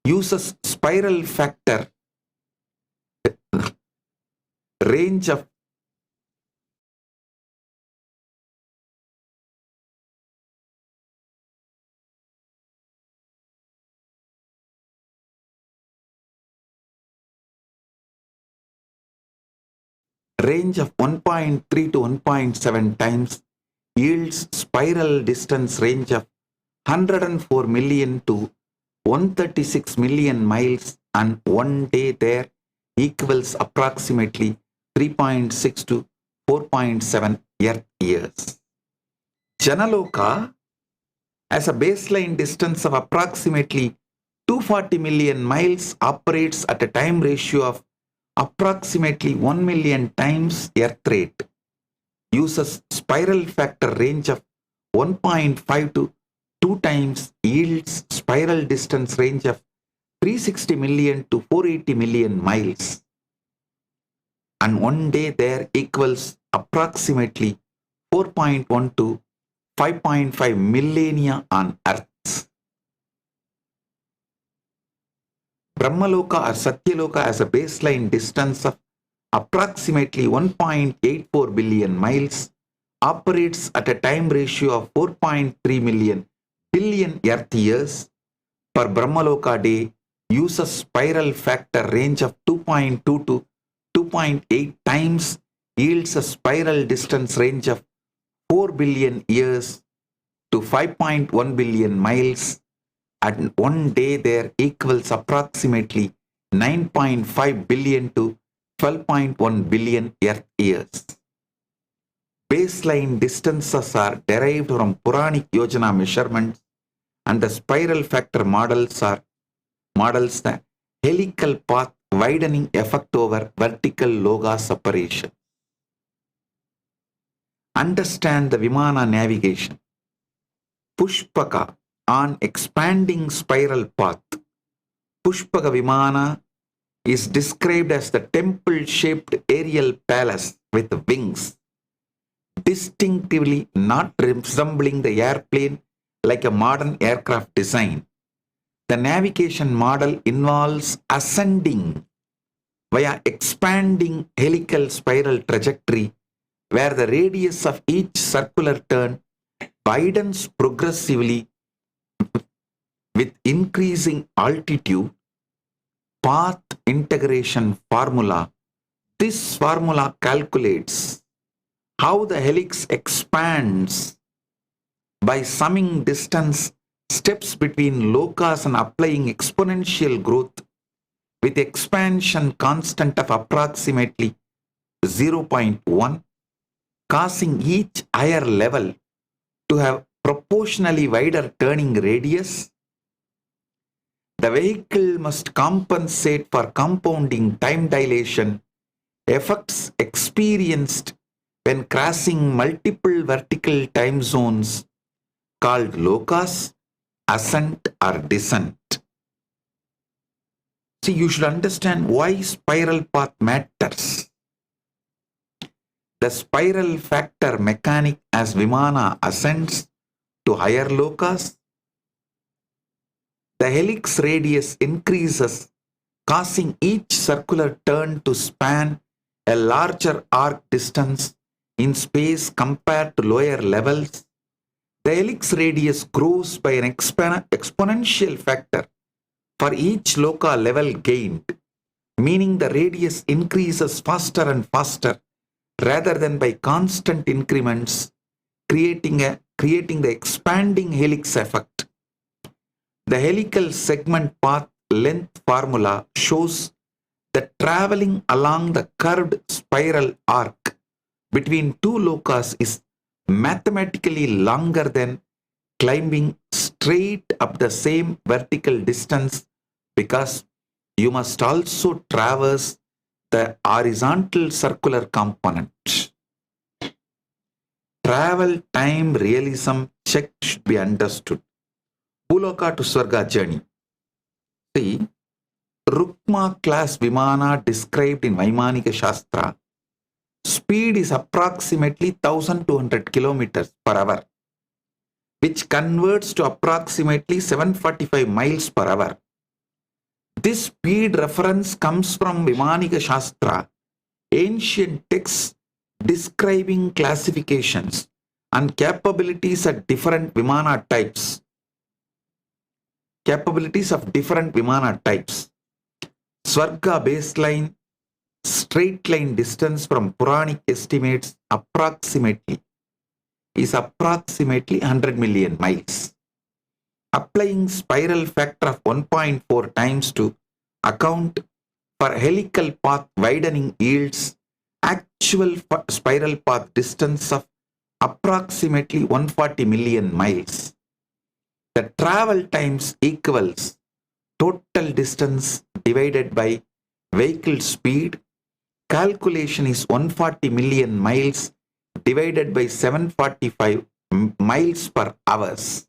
uses spiral factor range of range of 1.3 to 1.7 times, yields spiral distance range of 104 million to 136 million miles, and one day there equals approximately 3.6 to 4.7 Earth years. Janaloka as a baseline distance of approximately 240 million miles operates at a time ratio of approximately 1 million times Earth rate, uses spiral factor range of 1.5 to 2 times, yields spiral distance range of 360 million to 480 million miles. And one day there equals approximately 4.1 to 5.5 millennia on Earth. Brahmaloka or Satyaloka has a baseline distance of approximately 1.84 billion miles, operates at a time ratio of 4.3 billion Earth years per Brahmaloka day, uses spiral factor range of 2.2 to 2.8 times, yields a spiral distance range of 4 billion years to 5.1 billion miles, and one day there equals approximately 9.5 billion to 12.1 billion Earth years. Baseline distances are derived from Puranic Yojana measurements, and the spiral factor models the helical path widening effect over vertical loga separation. Understand the Vimana navigation. Pushpaka on expanding spiral path. Pushpaka Vimana is described as the temple-shaped aerial palace with wings, distinctively not resembling the airplane like a modern aircraft design. The navigation model involves ascending via expanding helical spiral trajectory, where the radius of each circular turn widens progressively with increasing altitude. Path integration formula. This formula calculates how the helix expands by summing distance steps between lokas and applying exponential growth with expansion constant of approximately 0.1, causing each higher level to have proportionally wider turning radius. The vehicle must compensate for compounding time dilation effects experienced when crossing multiple vertical time zones called lokas, ascent or descent. See, you should understand why spiral path matters. The spiral factor mechanic as Vimana ascends to higher lokas, the helix radius increases, causing each circular turn to span a larger arc distance in space compared to lower levels. The helix radius grows by an exponential factor for each loka level gained, meaning the radius increases faster and faster rather than by constant increments, creating the expanding helix effect. The helical segment path length formula shows that traveling along the curved spiral arc between two lokas is mathematically longer than climbing straight up the same vertical distance, because you must also traverse the horizontal circular component. Travel time realism check should be understood. Bhuloka to Swarga journey. See, Rukma class Vimana described in Vaimanika Shastra, speed is approximately 1200 kilometers per hour, which converts to approximately 745 miles per hour. This speed reference comes from Vaimanika Shastra, ancient texts describing classifications and capabilities of different Vimana types. Swarga baseline straight line distance from Puranic estimates is approximately 100 million miles. Applying spiral factor of 1.4 times to account for helical path widening yields actual spiral path distance of approximately 140 million miles. The travel times equals total distance divided by vehicle speed calculation is 140 million miles divided by 745 miles per hours.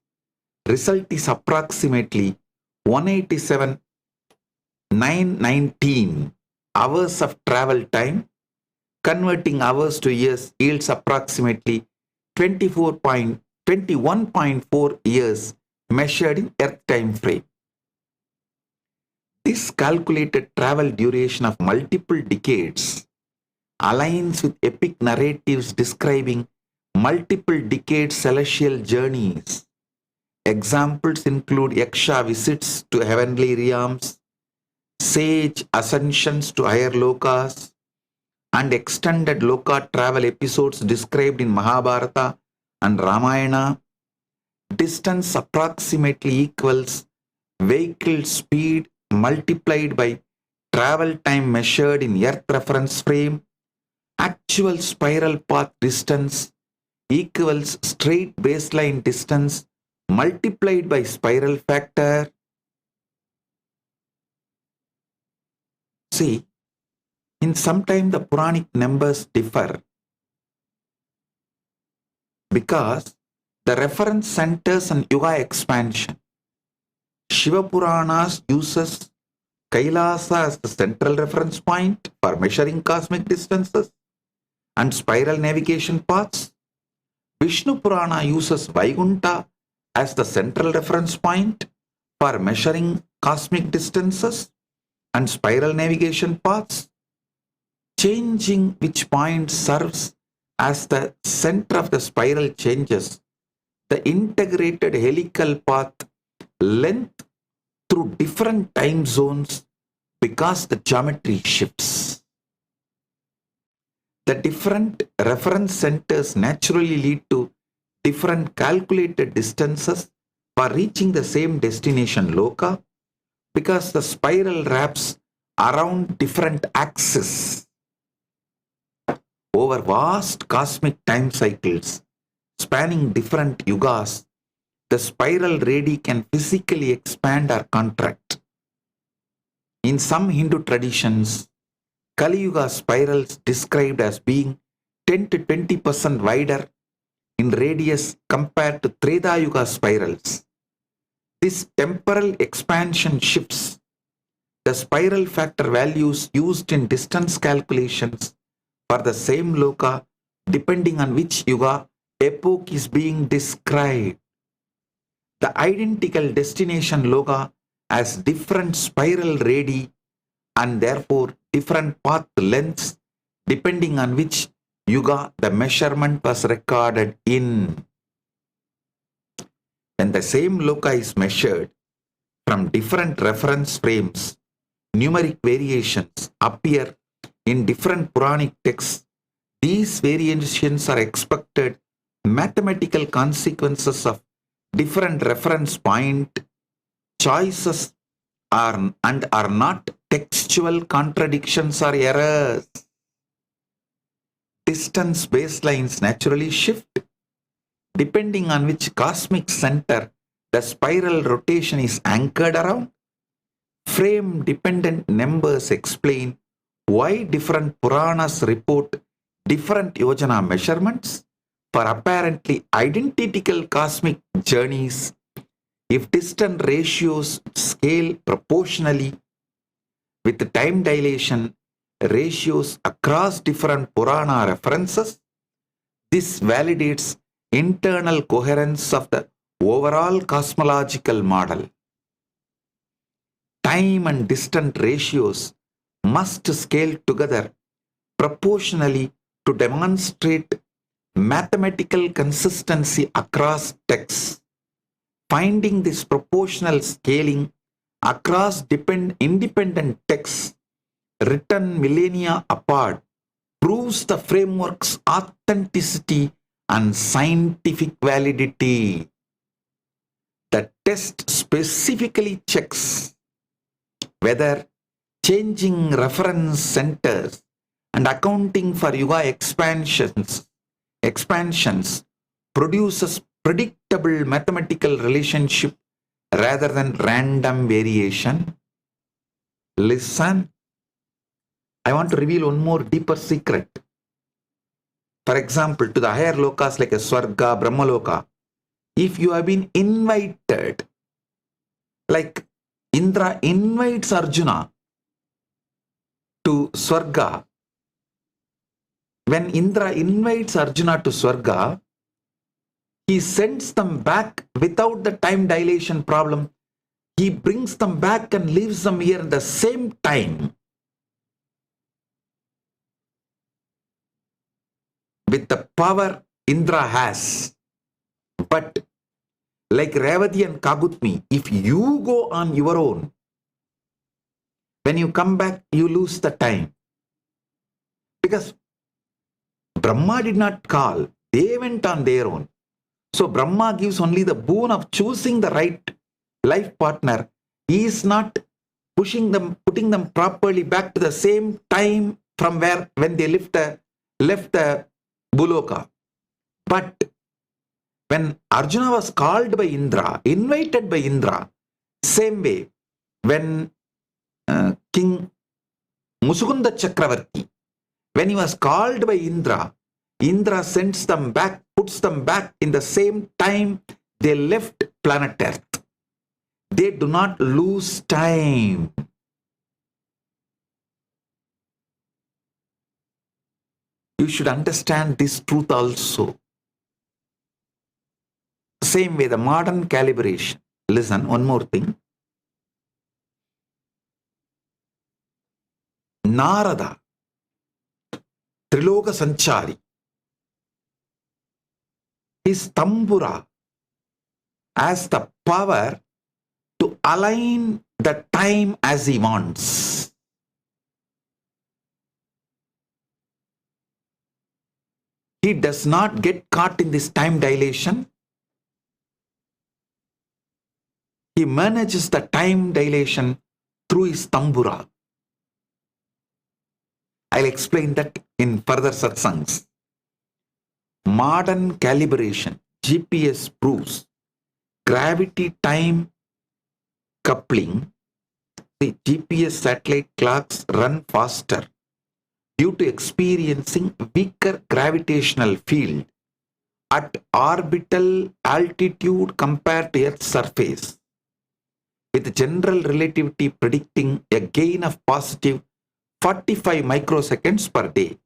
Result is approximately 187,919 hours of travel time. Converting hours to years yields approximately 21.4 years measured in Earth time frame. This calculated travel duration of multiple decades aligns with epic narratives describing multiple decade celestial journeys. Examples include Yaksha visits to heavenly realms, sage ascensions to higher lokas, and extended loka travel episodes described in Mahabharata and Ramayana. Distance approximately equals vehicle speed multiplied by travel time measured in Earth reference frame. Actual spiral path distance equals straight baseline distance multiplied by spiral factor. See, in some time the Puranic numbers differ because the reference centers on Yuga expansion. Shiva Puranas uses Kailasa as the central reference point for measuring cosmic distances and spiral navigation paths. Vishnu Purana uses Vaikunta as the central reference point for measuring cosmic distances and spiral navigation paths. Changing which point serves as the center of the spiral changes the integrated helical path length through different time zones because the geometry shifts. The different reference centers naturally lead to different calculated distances for reaching the same destination loka because the spiral wraps around different axes. Over vast cosmic time cycles spanning different yugas, the spiral radii can physically expand or contract. In some Hindu traditions, Kali Yuga spirals described as being 10 to 20% wider in radius compared to Treta Yuga spirals. This temporal expansion shifts the spiral factor values used in distance calculations for the same loka depending on which yuga epoch is being described. The identical destination loka has different spiral radii and therefore different path lengths depending on which yuga the measurement was recorded in. When the same loka is measured from different reference frames, numeric variations appear in different Puranic texts. These variations are expected mathematical consequences of different reference point choices and are not textual contradictions or errors. Distance baselines naturally shift depending on which cosmic center the spiral rotation is anchored around. Frame dependent numbers explain why different Puranas report different yojana measurements for apparently identical cosmic journeys if distant ratios scale proportionally with the time dilation ratios across different Purana references. This validates internal coherence of the overall cosmological model. Time and distance ratios must scale together proportionally to demonstrate mathematical consistency across texts. Finding this proportional scaling across independent texts written millennia apart proves the framework's authenticity and scientific validity. The test specifically checks whether changing reference centers and accounting for yuga expansions produces predictable mathematical relationship rather than random variation. Listen. I want to reveal one more deeper secret. For example, to the higher lokas like a Swarga, Brahmaloka, if you have been invited, like Indra invites Arjuna to Swarga, when Indra invites Arjuna to Swarga, he sends them back without the time dilation problem. He brings them back and leaves them here at the same time. With the power Indra has. But like Revati and Kagutmi, if you go on your own, when you come back, you lose the time. Because Brahma did not call, they went on their own. So Brahma gives only the boon of choosing the right life partner. He is not putting them properly back to the same time from when they left the Buloka. But when Arjuna was called by Indra, invited by Indra, same way, when King Musukunda Chakravarti, when he was called by Indra, Indra sends them back, puts them back in the same time they left planet Earth. They do not lose time. You should understand this truth also. Same way, the modern calibration. Listen, one more thing. Narada, Triloka Sanchari, his tambura has the power to align the time as he wants. He does not get caught in this time dilation. He manages the time dilation through his tambura. I'll explain that in further satsangs. Modern calibration, GPS proves gravity-time coupling. The GPS satellite clocks run faster due to experiencing weaker gravitational field at orbital altitude compared to Earth's surface, with general relativity predicting a gain of positive 45 microseconds per day.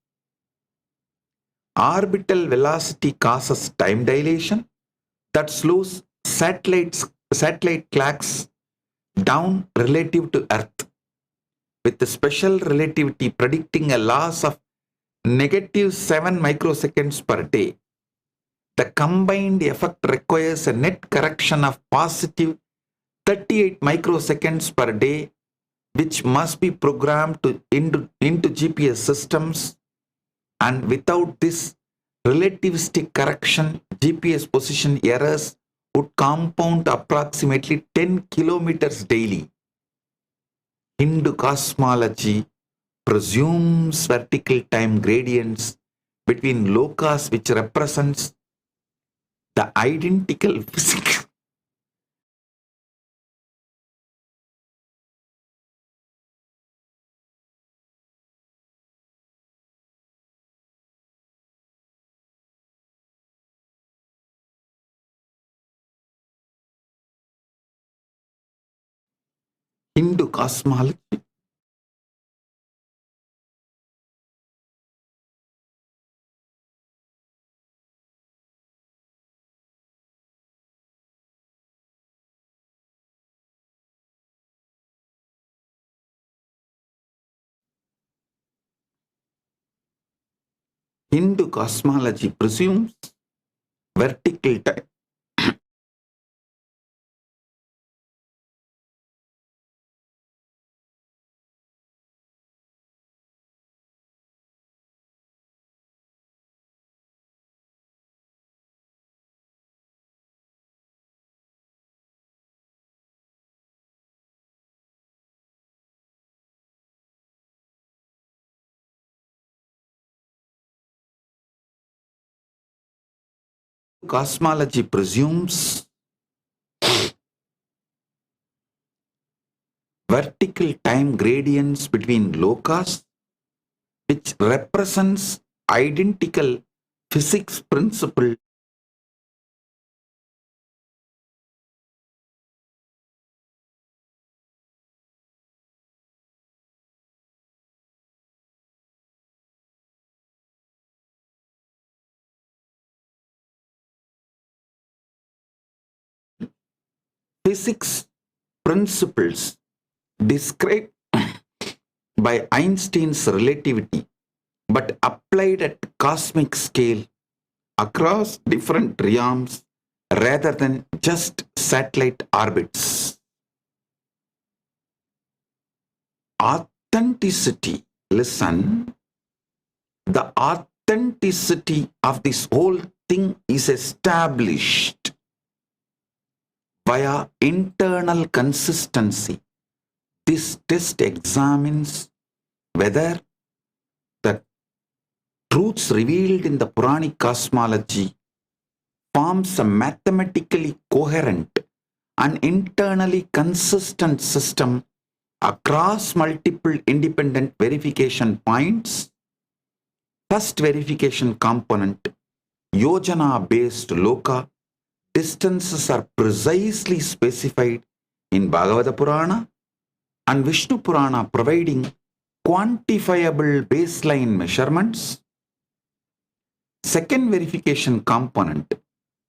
Orbital velocity causes time dilation that slows satellite clocks down relative to Earth, with the special relativity predicting a loss of -7 microseconds per day. The combined effect requires a net correction of positive 38 microseconds per day, which must be programmed into GPS systems, and without this relativistic correction, GPS position errors would compound approximately 10 kilometers daily. Hindu cosmology presumes vertical time gradients between lokas, which represents the identical physical Hindu cosmology presumes vertical time. Cosmology presumes vertical time gradients between lokas, which represents identical physics principle physics principles described by Einstein's relativity, but applied at cosmic scale across different realms rather than just satellite orbits. Authenticity, listen, the authenticity of this whole thing is established via internal consistency. This test examines whether the truths revealed in the Puranic cosmology forms a mathematically coherent and internally consistent system across multiple independent verification points. First verification component, Yojana-based loka, distances are precisely specified in Bhagavata Purana and Vishnu Purana, providing quantifiable baseline measurements. Second verification component,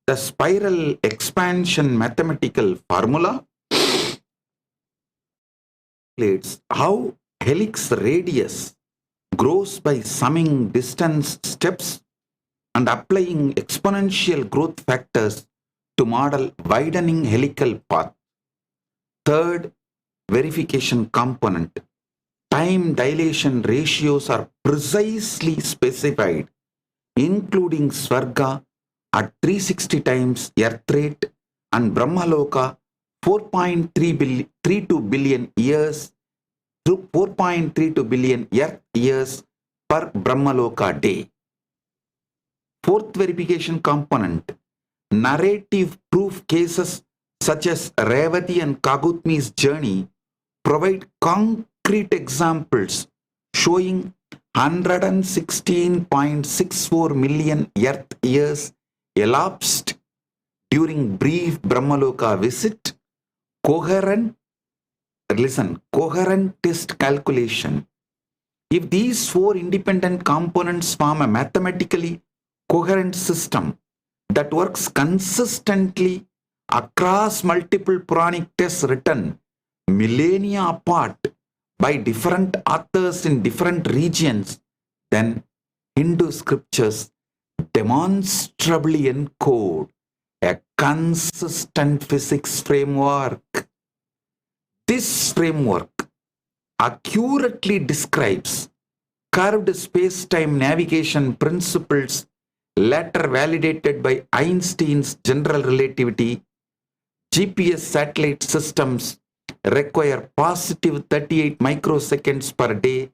the spiral expansion mathematical formula, calculates how helix radius grows by summing distance steps and applying exponential growth factors to model widening helical path. Third verification component, time dilation ratios are precisely specified, including Svarga at 360 times Earth rate and Brahmaloka 4.32 billion years through 4.32 billion Earth years per Brahmaloka day. Fourth verification component, narrative proof cases such as Revati and Kagutmi's journey provide concrete examples showing 116.64 million Earth years elapsed during brief Brahmaloka visit. Coherent test calculation. If these four independent components form a mathematically coherent system that works consistently across multiple Puranic texts written millennia apart by different authors in different regions, then Hindu scriptures demonstrably encode a consistent physics framework. This framework accurately describes curved space-time navigation principles later validated by Einstein's general relativity. GPS satellite systems require positive 38 microseconds per day,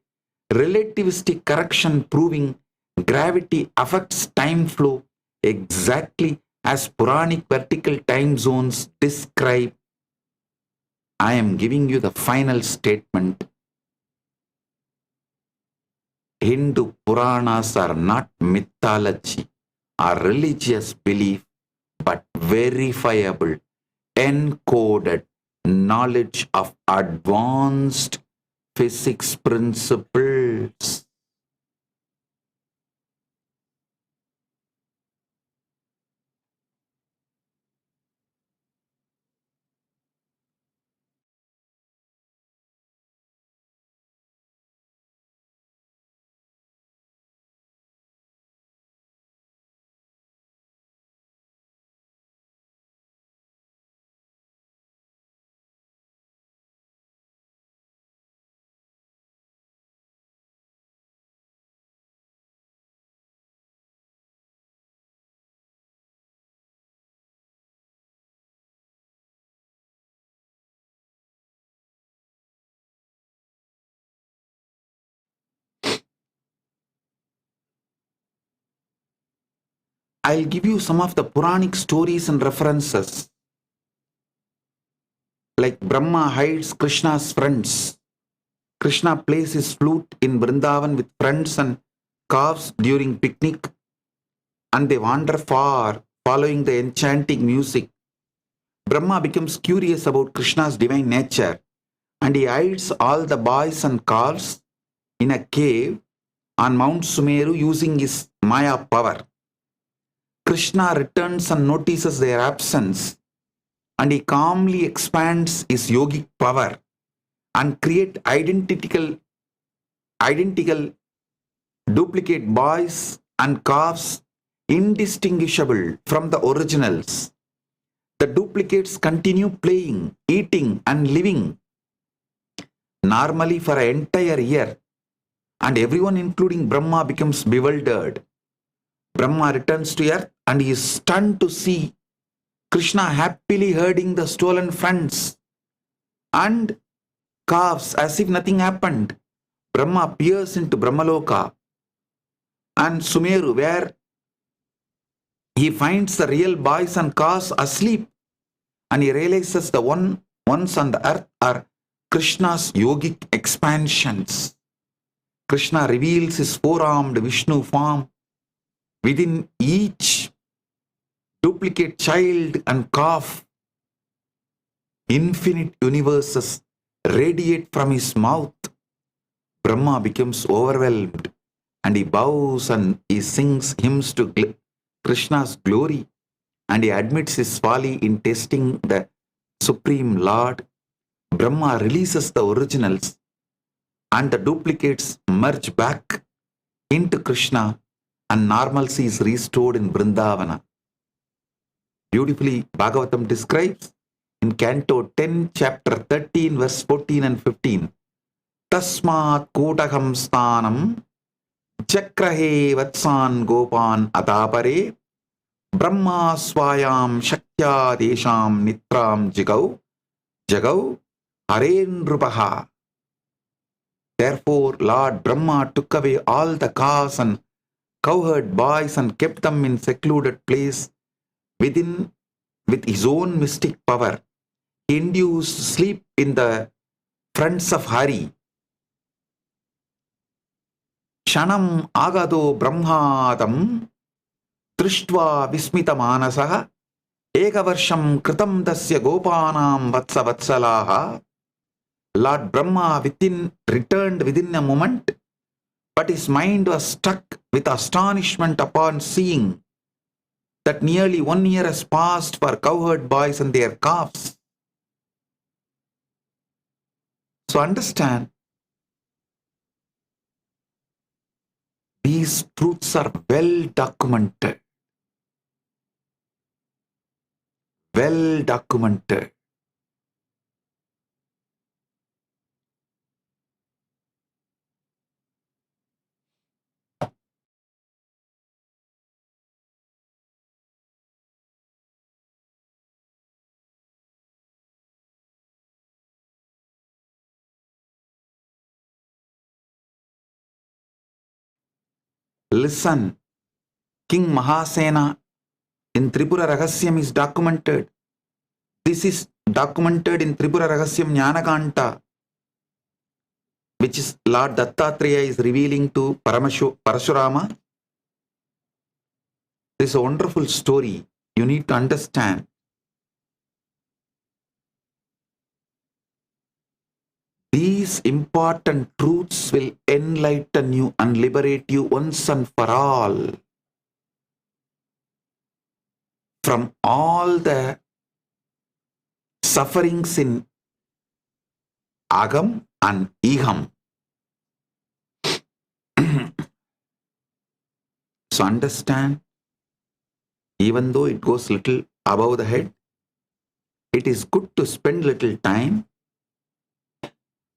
relativistic correction proving gravity affects time flow exactly as Puranic vertical time zones describe. I am giving you the final statement. Hindu Puranas are not mythology or religious belief, but verifiable, encoded knowledge of advanced physics principles. I'll give you some of the Puranic stories and references. Like Brahma hides Krishna's friends Krishna plays his flute in Vrindavan with friends and calves during picnic, and they wander far following the enchanting music. Brahma becomes curious about Krishna's divine nature, and he hides all the boys and calves in a cave on Mount Sumeru using his Maya power. Krishna returns and notices their absence, and he calmly expands his yogic power and create identical duplicate boys and calves indistinguishable from the originals. The duplicates continue playing, eating and living normally for an entire year, and everyone including Brahma becomes bewildered. Brahma returns to earth and he is stunned to see Krishna happily herding the stolen friends and calves as if nothing happened. Brahma peers into Brahmaloka and Sumeru, where he finds the real boys and calves asleep, and he realizes the ones on the earth are Krishna's yogic expansions. Krishna reveals his four-armed Vishnu form. Within each duplicate child and calf, infinite universes radiate from his mouth. Brahma becomes overwhelmed and he bows and he sings hymns to Krishna's glory, and he admits his folly in testing the Supreme Lord. Brahma releases the originals and the duplicates merge back into Krishna, and normalcy is restored in Vrindavana. Beautifully, Bhagavatam describes in Canto 10, chapter 13, verse 14 and 15. Tasmat Kotakam Sthanam Chakrahe Vatsan Gopan Atapare Brahma Swayam Shaktya Desham Nitram Jagau Harenrupaha. Therefore, Lord Brahma took away all the calves and cowherd boys and kept them in secluded place with his own mystic power. He induced sleep in the friends of Hari. Shanam agado brahmadam drishtva vismita manasaha ekavarsham kritam dasya gopanam vatsalaha. Lord Brahma returned within a moment, but his mind was struck with astonishment upon seeing that nearly 1 year has passed for cowherd boys and their calves. So understand, these truths are well documented. Well documented. Listen, King Mahasena in Tripura Rahasyam is documented. This is documented in Tripura Rahasyam Jnanakanta, which is Lord Dattatreya is revealing to Parashurama. This is a wonderful story. You need to understand. These important truths will enlighten you and liberate you once and for all from all the sufferings in Agam and Iham. So understand, even though it goes little above the head, it is good to spend little time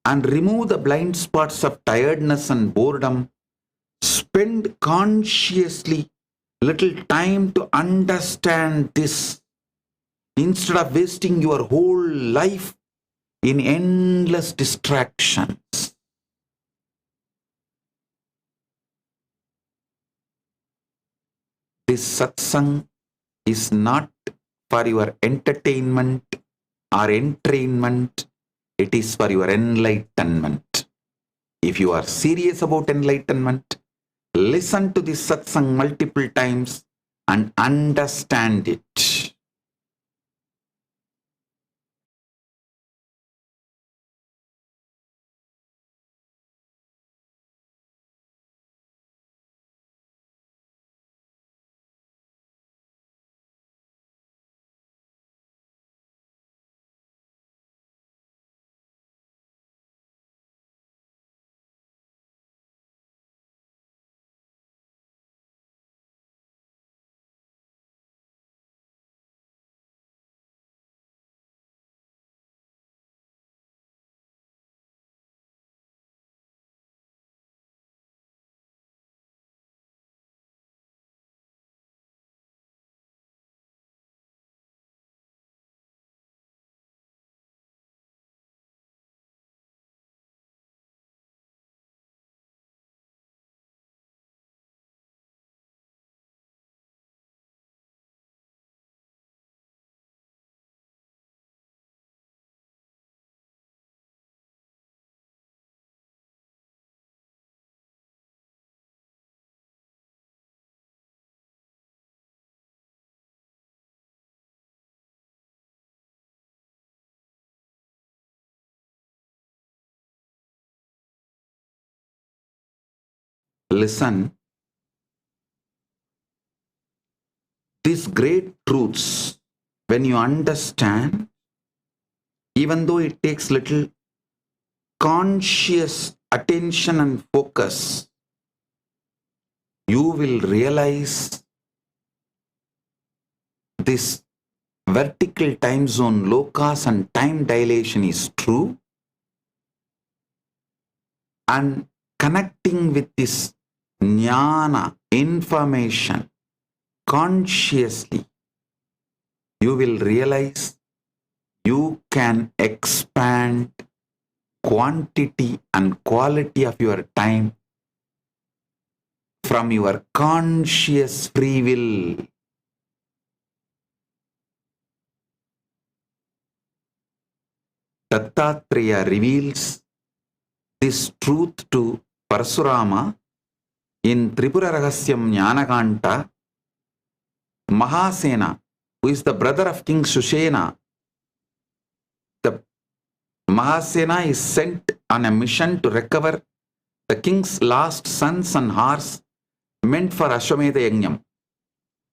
and remove the blind spots of tiredness and boredom. Spend consciously little time to understand this instead of wasting your whole life in endless distractions. This satsang is not for your entertainment or entrainment. It is for your enlightenment. If you are serious about enlightenment, listen to this satsang multiple times and understand it. Listen, these great truths, when you understand, even though it takes little conscious attention and focus, you will realize this vertical time zone, lokas and time dilation is true, and connecting with this jnana, information, consciously, you will realize you can expand quantity and quality of your time from your conscious free will. Dattatreya reveals this truth to Parasurama in Tripura Rahasyam Jnanakanta. Mahasena, who is the brother of King Shushena, the Mahasena is sent on a mission to recover the king's lost sons and horse meant for Ashwamedha Yajnam.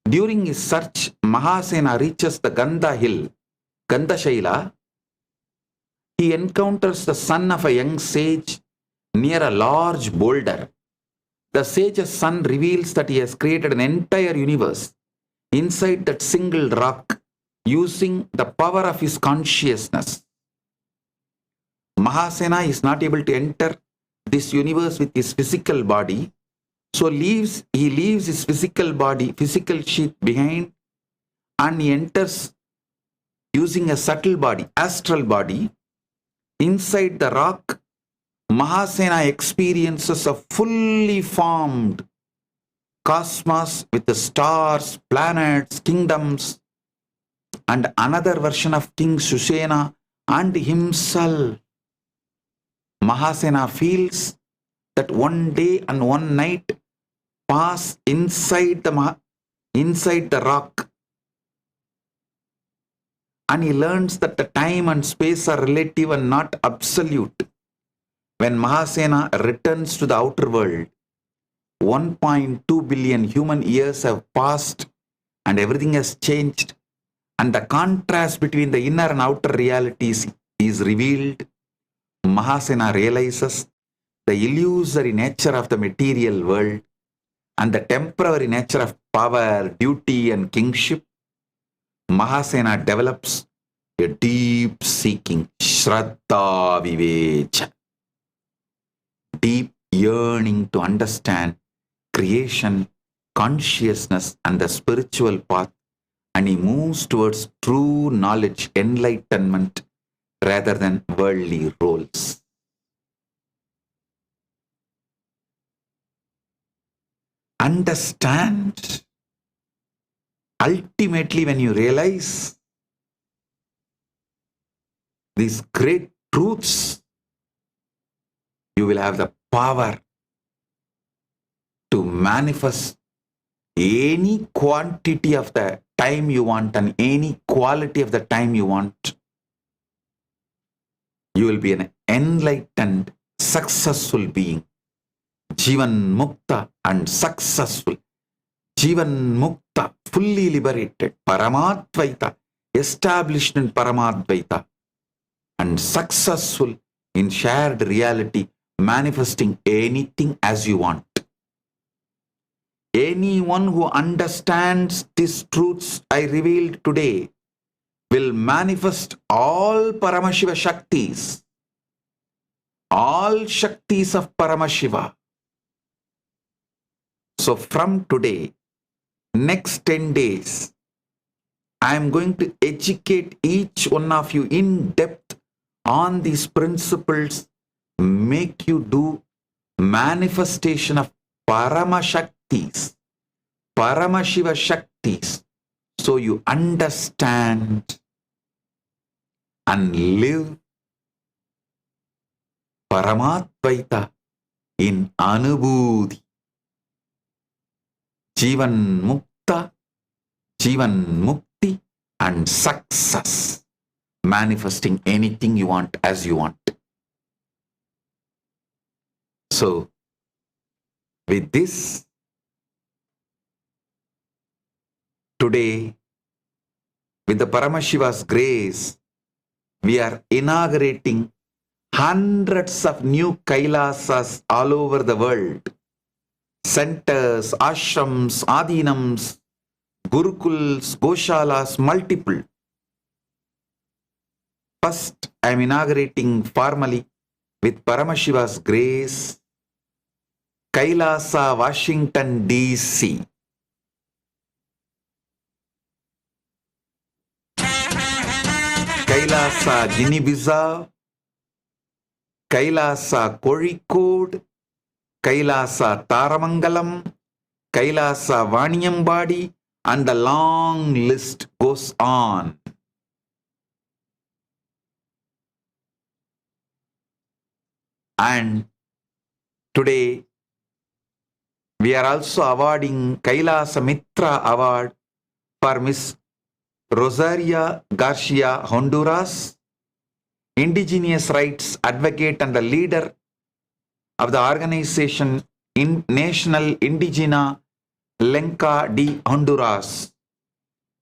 During his search, Mahasena reaches the Gandha hill, Gandhashaila. He encounters the son of a young sage near a large boulder. The sage's son reveals that he has created an entire universe inside that single rock using the power of his consciousness. Mahasena is not able to enter this universe with his physical body, so he leaves his physical body, physical sheath behind, and he enters using a subtle body, astral body. Inside the rock, Mahasena experiences a fully formed cosmos with the stars, planets, kingdoms, and another version of King Shushena and himself. Mahasena feels that one day and one night pass inside the rock, and he learns that the time and space are relative and not absolute. When Mahasena returns to the outer world, 1.2 billion human years have passed and everything has changed, and the contrast between the inner and outer realities is revealed. Mahasena realizes the illusory nature of the material world and the temporary nature of power, duty, and kingship. Mahasena develops a deep seeking, Shraddha Vivecha, deep yearning to understand creation, consciousness, and the spiritual path, and he moves towards true knowledge, enlightenment, rather than worldly roles. Understand. Ultimately, when you realize these great truths, you will have the power to manifest any quantity of the time you want and any quality of the time you want. You will be an enlightened, successful being. Jivan Mukta and successful. Jivan Mukta, fully liberated. Paramadvaita, established in Paramadvaita. And successful in shared reality, manifesting anything as you want. Anyone who understands these truths I revealed today will manifest all Paramashiva Shaktis. All Shaktis of Paramashiva. So from today, next 10 days, I am going to educate each one of you in depth on these principles, make you do manifestation of Paramashaktis, Paramashiva Shaktis, so you understand and live Paramadvaita in Anubhuti. Jivan Mukta, Jivan Mukti and success. Manifesting anything you want as you want. So, with this, today, with the Paramashiva's grace, we are inaugurating hundreds of new Kailasas all over the world. Centers, ashrams, adhinams, gurukuls, goshalas, multiple. First, I am inaugurating formally with Paramashiva's grace, Kailasa, Washington, D.C. Kailasa, Guinea-Bissau, Kailasa, Kozhikode, Kailasa, Taramangalam, Kailasa, Vaniyambadi, and the long list goes on. And today, we are also awarding Kailasa Mitra Award for Miss Rosaria Garcia, Honduras, indigenous rights advocate and the leader of the organization National Indigena Lenca de Honduras,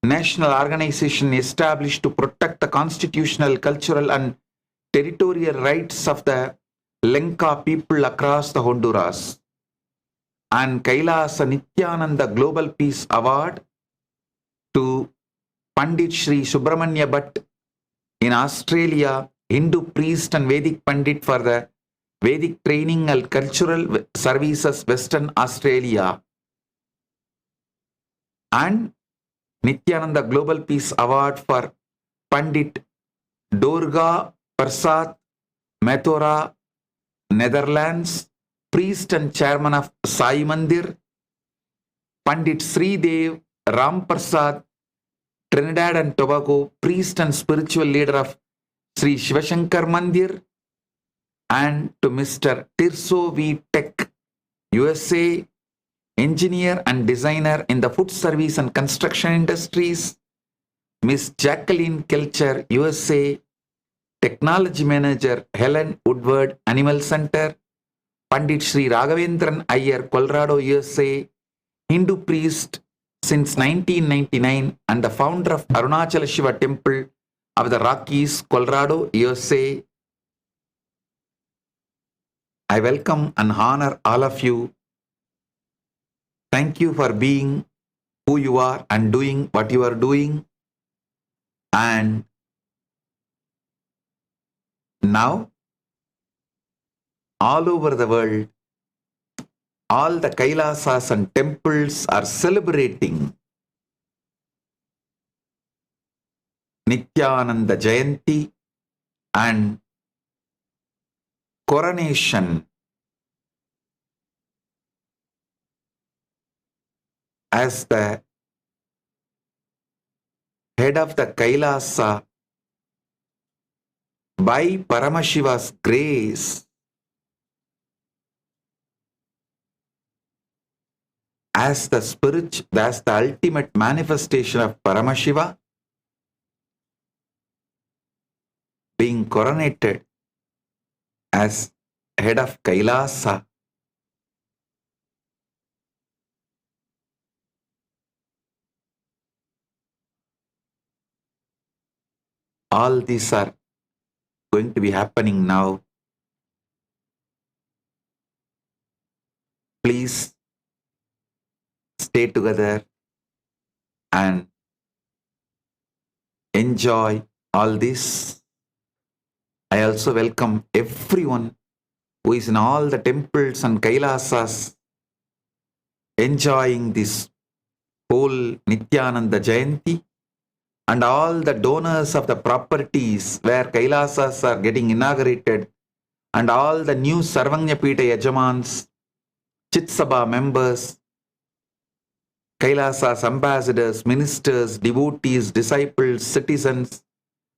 national organization established to protect the constitutional, cultural and territorial rights of the Lenca people across the Honduras. And Kailasa Nithyananda Global Peace Award to Pandit Sri Subramanya Bhatt in Australia, Hindu priest and Vedic Pandit for the Vedic Training and Cultural Services, Western Australia. And Nithyananda Global Peace Award for Pandit Durga Prasad Mathura, Netherlands, priest and chairman of Sai Mandir. Pandit Sri Dev Ram Prasad, Trinidad and Tobago, priest and spiritual leader of Sri Shivashankar Mandir. And to Mr. Tirso V. Tech, USA, engineer and designer in the food service and construction industries. Miss Jacqueline Kelcher, USA, technology manager, Helen Woodward Animal Center. Pandit Sri Raghavendran Iyer, Colorado, USA, Hindu priest since 1999 and the founder of Arunachala Shiva Temple of the Rockies, Colorado, USA. I welcome and honor all of you. Thank you for being who you are and doing what you are doing. And now, all over the world, all the Kailasas and temples are celebrating Nithyananda Jayanthi and coronation as the head of the Kailasa by Paramashiva's grace. as the ultimate manifestation of Paramashiva, being coronated as head of Kailasa. All these are going to be happening now. Please stay together and enjoy all this. I also welcome everyone who is in all the temples and Kailasas enjoying this whole Nithyananda Jayanthi, and all the donors of the properties where Kailasas are getting inaugurated, and all the new Sarvanyapita Yajamans, Chitsabha members, Kailasa's ambassadors, ministers, devotees, disciples, citizens.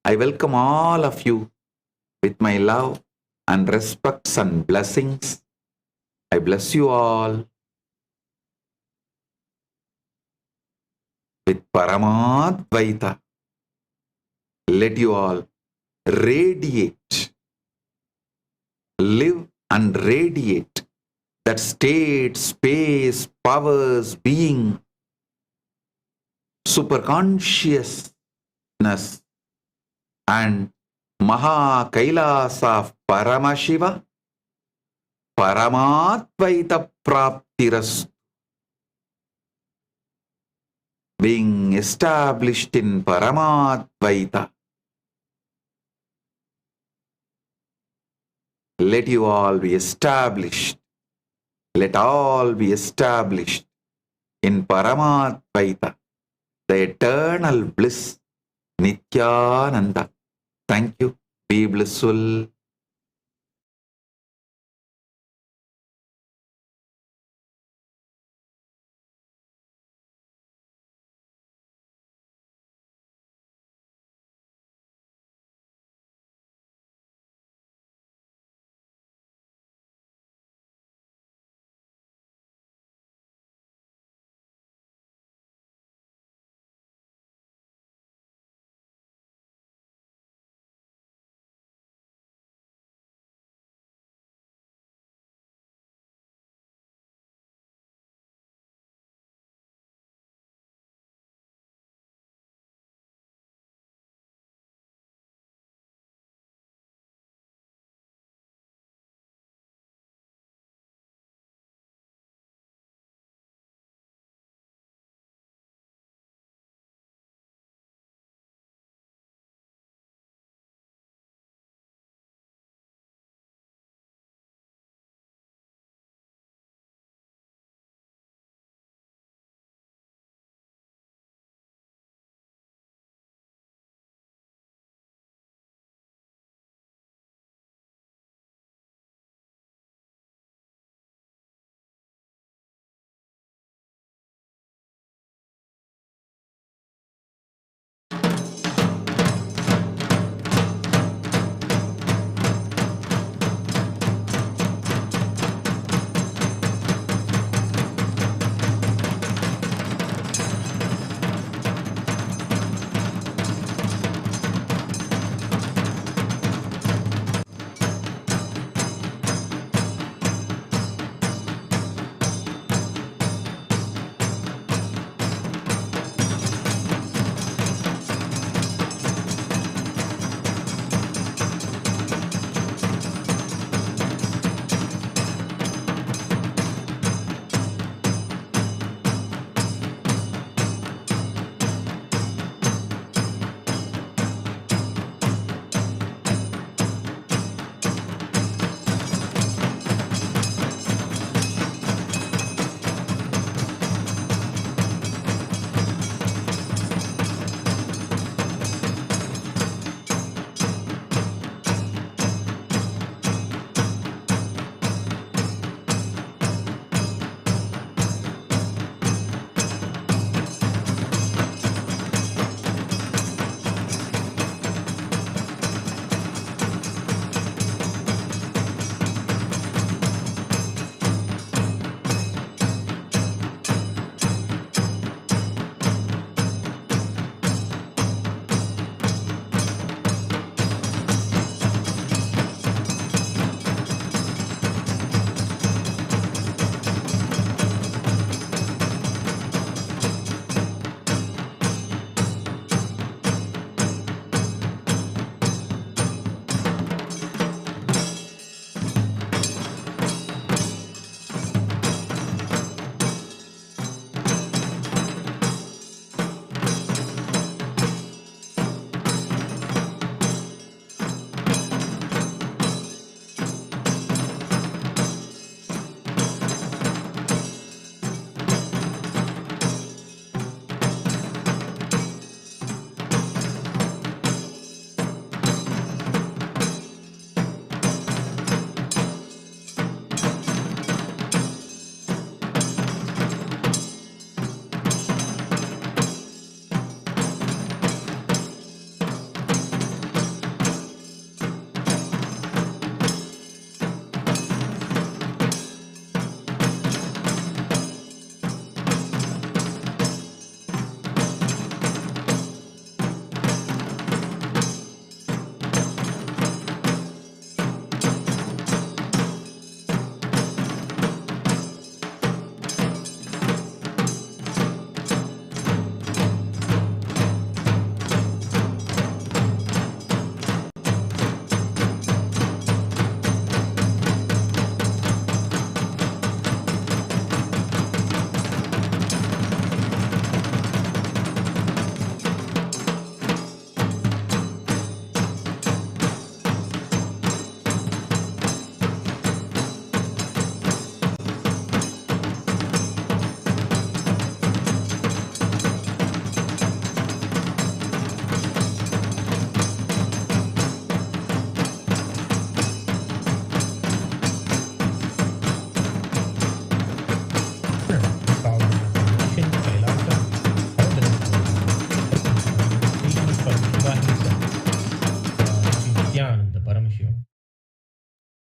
I welcome all of you with my love and respects and blessings. I bless you all with Paramadvaita. Let you all radiate, live and radiate that state, space, powers, being, superconsciousness, and Maha Kailasa of Paramashiva, Paramadvaita Praptiras, being established in Paramadvaita. Let you all be established. Let all be established in Paramadvaita, the eternal bliss, Nithyananda. Thank you. Be blissful.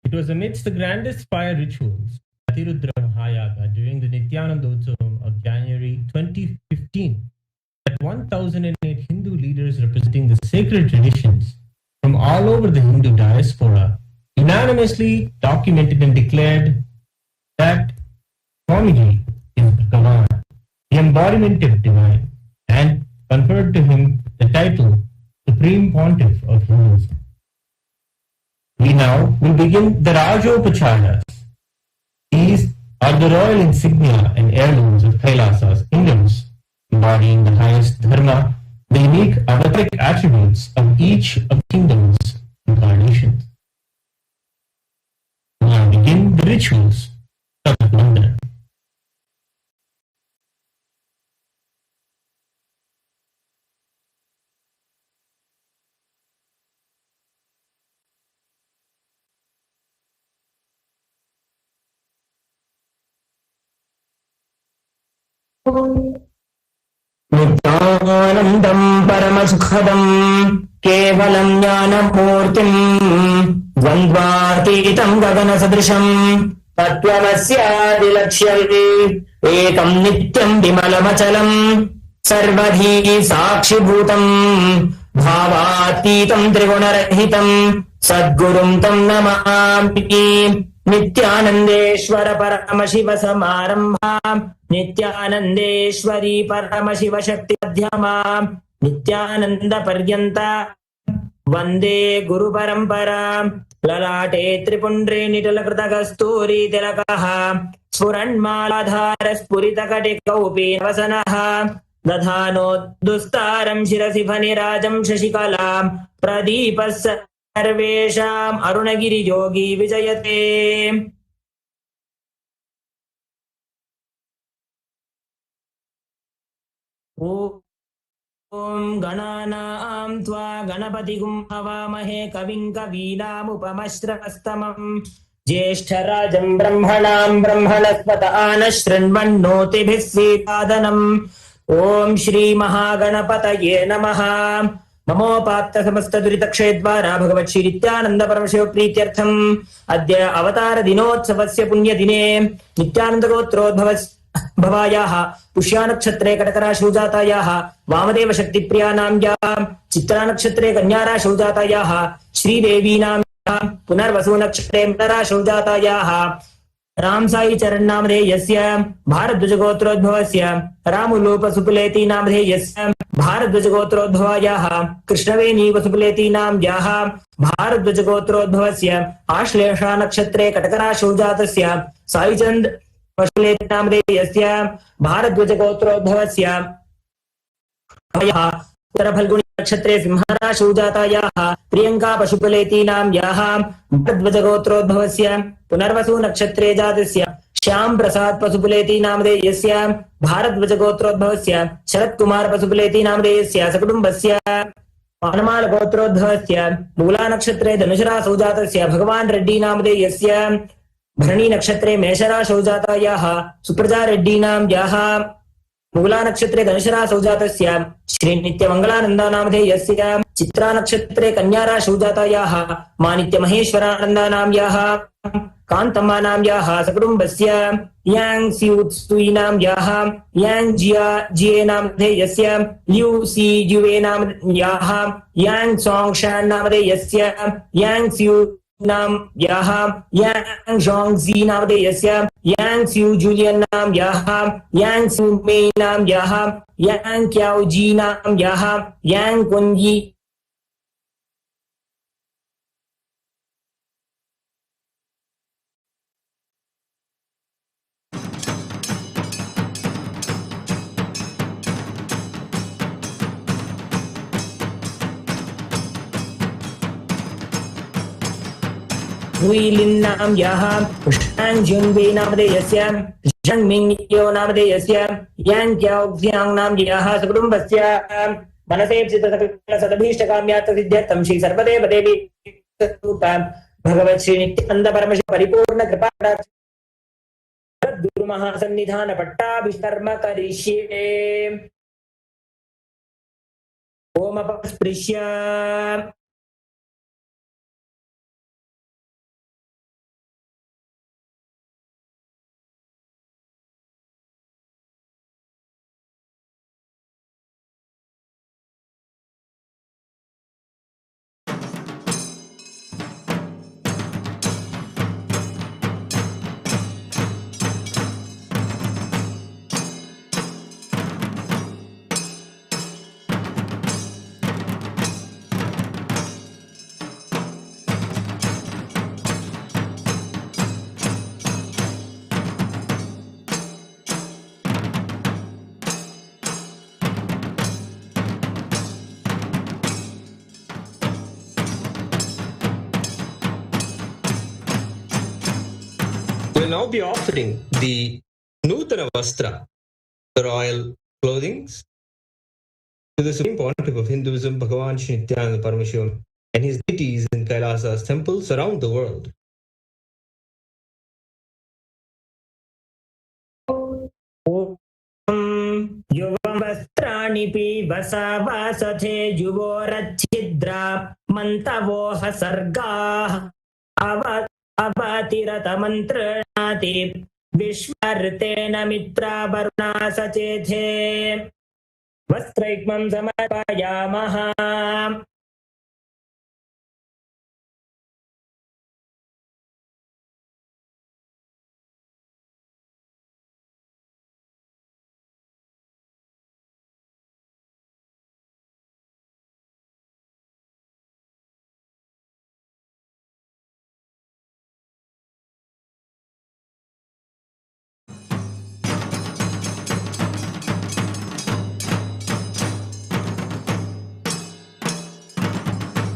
It was amidst the grandest fire rituals, Tirudra Mahayaga, during the Nithyanandotsavam of January 2015, that 1008 Hindu leaders representing the sacred traditions from all over the Hindu diaspora unanimously documented and declared that Swamiji is Bhagavan, the embodiment of divine, and conferred to him the title Supreme Pontiff of Hinduism. We now will begin the Rajopacharas. These are the royal insignia and heirlooms of Kailasa's kingdoms, embodying the highest dharma, the unique avataric attributes of each of the kingdom's incarnations. We now begin the rituals of London. नित्यानन्दं परमसुखदं केवलं ज्ञानमूर्तिं द्वन्द्वातीतं गगनसदृशं तत्त्वमस्यादिलक्ष्यम् एकं नित्यं विमलमचलं सर्वधी साक्षिभूतं भावातीतं त्रिगुणरहितं सद्गुरुं तं नमामि। नित्यानन्देश्वर परमशिव समारम्भा नित्यानन्देश्वरी परमशिव शक्ति मध्यमा नित्यानन्द पर्यन्त वन्दे गुरु परम्परा। ललाटे त्रिपुण्ड्रे निटलकृतकस्तूरी तिलकः स्फुरन्मालाधार स्फुरितकटिकौपीनवसनः दधानोद्दुस्तारं शिरसि फणिराजं शशिकलां प्रदीपः सर्वेषाम् अरुणगिरियोगी विजयते। ॐ गणानां त्वा गणपतिगुं हवामहे कविं कवीनामुपमश्रवस्तमम् ज्येष्ठराजं ब्रह्मणां ब्रह्मणस्पत आनः शृण्वन्नोतिभिः सीतादनम्। ॐ श्रीमहागणपतये नमः। नमोपात्त समस्त दुरितक्षयद्वारा भगवत् श्री नित्यानंद परमशिव प्रीत्यर्थम् अद्य अवतार दिनोत्सवस्य पुण्यदिने नित्यानंद गोत्रोद्भवायाः पुष्यानक्षत्रे कटकराशौ जातायाः वामदेव शक्तिप्रियानाम्याः चित्रानक्षत्रे कन्याराशौ जातायाः श्रीदेवीनां पुनर्वसु नक्षत्रे मकराशौ जातायाः रामसाई चरण नामधेयस्य भारद्वाज गोत्रोद्भवस्य रामुलूप सुपुलेति नामधेयस्य भारद्वाज गोत्रोद्भवायाः कृष्णवेणी वसुपुलेति नाम्याः भारद्वाज गोत्रोद्भवस्य आश्लेषा नक्षत्रे कटकराशौ जातस्य साईचंद पशुपुलेति नामधेयस्य भारद्वाज गोत्रोद्भवस्य उत्तरफल्गुनी नक्षत्रे सिंहराशौ जातायाः प्रियंका पशुपुलेति नाम्याः भारद्वाज गोत्रोद्भवस्य पुनर्वसु नक्षत्रे जातस्य श्याम प्रसाद पशुपुलेति नामधेयस्य भारद्वाज गोत्रोद्भवस्य शरद कुमार पशुपुलेति नामधेयस्य सकुटुम्बस्य पानमाल गोत्रोद्भवस्य मूला नक्षत्रे धनुषराशौ जातस्य भगवान रेड्डी नामधेयस्य भरणी नक्षत्रे मेषराशौ जातायाः सुप्रजा रेड्डी नाम्याः मूला नक्षत्रे धनुषराशौ जातस्य श्री नित्यमंगलानंद नामधेयस्य चित्रा नक्षत्रे कन्याराशौ जातायाः मानित्य महेश्वरानंद नाम्याः कांतम्मा नाम्याः सकुटुम्बस्य यांग सिउत्सुई नाम्याः यांग जिए नामधेयस्य लिउ सी जुवे नाम्याः यांग सोंग शान नामधेयस्य यांग सिउ नाम्याः यांग जोंगजी नामधेयस्य यांग सिउ जूलियन नाम्याः यांग सिउ मेई नाम्याः यांग क्याओ जी नाम्याः यांग कुंजी हुईलिन नाम्याः शांग जुनबे नामधेयस्य झंग मिंगयो नामधेयस्य यांग क्याओक्सियांग नाम्याः सकुटुम्बस्य मनसेप्सित सकल सदभीष्टकाम्यार्थ सिद्ध्यर्थं श्री सर्वदेव देवी भगवत् श्री नित्यानंद परमशिव परिपूर्ण कृपा गुरु महासन्निधान पट्टाभिकर्म करिष्ये। ओम अपस्पृश्य now be offering the Nutana Vastra, the royal clothing, to the Supreme Pontiff of Hinduism, Bhagavan Sri Nithyānanda Paramashivām, and his deities in Kailasa's temples around the world. युवं वस्त्राणि पीवसावासथे युवोरच्छिद्रा मन्तवोह सर्गाः अवातिरतमन्त्रणाति विश्वर्तेन मित्रावरुणा सचेथे वस्त्रैक्मं समर्पयामः.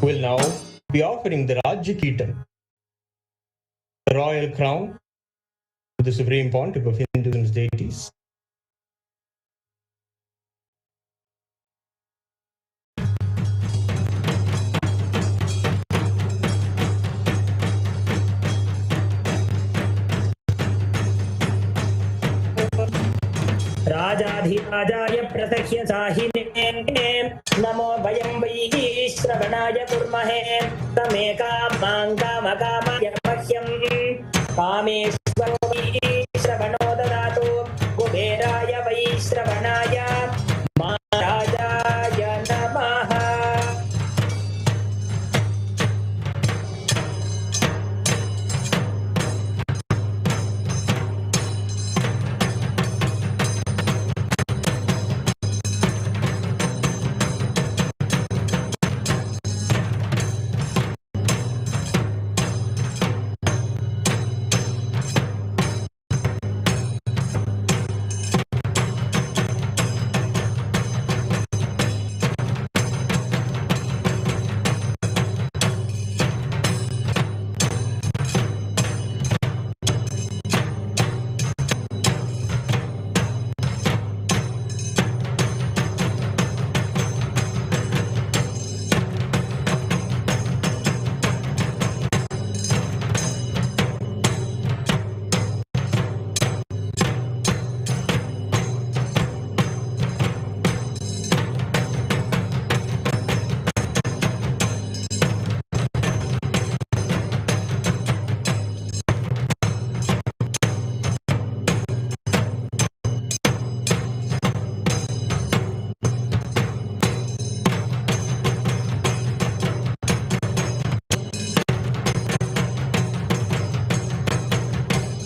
Will now be offering the Rajyakitam, the royal crown, to the Supreme Pontiff of Hinduism's deities. राजाधिराजाय प्रसह्य साहिने नमो वयं वै श्रवणाय कुर्महे तमेकामां कामकामाय मह्यं कामेश्वरो वै श्रवणो ददातु कुबेराय वै श्रवणाय महाराजाय नमः.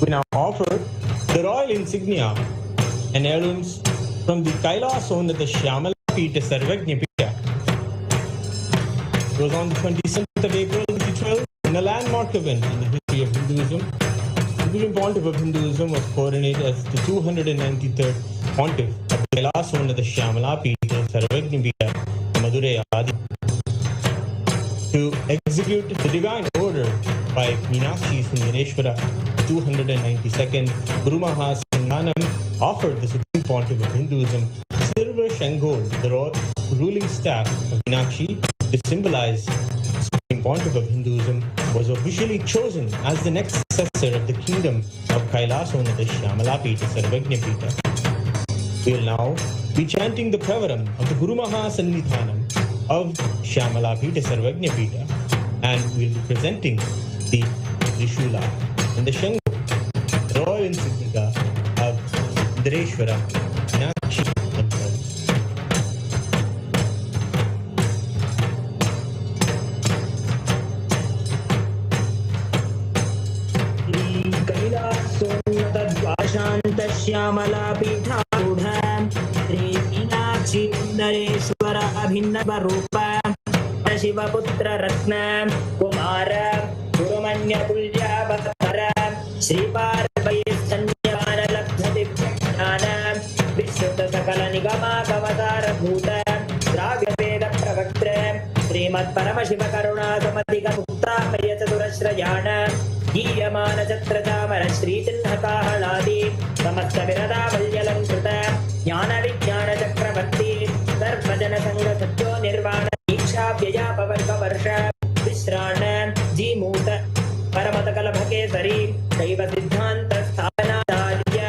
We now offer the royal insignia and heirlooms from the Kailasa the Shyamala Pita Sarvagnya Pita. It was on the 27th of April 2012 in a landmark event in the history of Hinduism. The Supreme Pontiff of Hinduism was coronated as the 293rd Pontiff of the Kailasa the Shyamala Pita Sarvagnya Pita, Madurai Adi. To execute the divine order by Meenakshi Sundareshwara, 292nd Guru Mahasanghanam offered the Supreme Pontiff of Hinduism silver Shangol, the ruling staff of Meenakshi, to symbolize the Supreme Pontiff of Hinduism, was officially chosen as the next successor of the kingdom of Kailasa the Shyamala Pita Sarvagnya Pita. We will now be chanting the Pravaram of the Guru Mahasannithanam of Shyamala Pita Sarvagnya Pita, and we will be presenting the Trishula and the Shango, the royal insignia of Sundareshwara Meenakshi Temple. Kailasonatadvashanta Pitharudha Sri Meenakshi Sundareshwara Abhinavarupa Shivaputra Ratna Kumara Gurumanya Tulyāvatāra Sri Parvai Sanyana Labdhati Vijnana Vishruta Sakala Nigama Kavatara Bhuta Dravya Veda Pravaktra Srimad Paramashiva Karuna Samadhika Mukta Payata Durashrayana गीयमान छत्रचामर श्रीचिह्नकाहलादि समस्त विरदावल्यलङ्कृत ज्ञान विज्ञान चक्रवर्ती सर्वजन संघ सत्यो निर्वाण दीक्षा व्ययापवर्गवर्ष विश्राण जीमूत परमत कलभकेसरी दैव सिद्धांत स्थापनाचार्य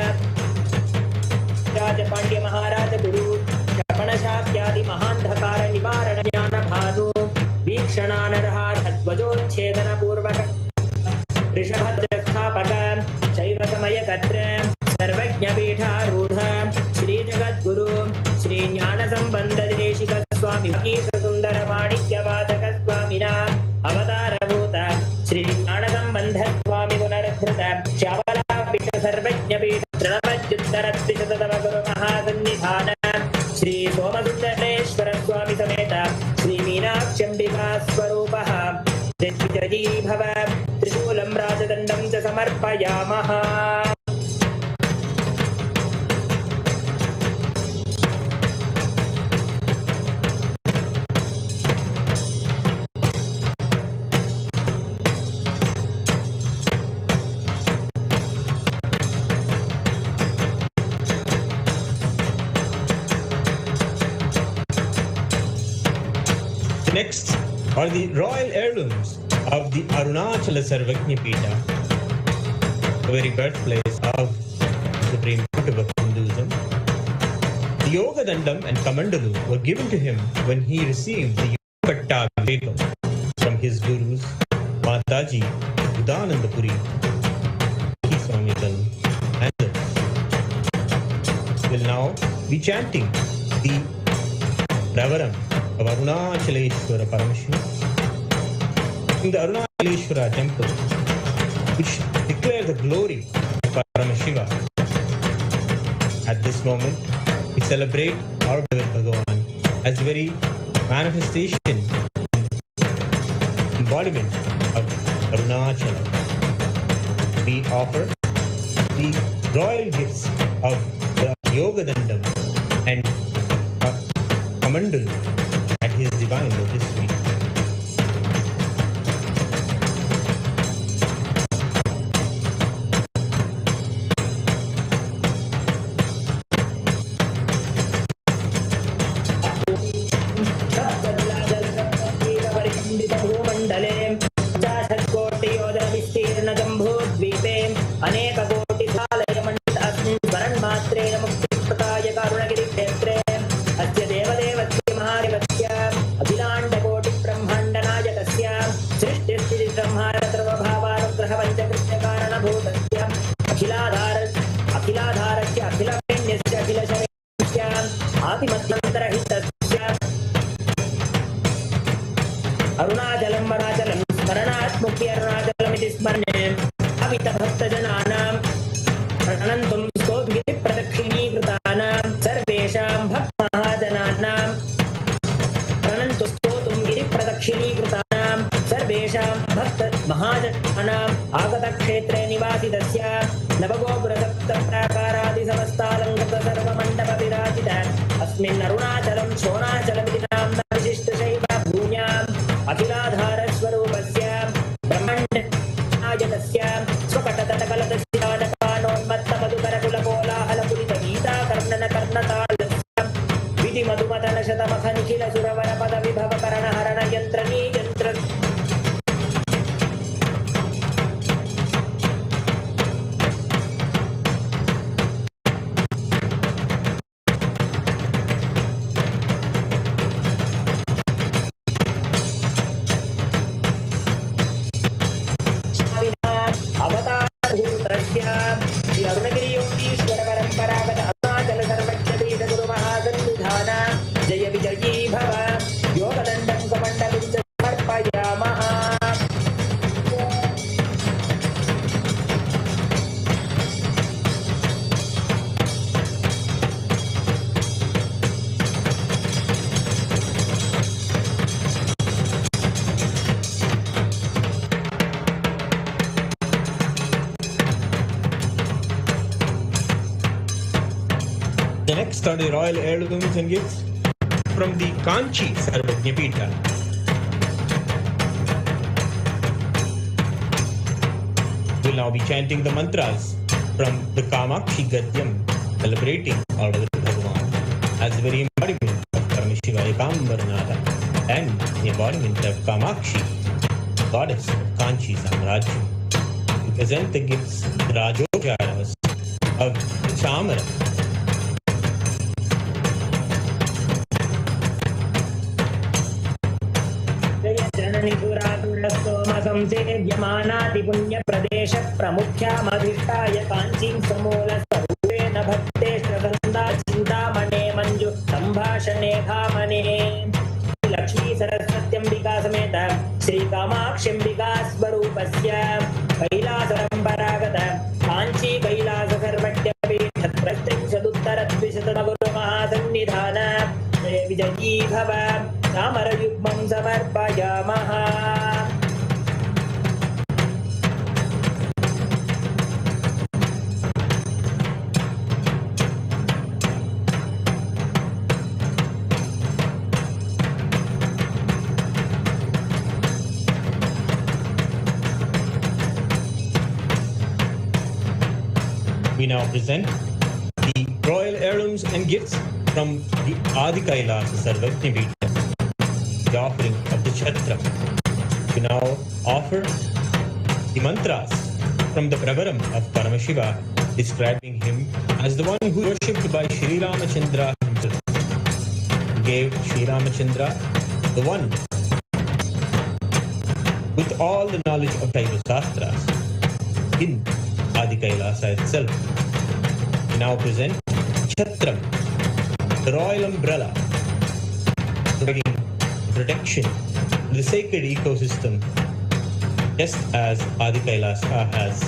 राज पांड्य महाराज गुरु क्षपण शाक्यादि महांधकार निवारण ज्ञान भानु वीक्षणानरहार ध्वजोच्छेदन पूर्वक ऋषभद्र स्थापक शैव समय कत्र सर्वज्ञ पीठारूढ़ श्री जगद्गुरु श्री ज्ञान संबंध देशिक स्वामी कीश सुंदर माणिक्यवादक स्वामिना अवतारभूत श्री ज्ञान संबंध स्वामी पुनरुद्धृत श्यामला पीठ सर्वज्ञ पीठ तृणमत्युत्तर त्रिशततम गुरु महासन्निधान श्री सोमसुंदरेश्वर स्वामी समेत श्री मीनाक्षम्बिका स्वरूपः जयी भव त्रिशूलं राजदण्डं च समर्पयामः. Next are the royal heirlooms of the Arunachala Sarvajña Pita, the very birthplace of Supreme Pontiff of Hinduism. The Yoga Dandam and Kamandalu were given to him when he received the Pattabhikam from his gurus Mataji, Udanandapuri, Kiswamital, and others. Will now be chanting the Ravaram of Arunachaleshwara Paramashiva in the Arunachaleshwara temple, which declare the glory of Paramashiva. At this moment, we celebrate our beloved Bhagavan as the very manifestation, embodiment of Arunachala. We offer the royal gifts of the Yoga Dandam and Kamandalu at his divine lotus feet. अनेक कोटि सालय मंडित अस्मिन् स्मरणमात्रेण मुक्तिप्रदाय कारुणगिरि क्षेत्रे अस्य देवदेवस्य महादेवस्य अखिलाण्डकोटि ब्रह्माण्डनायकस्य सृष्टिस्थिति संहार सर्वभावानुग्रह पञ्चकृत्य कारणभूतस्य अखिलाधारस्य अखिलवेण्यस्य अखिलशरेण्यस्य आदिमध्यन्तरहितस्य अरुणाचलं वराचलं स्मरणात् मुक्ति अरुणाचलमिति स्मरणे अमित भक्तजनानां प्रणन्तुं स्तोतुगिरिप्रदक्षिणीकृतानां सर्वेषां भक्तमहाजनानां प्रणन्तु स्तोतुं गिरिप्रदक्षिणीकृतानां सर्वेषां भक्तमहाजनानाम् आगतक्षेत्रे निवासितस्य नवगोपुरसप्तप्राकारादिसमस्तालङ्कृत सर्वमण्डपविराजित अस्मिन् अरुणाचलं शोणाचलमिति नाम्ना विशिष्टशैव भूम्याम् अखिलाधारस्वरूपस्य ब्रह्माण्डनायकस्य स्वकटतटकलदशितानकानोन्मत्तमधुकरकुलकोलाहलपुरितगीताकर्णनकर्णतालस्य विधिमधुमथनशतमखनिखिलसुरवरपदविभवकरणहरणयन्त्रनीयन्त्र The next are the royal heirlooms and gifts from the Kanchi Sarvajña Pita. now be chanting the mantras from the Kamakshi Gadyam, celebrating our Bhagavan as the very embodiment of Paramashiva Ekambaranada and the embodiment of Kamakshi, goddess of Kanchi Samrajyam. We present the gifts, the Rajojaras of Chamara. संसेव्यमानाति पुण्य प्रदेश प्रमुख्यामधिष्ठाय कांचीं समूल स्वरूपेण भक्तेष्टसंदा चिंतामणे मंजु संभाषणे धामने लक्ष्मी सरस्वत्यंबिका समेत श्री कामाक्षिंबिका स्वरूपस्य कैलासपरंपरागत कांची कैलास सर्वज्ञपीठ प्रत्यक्षदुत्तरद्विशतगुरु महासन्निधान विजयी भव चामरयुग्मं समर्पयामः. We now present the royal heirlooms and gifts from the Adi Kailasa Sarvajna Pīఠa, the offering of the Chitra. We now offer the mantras from the Pravaram of Paramashiva, describing him as the one who was worshipped by Sri Ramachandra himself. He gave Sri Ramachandra the one with all the knowledge of Taiva Shastras in Adi Kailasa itself. We now present Chatram, the royal umbrella, providing protection to the sacred ecosystem, just as Adi Kailasa has.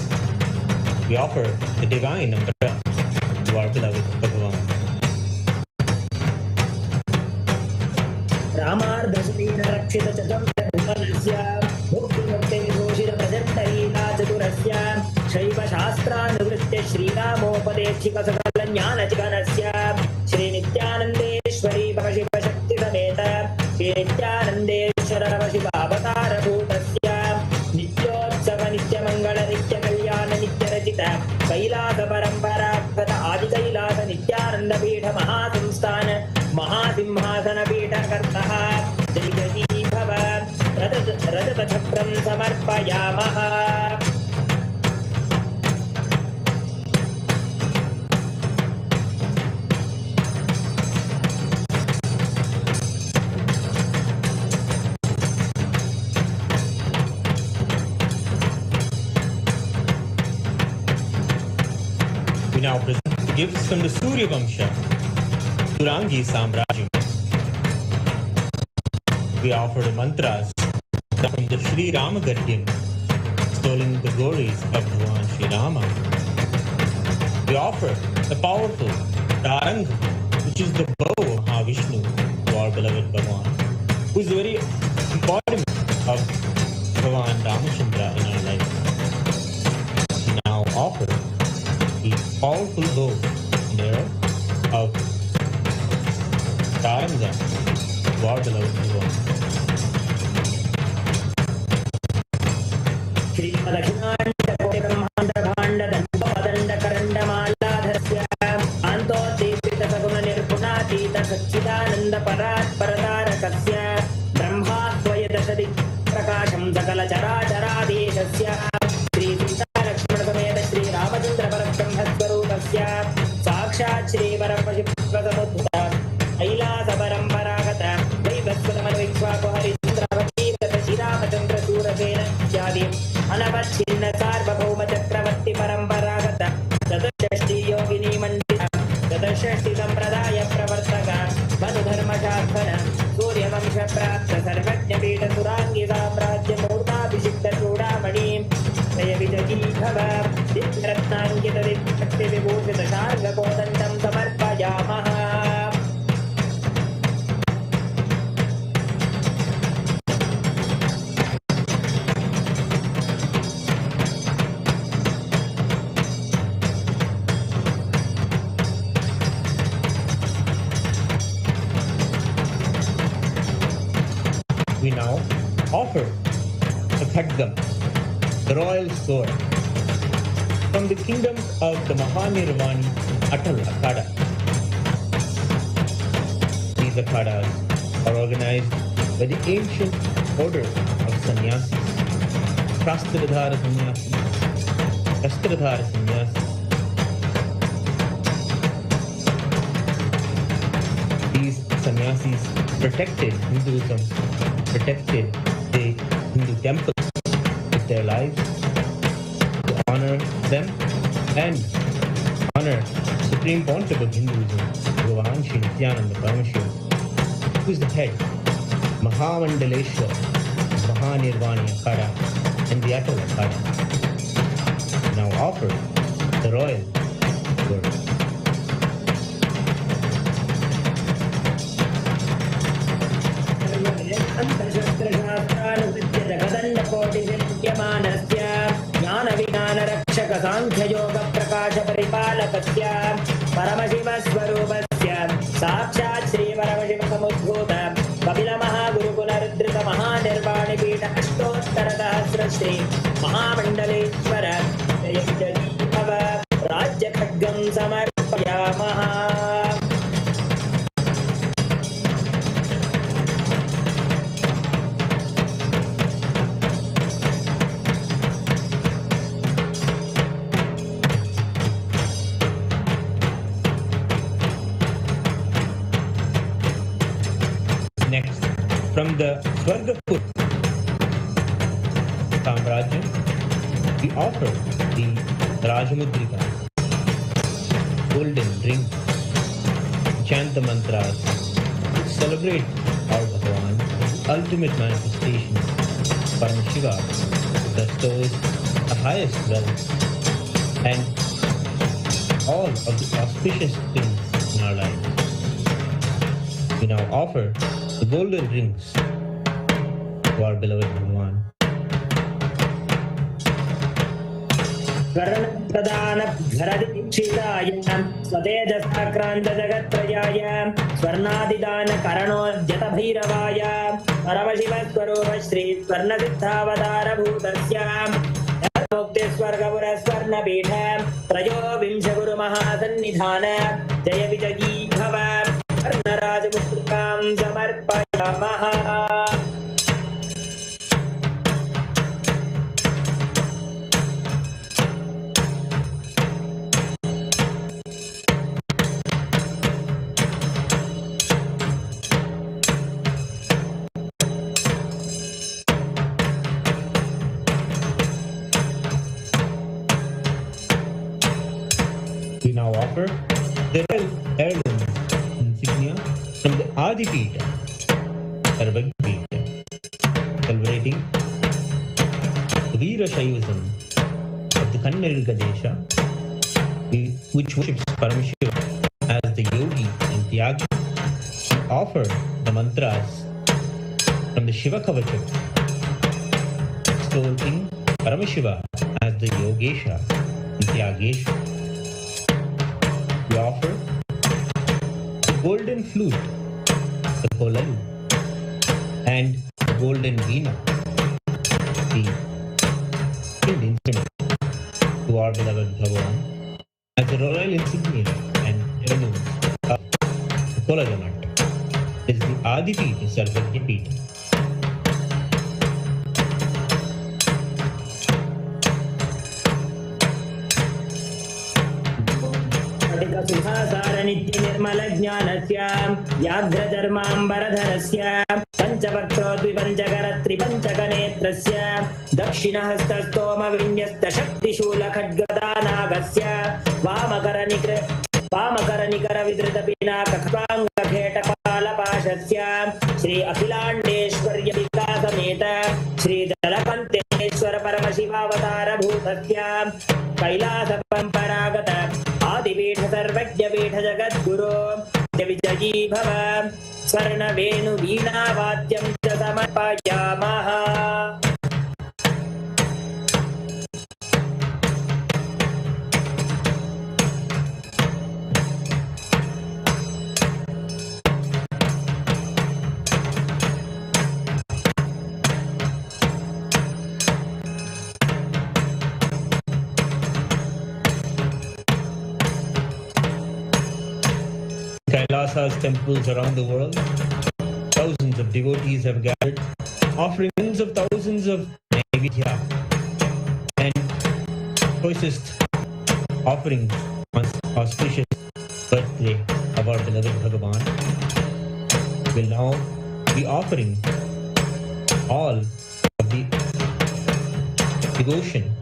We offer the divine umbrella to our beloved Bhagavan. रामार्धश्रीन रक्षित चतुर्दशस्य मुक्तिमुक्ते विभूषित प्रजन्तरीला चतुरस्य शैव शास्त्रानुवृत्य श्रीरामोपदेशिक सकल ज्ञानचिकनस्य श्री नित्यानन्देश्वरी परमशिवशक्ति समेत श्री नित्यानन्देश्वर शिवावतार भूतस्य नित्योत्सव नित्यमङ्गल नित्यकल्याण नित्यरचित कैलास परम्परागत आदि कैलास नित्यानंद पीठ महासंस्थान महासिंहासन पीठकर्तः जयी भव रजतछत्रं समर्पयामः. We now present the gifts from the Surya Vamsha, Turangi Samrajyam. We offer the mantras from the Sri Rama Gadyam, extolling the glories of Bhagavan Sri Rama. We offer the powerful Tarang, which is the bow of Mahavishnu, to our beloved Bhagavan, who is the very embodiment of Bhagavan Ramachandra in our life. We now offer the powerful bow and arrow of Taranga, to our beloved Bhagavan. श्रीमदखिलाण्डकोटि ब्रह्माण्ड भाण्ड दण्ड करण्ड मालाधरस्य आन्तोद्दीपित सगुण निर्गुणातीत सच्चिदानन्द परात्परतारकस्य ब्रह्माद्वयदशदि प्रकाशं सकल चराचराधीशस्य श्री सीतालक्ष्मण समेत श्री रामचन्द्र परब्रह्मस्वरूपस्य साक्षात् श्री परमशिवसमुद्भूत कैलास परम्परागत वैवस्वतमनुविक्ष्वाको हरिचन्द्रवतीव्रत श्रीरामचन्द्र शूरसेन इत्यादि अनवच्छिन्न सार्वभौम चक्रवर्ति परम्परागत चतुष्षष्टि योगिनी मंडित चतुष्षष्टि संप्रदाय प्रवर्तक मधुधर्मशास्त्र सूर्यवंश प्राप्त सर्वज्ञ पीठ सुरांगी साम्राज्य मूर्ताभिषिक्त चूड़ामणि जय विजयी भव दिव्यरत्नांकित दिव्यशक्ति विभूषित शार्ङ्ग कोदण्डं समर्पयामः. We now offer the Khadgam, the royal sword, from the kingdom of the Mahanirvani Atal Akhada. These akhadas are organized by the ancient order of sannyasis, Shastradhara sannyasis, Shastradhara sannyasis. These sannyasis protected Hinduism, protected the Hindu temples with their lives, to honor them and honor Supreme Pontiff of Hinduism, BHAGAVAN SRI NITHYANANDA PARAMASHIVAM, who is the head, Mahamandaleshwar, Mahanirvani Akhada, and the Atal Akhada. Now offer the royal word. ज्ञानविज्ञानरक्षकसाङ्ख्ययोगप्रकाशपरिपालकस्य परमशिवस्वरूपस्य साक्षात् श्रीपरमशिवसमुद्भूत कपिलमहागुरुकुलरुद्रितमहानिर्वाणिपीठ अष्टोत्तरसहस्रश्री महामण्डलेश्वर जयविजयीभव राज्यखड्गं समर्पयामः. Next, from the Swargapur Samrajya, we offer the Rajamudrika, golden ring, chant the mantras, celebrate our Bhagavan, ultimate manifestation, Paramashiva, who bestows the highest wealth and all of the auspicious things in our lives. We now offer the golden rings to our beloved Bhagavan. कर्णप्रदानघरदीक्षिताय स्वतेजसाक्रान्तजगत्त्रयाय स्वर्णादिदानकरणोद्यतभैरवाय परमशिवस्वरूप Shri स्वर्णसिद्धावतारभूतस्य मुक्तिस्वर्गपुरस्वर्णपीठ त्रयोविंशगुरुमहासन्निधान जय विजयी भव कर्णराजमुद्रिकां समर्पयामः. We now offer the royal heirloom insignia from the Adipita, Sarvagpita, celebrating the Veera Shaivism of the Kannada Desha, which worships Paramashiva as the yogi and tyagi. We offer the mantras from the Shiva Kavacham, extolling Paramashiva as the Yogesha and Tyagesha. We offer the golden flute, the cordially, and the golden veena, the stringed instrument, to our beloved Bhagavan as the royal insignia and heirloom of the Kolagamat is the Adipita Sarvagpita. नित्यनिर्मलज्ञानस्य व्याघ्रधर्माम्बरधरस्य पञ्चवक्त्रोद्विपञ्चकरत्रिपञ्चकनेत्रस्य दक्षिणहस्तस्तोमविन्यस्तशक्तिशूलखड्गदानागस्य वामकरनिकरविधृतपिनाकपाङ्गखेटपालपाशस्य Shri अखिलाण्डेश्वर्यविकासमेत श्रीजलकन्तेश्वर परमशिवावतारभूतस्य कैलासपरम्परागत आदिपीठ सर्वज्ञपीठ जगद्गुरो विजयी भव स्वर्णवेणुवीणावाद्यं च समर्पयामः. Kailasa's temples around the world. Thousands of devotees have gathered, offering tens of thousands of Naivedya and choicest offerings on auspicious birthday of our beloved Bhagavan. Will now be offering all of the devotion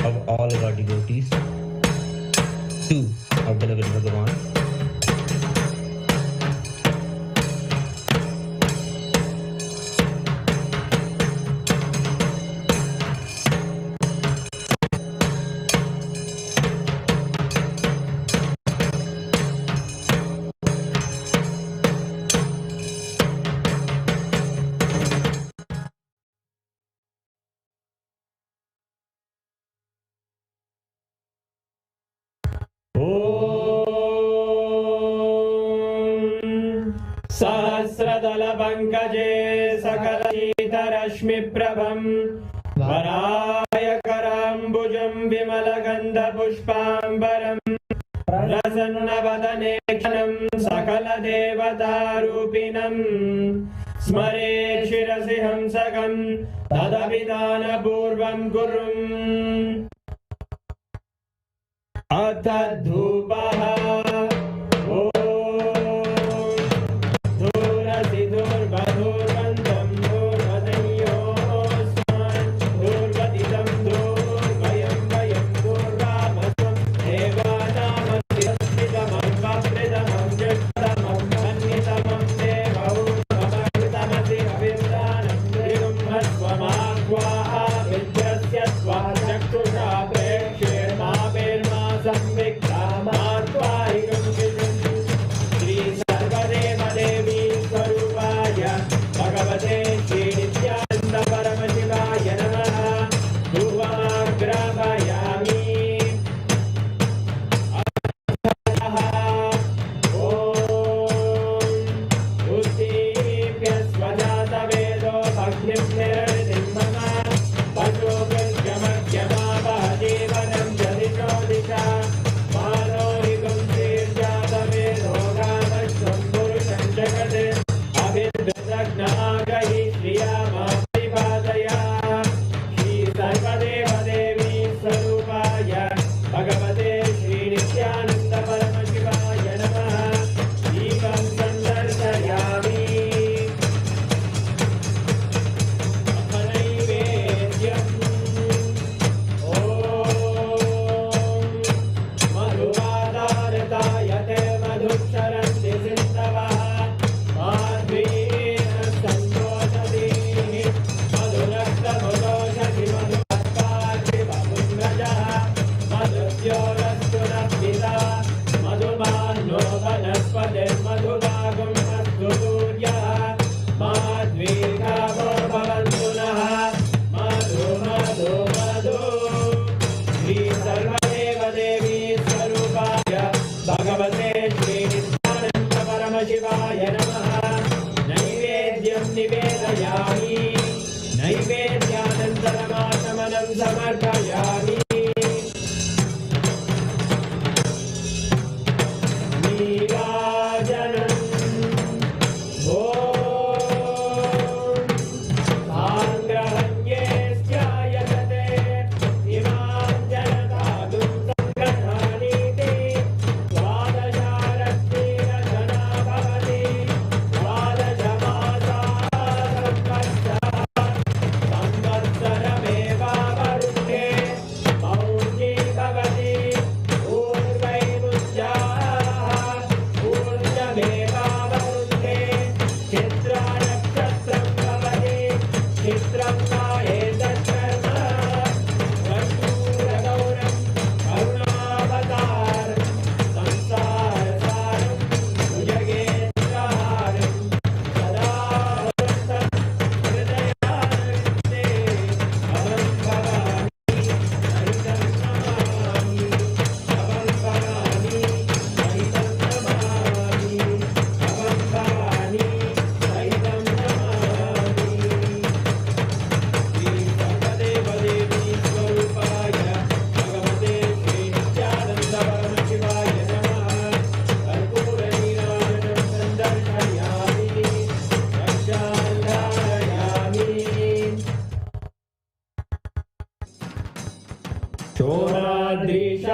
of all of our devotees to our beloved Bhagavan. सहस्रदलपङ्कजे सकलशीतरश्मिप्रभं वरायकराम्बुजं विमलगन्धपुष्पाम्बरं प्रसन्नवदने क्षणं सकलदेवतारूपिणं स्मरे शिरसि हंसकं तदभिधानपूर्वं कुर्वन् अथ धूपः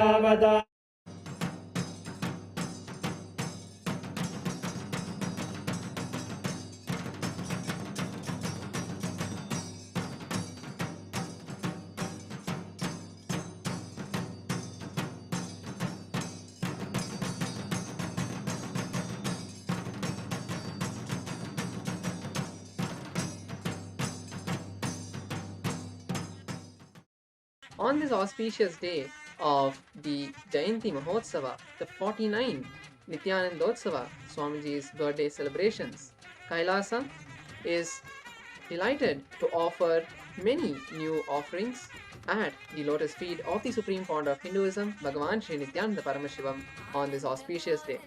Nijāvatāra. On this auspicious day of the Jayanthi Mahotsava, the 49th Nithyanandotsavam, Swamiji's birthday celebrations, Kailasa is delighted to offer many new offerings at the lotus feet of the Supreme Pontiff of Hinduism, Bhagavan Sri Nithyānanda Paramashivam, on this auspicious day.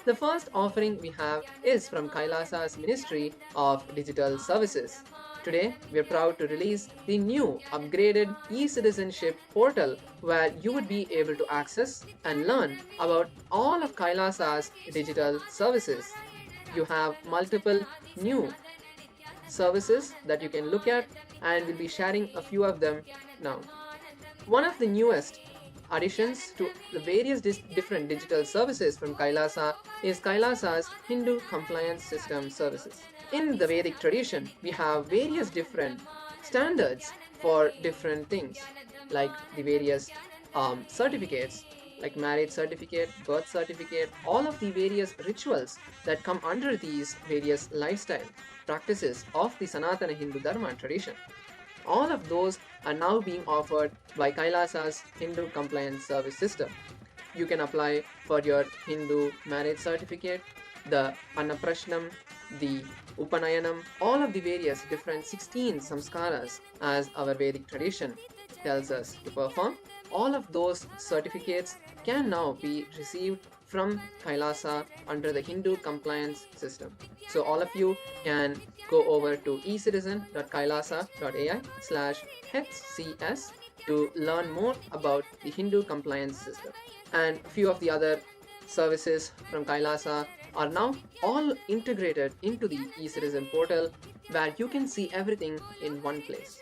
The first offering we have is from KAILASA'S Ministry of Digital Services. Today, we are proud to release the new upgraded e-citizenship portal where you would be able to access and learn about all of KAILASA'S digital services. You have multiple new services that you can look at, and we'll be sharing a few of them now. One of the newest additions to the various different digital services from Kailasa is Kailasa's Hindu Compliance System services. In the Vedic tradition, we have various different standards for different things, like the various certificates, like marriage certificate, birth certificate, all of the various rituals that come under these various lifestyle practices of the Sanatana Hindu Dharma tradition. All of those are now being offered by Kailasa's Hindu Compliance Service System. You can apply for your Hindu marriage certificate, the Annaprashnam, the Upanayanam, all of the various different 16 samskaras as our Vedic tradition tells us to perform. All of those certificates can now be received from Kailasa under the Hindu compliance system. So all of you can go over to ecitizen.kailasa.ai/HCS to learn more about the Hindu compliance system. And a few of the other services from Kailasa are now all integrated into the e-citizen portal where you can see everything in one place.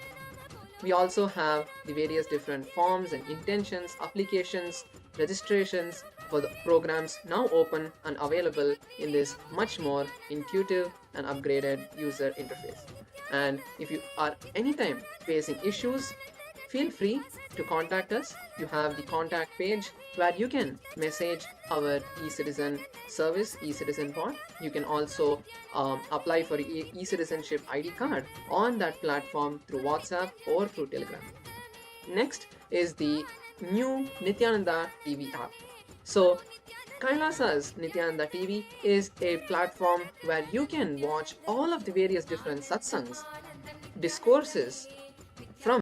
We also have the various different forms and intentions, applications, registrations for the programs now open and available in this much more intuitive and upgraded user interface. And if you are anytime facing issues, feel free to contact us. You have the contact page where you can message our e-citizen service, e-citizen bot. You can also apply for e-citizenship ID card on that platform through WhatsApp or through Telegram. Next is the new Nithyananda TV app. So Kailasa's Nithyananda TV is a platform where you can watch all of the various different satsangs, discourses from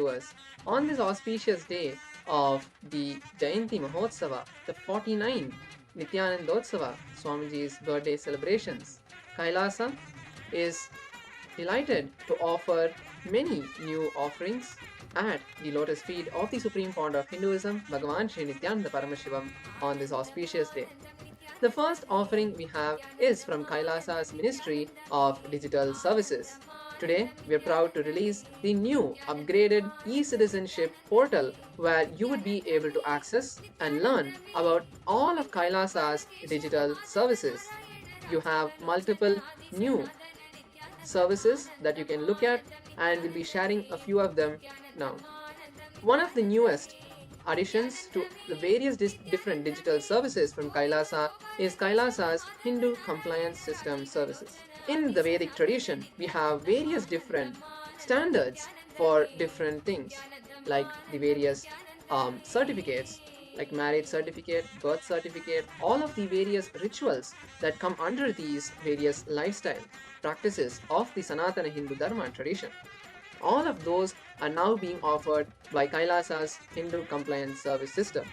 viewers. On this auspicious day of the Jayanthi Mahotsava, the 49th Nithyanandotsavam, Swamiji's birthday celebrations, Kailasa is delighted to offer many new offerings at the lotus feet of the Supreme Pontiff of Hinduism, Bhagavan Sri Nithyānanda Parāmashivam, on this auspicious day. The first offering we have is from KAILASA'S Ministry of Digital Services. Today, we are proud to release the new upgraded e-citizenship portal where you would be able to access and learn about all of KAILASA'S digital services. You have multiple new services that you can look at, and we'll be sharing a few of them now. One of the newest additions to the various different digital services from Kailasa is Kailasa's Hindu Compliance System services. In the Vedic tradition, we have various different standards for different things, like the various certificates, like marriage certificate, birth certificate, all of the various rituals that come under these various lifestyle practices of the Sanatana Hindu Dharma tradition. All of those are now being offered by Kailasa's Hindu Compliance Service System.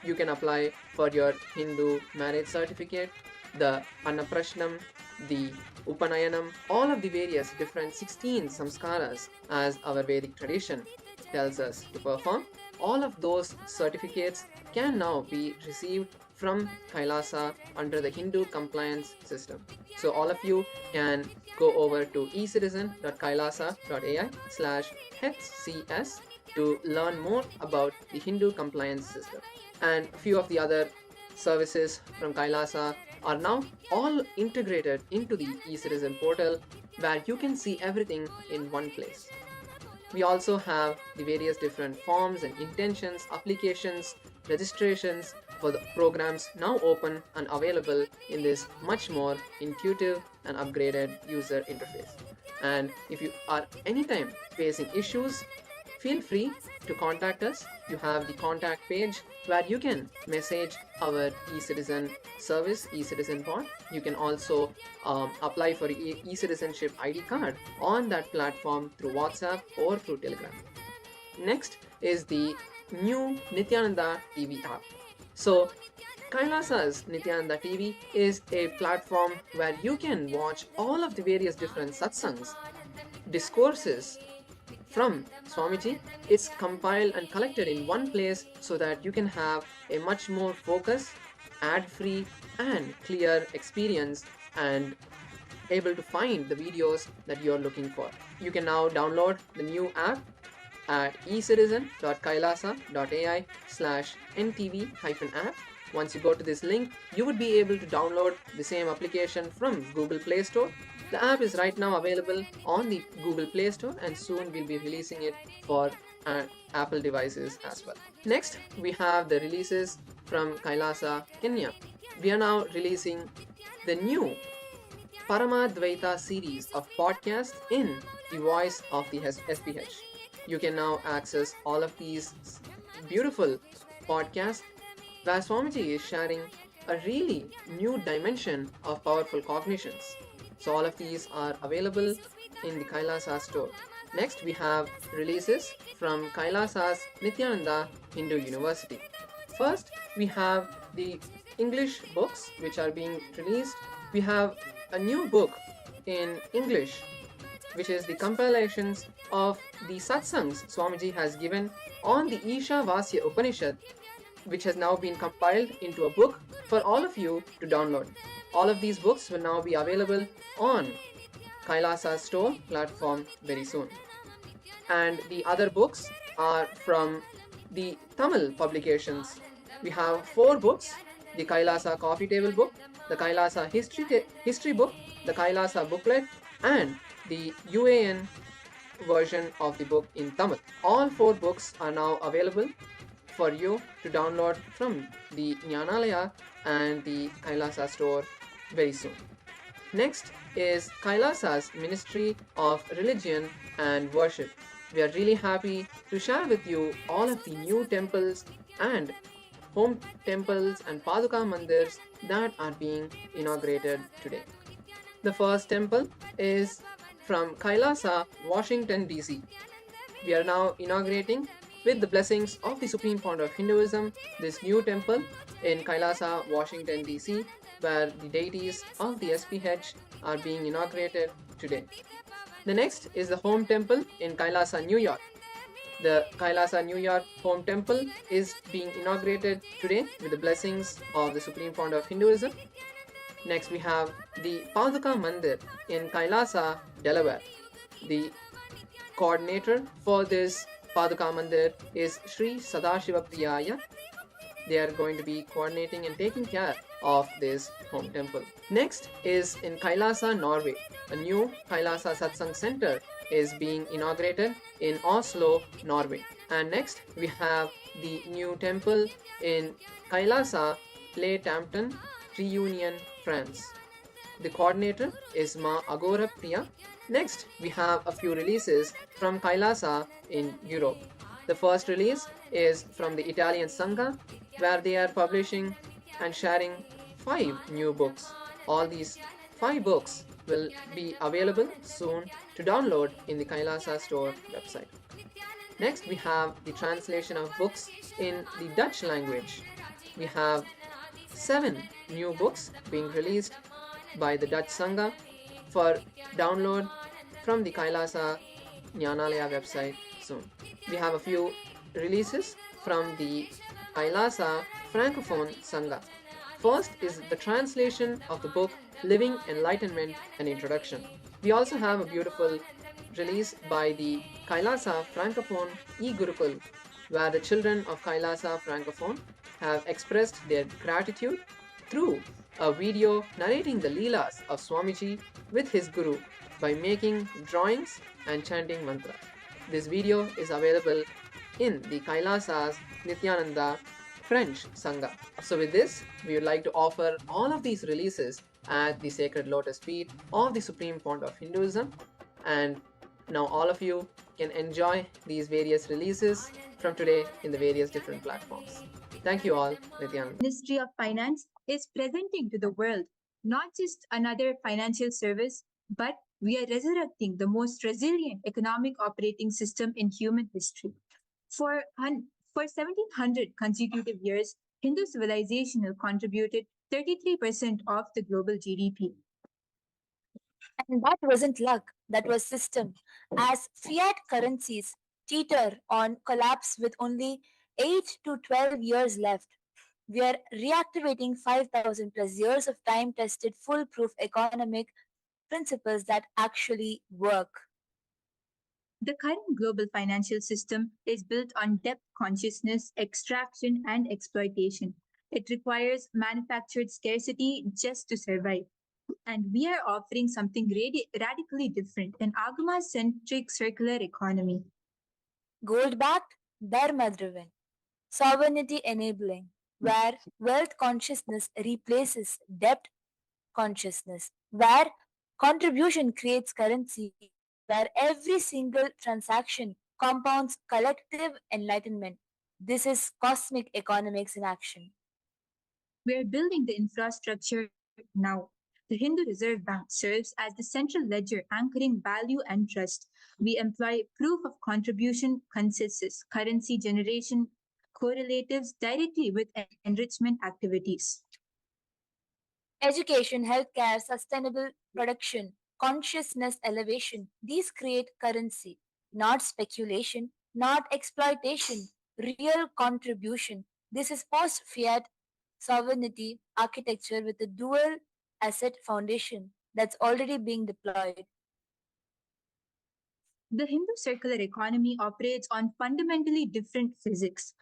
You can apply for your Hindu marriage certificate, the Annaprashnam, the Upanayanam, all of the various different 16 samskaras as our Vedic tradition tells us to perform. All of those certificates can now be received from Kailasa under the Hindu Compliance System. So all of you can go over to ecitizen.kailasa.ai/HCS to learn more about the Hindu Compliance System. And a few of the other services from Kailasa are now all integrated into the eCitizen portal where you can see everything in one place. We also have the various different forms and intentions, applications, registrations for the programs now open and available in this much more intuitive and upgraded user interface. And if you are anytime facing issues, feel free to contact us. You have the contact page where you can message our eCitizen service, eCitizen bot. You can also apply for eCitizenship ID card on that platform through WhatsApp or through Telegram. Next is the new Nithyananda TV app. So Kailasa's Nithyananda TV is a platform where you can watch all of the various different satsangs, discourses from Swamiji. It's compiled and collected in one place so that you can have a much more focused, ad-free and clear experience and able to find the videos that you're looking for. You can now download the new app at ecitizen.kailasa.ai/ntv-app. Once you go to this link, you would be able to download the same application from Google Play Store. The app is right now available on the Google Play Store and soon we'll be releasing it for Apple devices as well. Next, we have the releases from Kailasa, Kanyā. We are now releasing the new Paramadvaita series of podcasts in the voice of the SPH. You can now access all of these beautiful podcasts where Swamiji is sharing a really new dimension of powerful cognitions. So all of these are available in the Kailasa store. Next, we have releases from Kailasa's Nithyananda Hindu University. First, we have the English books which are being released. We have a new book in English which is the compilations of the satsangs Swamiji has given on the Isha Vasya Upanishad, which has now been compiled into a book for all of you to download. All of these books will now be available on Kailasa's store platform very soon. And the other books are from the Tamil publications. We have 4 books: the Kailasa Coffee Table book, the Kailasa History book, the Kailasa booklet, and the UAN version of the book in Tamil. All 4 books are now available for you to download from the Jnanalaya and the Kailasa store very soon. Next is Kailasa's Ministry of Religion and Worship. We are really happy to share with you all of the new temples and home temples and Paduka Mandirs that are being inaugurated today. The first temple is from Kailasa, Washington DC. we are now inaugurating, with the blessings of the Supreme Pontiff of Hinduism, this new temple in Kailasa, Washington, D.C., where the deities of the SPH are being inaugurated today. The next is the home temple in Kailasa, New York. The Kailasa, New York home temple is being inaugurated today with the blessings of the Supreme Pontiff of Hinduism. Next, we have the Paduka Mandir in Kailasa, Delaware. The coordinator for this Paduka Mandir is Sri Sadashiva Priyaya. They are going to be coordinating and taking care of this home temple. Next is in Kailasa, Norway. A new Kailasa Satsang Center is being inaugurated in Oslo, Norway. And next we have the new temple in Kailasa, Les Tampton, Reunion, France. The coordinator is Ma Agora Priya. Next, we have a few releases from Kailasa in Europe. The first release is from the Italian Sangha, where they are publishing and sharing 5 new books. All these 5 books will be available soon to download in the Kailasa store website. Next, we have the translation of books in the Dutch language. We have 7 new books being released by the Dutch Sangha for download from the Kailasa Jnanalaya website soon. We have a few releases from the Kailasa Francophone Sangha. First is the translation of the book Living Enlightenment and Introduction. We also have a beautiful release by the Kailasa Francophone e-Gurukul, where the children of Kailasa Francophone have expressed their gratitude through a video narrating the Leelas of Swamiji with his Guru by making drawings and chanting mantra. This video is available in the Kailasa's Nithyananda French Sangha. So with this, we would like to offer all of these releases at the sacred lotus feet of the Supreme Pontiff of Hinduism, and now all of you can enjoy these various releases from today in the various different platforms. Thank you all, Nithyananda. Ministry of Finance is presenting to the world not just another financial service, but we are resurrecting the most resilient economic operating system in human history. For 1700 consecutive years, Hindu civilization have contributed 33% of the global GDP. And that wasn't luck, that was system. As fiat currencies teeter on collapse with only 8 to 12 years left, we are reactivating 5,000 plus years of time tested foolproof economic principles that actually work. The current global financial system is built on depth consciousness, extraction, and exploitation. It requires manufactured scarcity just to survive. And we are offering something radically different, an Agama-centric circular economy. Gold-backed, dharma-driven, sovereignty-enabling, where wealth consciousness replaces debt consciousness, where contribution creates currency, where every single transaction compounds collective enlightenment. This is cosmic economics in action. We are building the infrastructure now. The Hindu Reserve Bank serves as the central ledger anchoring value and trust. We employ proof of contribution consensus, currency generation correlatives directly with enrichment activities. Education, healthcare, sustainable production, consciousness elevation, these create currency, not speculation, not exploitation, real contribution. This is post fiat sovereignty architecture with a dual asset foundation that's already being deployed. The Hindu circular economy operates on fundamentally different physics.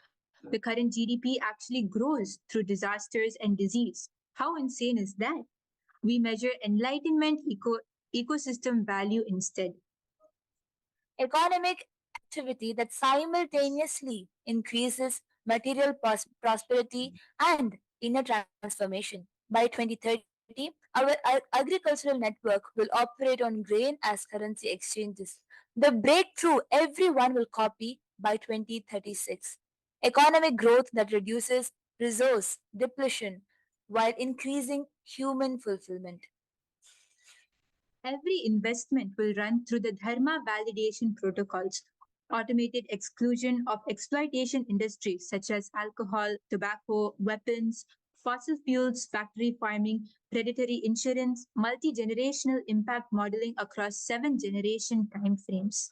The current GDP actually grows through disasters and disease. How insane is that? We measure enlightenment ecosystem value instead. Economic activity that simultaneously increases material prosperity and inner transformation. By 2030, our agricultural network will operate on grain as currency exchanges. The breakthrough everyone will copy by 2036. Economic growth that reduces resource depletion while increasing human fulfillment. Every investment will run through the Dharma validation protocols. automated exclusion of exploitation industries such as alcohol, tobacco, weapons, fossil fuels, factory farming, predatory insurance, multi-generational impact modeling across 7-generation timeframes.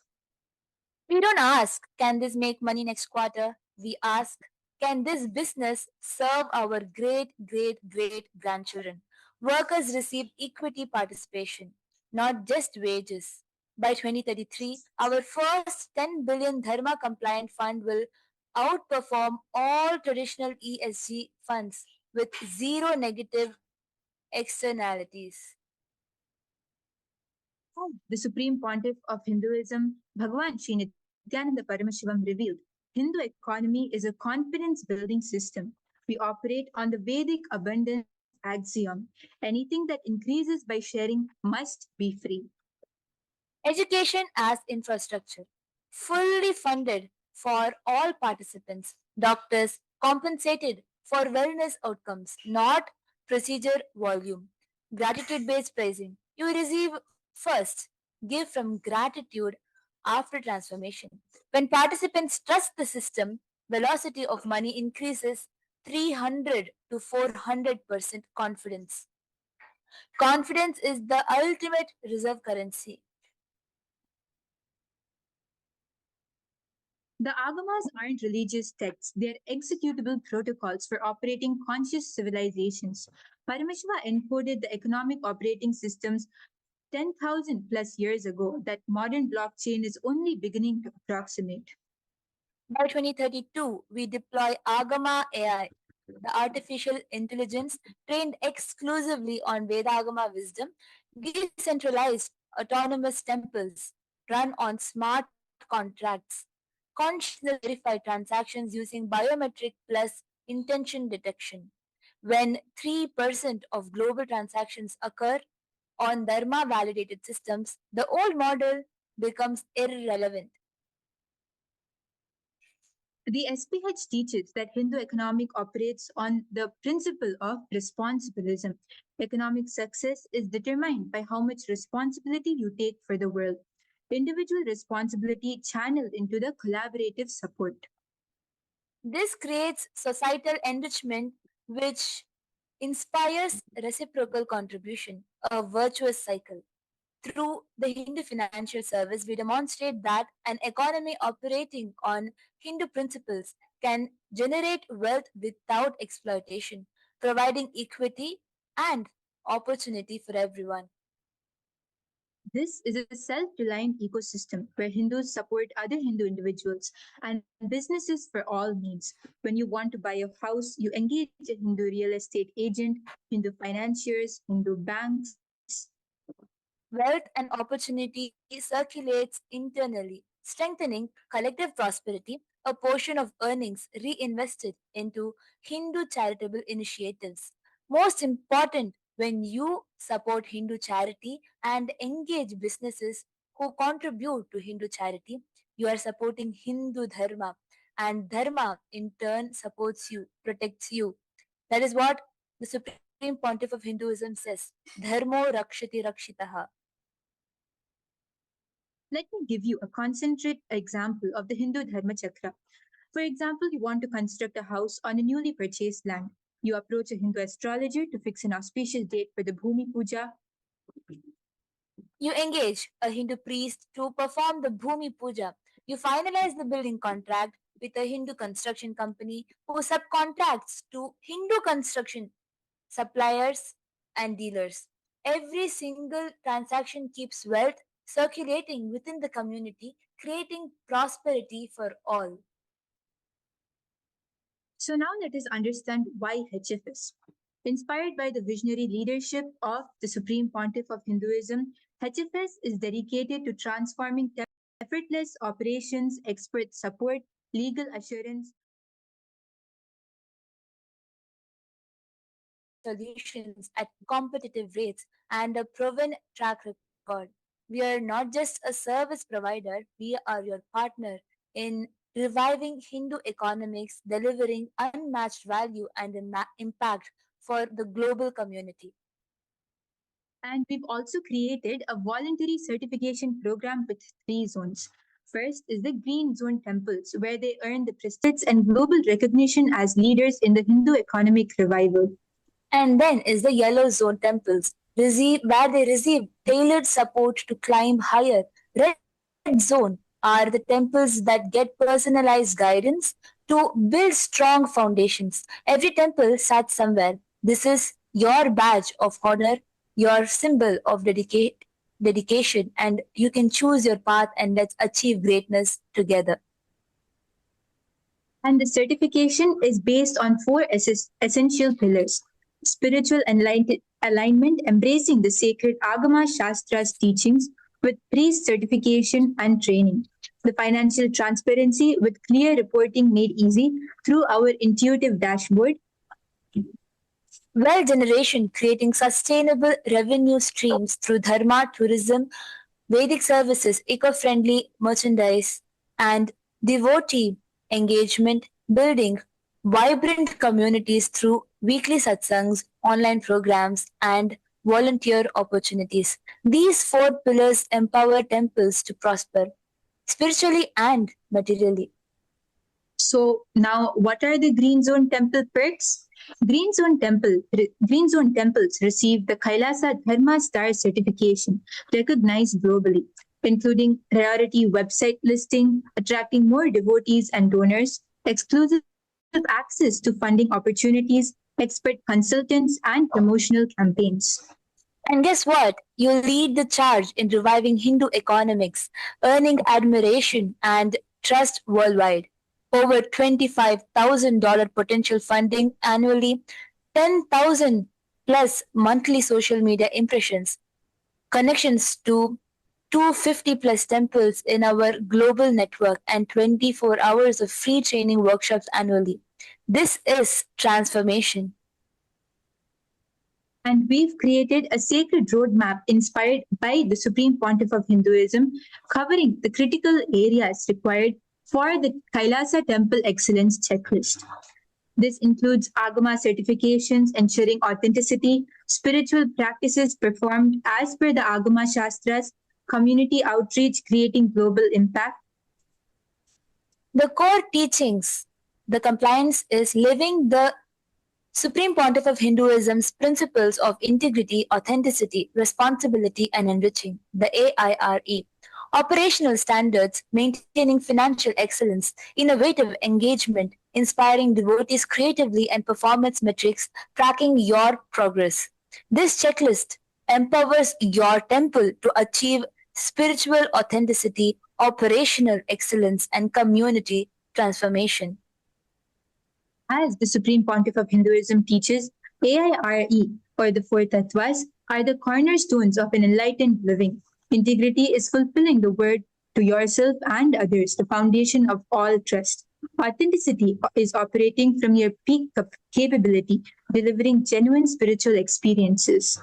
We don't ask, can this make money next quarter? We ask, can this business serve our great grandchildren? Workers receive equity participation, not just wages. By 2033, our first 10 billion Dharma compliant fund will outperform all traditional ESG funds with zero negative externalities. The Supreme Pontiff of Hinduism, Bhagavan Sri Nithyananda Paramashivam revealed, Hindu economy is a confidence-building system. We operate on the Vedic abundance axiom. Anything that increases by sharing must be free. Education as infrastructure, fully funded for all participants. Doctors compensated for wellness outcomes, not procedure volume. Gratitude based pricing. You receive first, give from gratitude after transformation. When participants trust the system, velocity of money increases 300 to 400% confidence. Confidence is the ultimate reserve currency. The Agamas aren't religious texts, they're executable protocols for operating conscious civilizations. Paramashiva encoded the economic operating systems 10,000 plus years ago that modern blockchain is only beginning to approximate. By 2032, we deploy Agama AI, the artificial intelligence trained exclusively on Vedagama wisdom, decentralized autonomous temples run on smart contracts, conditional verified transactions using biometric plus intention detection. When 3% of global transactions occur on Dharma validated systems, the old model becomes irrelevant. The SPH teaches that Hindu economic operates on the principle of responsibilism. Economic success is determined by how much responsibility you take for the world. Individual responsibility channeled into the collaborative support. This creates societal enrichment which inspires reciprocal contribution, a virtuous cycle. Through the Hindu financial service, we demonstrate that an economy operating on Hindu principles can generate wealth without exploitation, providing equity and opportunity for everyone. This is a self-reliant ecosystem where Hindus support other Hindu individuals and businesses for all needs. When you want to buy a house, you engage a Hindu real estate agent, Hindu financiers, Hindu banks. Wealth and opportunity circulates internally, strengthening collective prosperity, a portion of earnings reinvested into Hindu charitable initiatives. Most important, when you support Hindu charity and engage businesses who contribute to Hindu charity, you are supporting Hindu Dharma, and Dharma in turn supports you, protects you. That is what the Supreme Pontiff of Hinduism says. Dharmo rakshati rakshitaha. Let me give you a concentrate example of the Hindu Dharma Chakra. For example, you want to construct a house on a newly purchased land. You approach a Hindu astrologer to fix an auspicious date for the Bhumi Puja. You engage a Hindu priest to perform the Bhumi Puja. You finalize the building contract with a Hindu construction company who subcontracts to Hindu construction suppliers and dealers. Every single transaction keeps wealth circulating within the community, creating prosperity for all. So now let us understand why HFS. Inspired by the visionary leadership of the Supreme Pontiff of Hinduism, HFS is dedicated to transforming effortless operations, expert support, legal assurance, solutions at competitive rates and a proven track record. We are not just a service provider, we are your partner in reviving Hindu economics, delivering unmatched value and impact for the global community. and we've also created a voluntary certification program with 3 zones. First is the green zone temples, where they earn the prestige and global recognition as leaders in the Hindu economic revival. And then is the yellow zone temples, where they receive tailored support to climb higher. Red zone are the temples that get personalized guidance to build strong foundations. Every temple starts somewhere. This is your badge of honor, your symbol of dedication, and you can choose your path and let's achieve greatness together. And the certification is based on four essential pillars: spiritual alignment, embracing the sacred Agama Shastra's teachings with priest certification and training; the financial transparency with clear reporting made easy through our intuitive dashboard; Wealth generation, creating sustainable revenue streams through dharma, tourism, Vedic services, eco-friendly merchandise, and devotee engagement, building vibrant communities through weekly satsangs, online programs, and volunteer opportunities. These four pillars empower temples to prosper spiritually and materially. So now, what are the green zone temple perks? Green zone temples receive the Kailasa Dharma Star certification, recognized globally, including priority website listing, attracting more devotees and donors, exclusive access to funding opportunities, expert consultants, and promotional campaigns. And guess what? You lead the charge in reviving Hindu economics, earning admiration and trust worldwide. Over $25,000 potential funding annually, 10,000 plus monthly social media impressions, connections to 250 plus temples in our global network, and 24 hours of free training workshops annually. This is transformation. And we've created a sacred roadmap inspired by the Supreme Pontiff of Hinduism, covering the critical areas required for the Kailasa Temple Excellence Checklist. This includes Agama certifications ensuring authenticity, spiritual practices performed as per the Agama Shastras, community outreach creating global impact. The core teachings, the compliance is living the Supreme Pontiff of Hinduism's principles of integrity, authenticity, responsibility, and enriching, the AIRE. Operational standards, maintaining financial excellence, innovative engagement, inspiring devotees creatively, and performance metrics, tracking your progress. This checklist empowers your temple to achieve spiritual authenticity, operational excellence, and community transformation. As the Supreme Pontiff of Hinduism teaches, AIRE, or the four tattvas, are the cornerstones of an enlightened living. Integrity is fulfilling the word to yourself and others, the foundation of all trust. Authenticity is operating from your peak capability, delivering genuine spiritual experiences.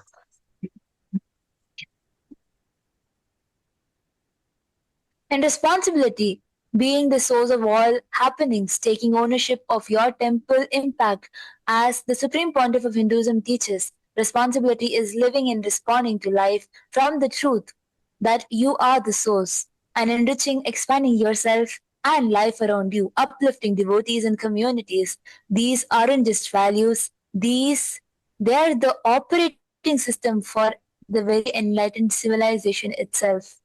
And responsibility, being the source of all happenings, taking ownership of your temple impact. As the Supreme Pontiff of Hinduism teaches, responsibility is living and responding to life from the truth that you are the source, and enriching, expanding yourself and life around you, uplifting devotees and communities. These aren't just values, they're the operating system for the very enlightened civilization itself.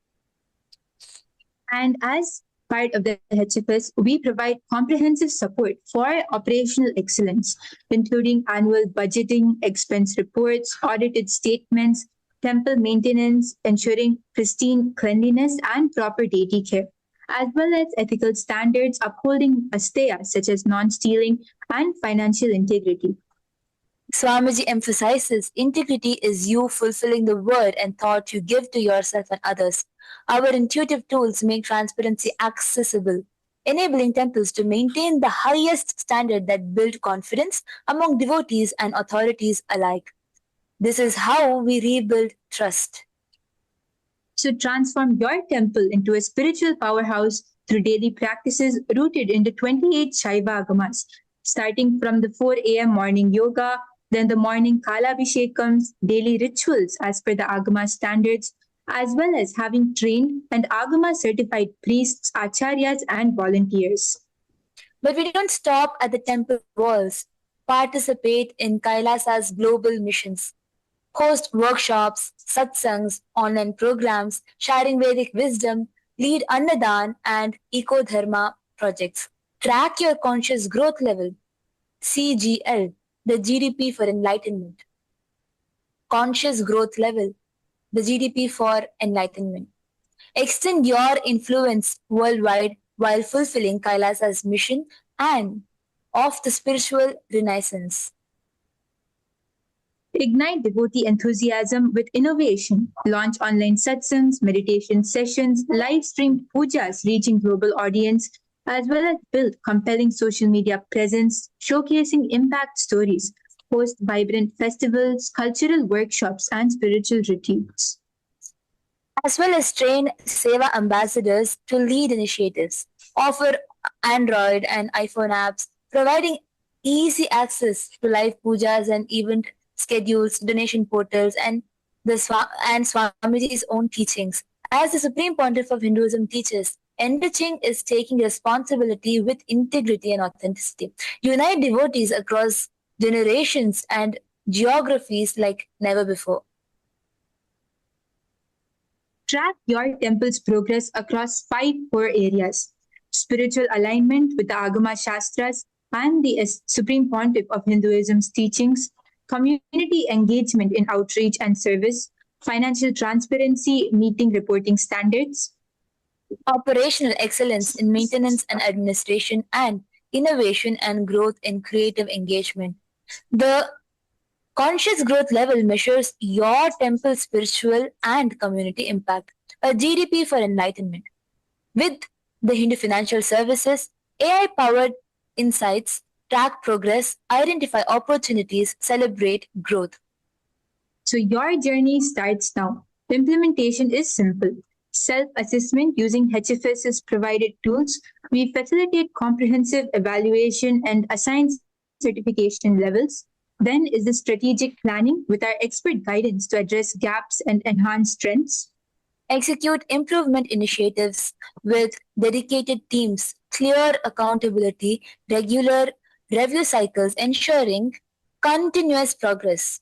And as part of the HFS, we provide comprehensive support for operational excellence, including annual budgeting, expense reports, audited statements, temple maintenance, ensuring pristine cleanliness and proper deity care, as well as ethical standards upholding asteya such as non-stealing and financial integrity. Swamiji emphasizes integrity is you fulfilling the word and thought you give to yourself and others. Our intuitive tools make transparency accessible, enabling temples to maintain the highest standard that build confidence among devotees and authorities alike. This is how we rebuild trust. So transform your temple into a spiritual powerhouse through daily practices rooted in the 28 Shaiva Agamas, starting from the 4 a.m. morning yoga, then the morning Kalabhishekams, daily rituals as per the Agama standards, as well as having trained and Agama certified priests, acharyas, and volunteers. But we don't stop at the temple walls. Participate in Kailasa's global missions. Host workshops, satsangs, online programs, sharing Vedic wisdom, lead Annadan and Eco-Dharma projects. Track your conscious growth level. CGL, the GDP for enlightenment. Conscious growth level, the GDP for enlightenment. Extend your influence worldwide while fulfilling Kailasa's mission and of the spiritual renaissance. Ignite devotee enthusiasm with innovation. Launch online satsangs, meditation sessions, live streamed pujas reaching global audience, as well as build compelling social media presence, showcasing impact stories. Host vibrant festivals, cultural workshops, and spiritual retreats. As well as train Seva ambassadors to lead initiatives. Offer Android and iPhone apps, providing easy access to live pujas and event schedules, donation portals, and Swamiji's own teachings. As the Supreme Pontiff of Hinduism teaches, enriching is taking responsibility with integrity and authenticity. Unite devotees across generations and geographies like never before. Track your temple's progress across 5 core areas: spiritual alignment with the Agama Shastras and the Supreme Pontiff of Hinduism's teachings, community engagement in outreach and service, financial transparency meeting reporting standards, operational excellence in maintenance and administration, and innovation and growth in creative engagement. The conscious growth level measures your temple's spiritual and community impact, a GDP for enlightenment. With the Hindu Financial Services, AI-powered insights track progress, identify opportunities, celebrate growth. So your journey starts now. Implementation is simple. Self-assessment using HFS's provided tools. We facilitate comprehensive evaluation and assign certification levels. Then is the strategic planning with our expert guidance to address gaps and enhance strengths. Execute improvement initiatives with dedicated teams, clear accountability, regular review cycles, ensuring continuous progress.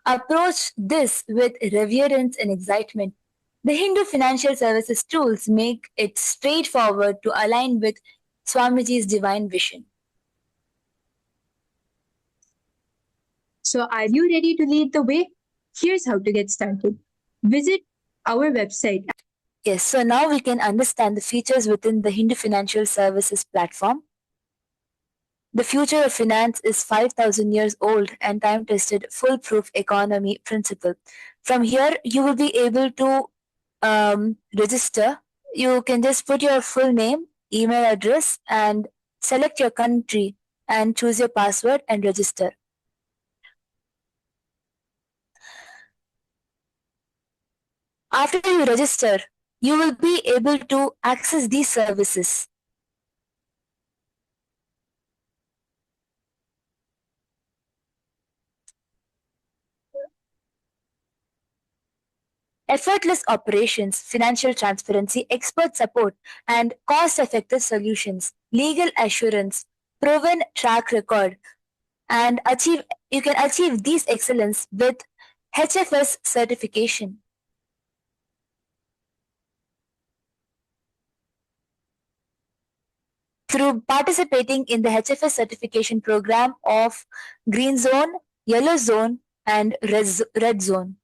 Approach this with reverence and excitement. The Hindu Financial Services tools make it straightforward to align with Swamiji's divine vision. So are you ready to lead the way? Here's how to get started. Visit our website. Yes, so now we can understand the features within the Hindu Financial Services platform. The future of finance is 5,000 years old and time-tested foolproof economy principle. From here, you will be able to register. You can just put your full name, email address, and select your country and choose your password and register. After you register, you will be able to access these services. Effortless operations, financial transparency, expert support, and cost-effective solutions, legal assurance, proven track record, and you can achieve these excellence with HFS certification. Through participating in the HFS certification program of Green Zone, Yellow Zone, and Red Zone.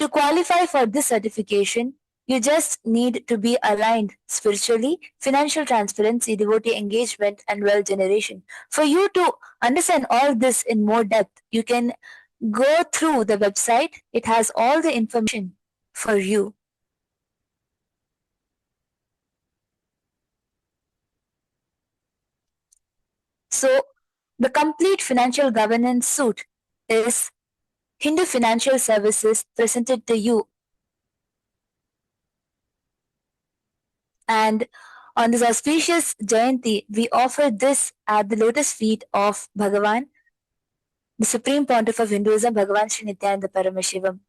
To qualify for this certification, you just need to be aligned spiritually, financial transparency, devotee engagement, and wealth generation. For you to understand all this in more depth, you can go through the website. It has all the information for you. So, the complete financial governance suite is Hindu Financial Services presented to you. And on this auspicious Jayanti, we offer this at the lotus feet of Bhagavan, the Supreme Pontiff of Hinduism, Bhagavan Sri Nithyānanda Paramashivam.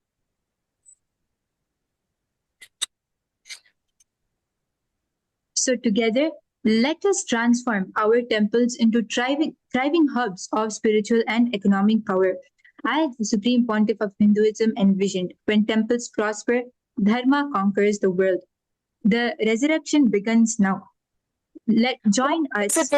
So together, let us transform our temples into thriving hubs of spiritual and economic power. As the Supreme Pontiff of Hinduism envisioned, when temples prosper, Dharma conquers the world. The resurrection begins now. Join us.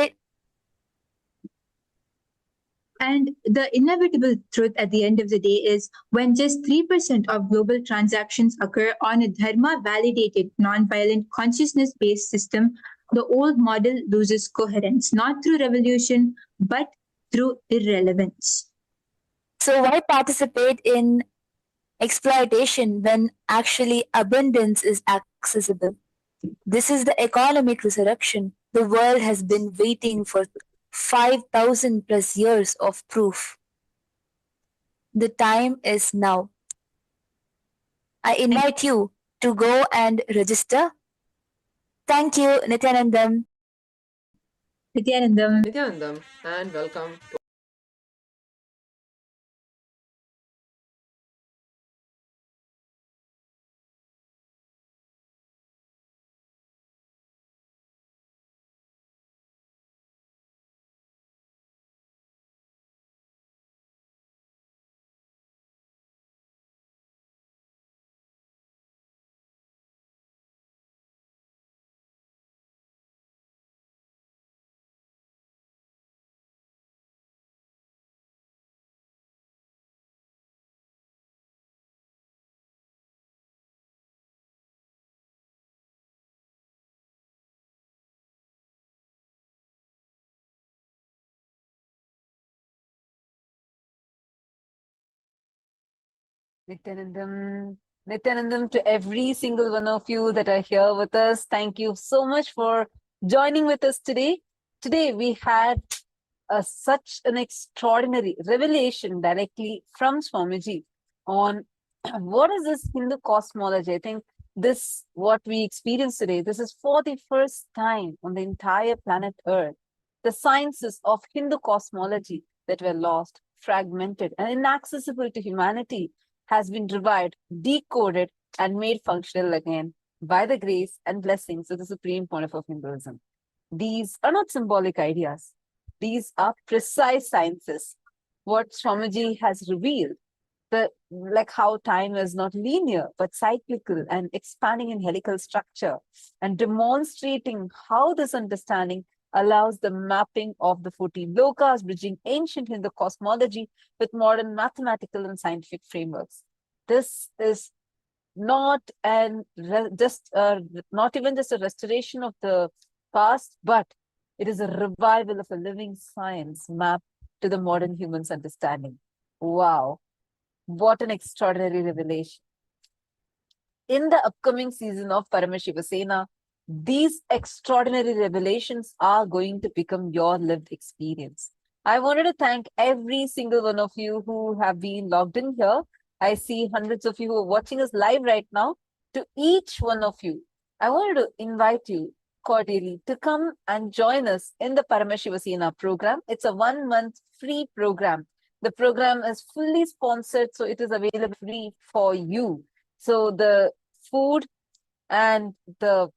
And the inevitable truth at the end of the day is when just 3% of global transactions occur on a dharma validated, non-violent, consciousness based system, the old model loses coherence, not through revolution, but through irrelevance. So, why participate in exploitation when actually abundance is accessible? This is the economic resurrection the world has been waiting for 5,000 plus years of proof. The time is now. I invite you to go and register. Thank you, Nithyanandam. Nithyanandam, and welcome to Nithyanandam, to every single one of you that are here with us, thank you so much for joining with us today. Today we had such an extraordinary revelation directly from Swamiji on what is this Hindu cosmology. I think this, what we experience today, this is for the first time on the entire planet Earth. The sciences of Hindu cosmology that were lost, fragmented, and inaccessible to humanity has been revived, decoded, and made functional again by the grace and blessings of the Supreme Pontiff of Hinduism. These are not symbolic ideas. These are precise sciences. What Swamiji has revealed, like how time is not linear, but cyclical and expanding in helical structure, and demonstrating how this understanding allows the mapping of the 14 lokas, bridging ancient Hindu cosmology with modern mathematical and scientific frameworks. This is not even just a restoration of the past, but it is a revival of a living science mapped to the modern human's understanding. Wow, what an extraordinary revelation. In the upcoming season of Paramashiva Sena, these extraordinary revelations are going to become your lived experience. I wanted to thank every single one of you who have been logged in here. I see hundreds of you who are watching us live right now. To each one of you, I wanted to invite you cordially to come and join us in the Paramashiva Sena program. It's a 1-month free program. The program is fully sponsored, so it is available free for you. So the food and the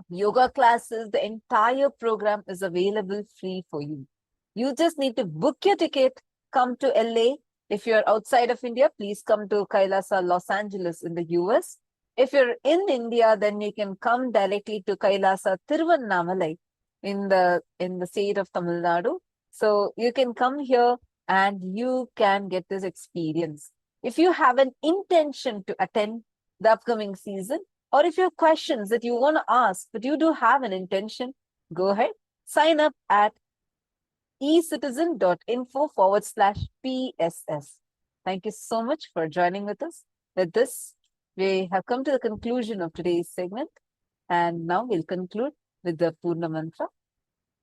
yoga classes, the entire program is available free for you. You just need to book your ticket, come to LA. If you're outside of India, please come to Kailasa, Los Angeles in the US. If you're in India, then you can come directly to Kailasa, Tiruvannamalai in the state of Tamil Nadu. So you can come here and you can get this experience. If you have an intention to attend the upcoming season, or if you have questions that you want to ask, but you do have an intention, go ahead, sign up at ecitizen.info/PSS. Thank you so much for joining with us. With this, we have come to the conclusion of today's segment. And now we'll conclude with the Purna Mantra.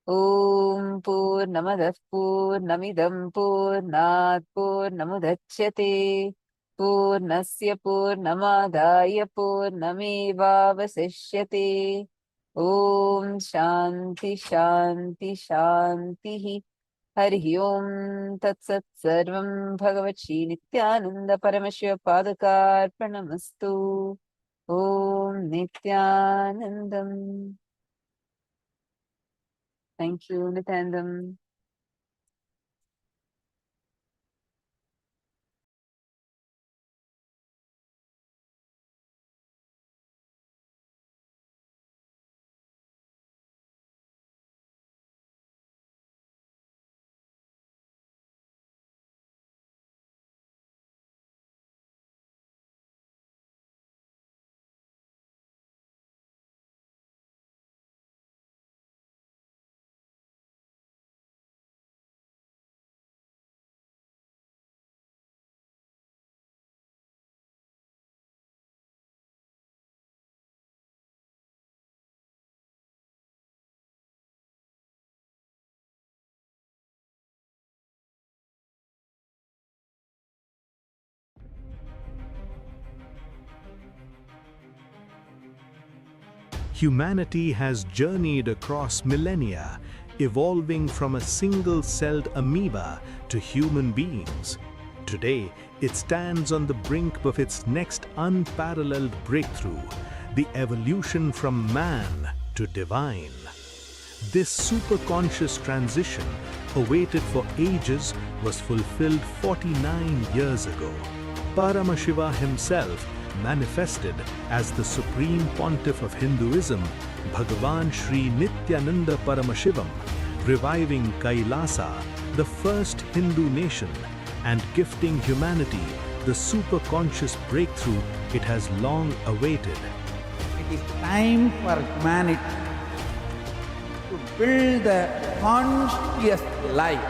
Om Purnamadah Purnamidam Purnat Purnamudachyate Purnasya Purnamadaya Purnamevavasishyate. Om Shanti Shanti Shanti. Hari Om Tat Sat Sarvam Bhagavat Shri Nityananda Paramashiva Padakarpanamastu. Om Nithyanandam. Thank you, Nityanandam. Humanity has journeyed across millennia, evolving from a single-celled amoeba to human beings. Today, it stands on the brink of its next unparalleled breakthrough, the evolution from man to divine. This superconscious transition, awaited for ages, was fulfilled 49 years ago. Paramashiva himself manifested as the Supreme Pontiff of Hinduism, Bhagavan Sri Nithyānanda Paramashivam, reviving Kailasa, the first Hindu nation, and gifting humanity the superconscious breakthrough it has long awaited. It is time for humanity to build the conscious life.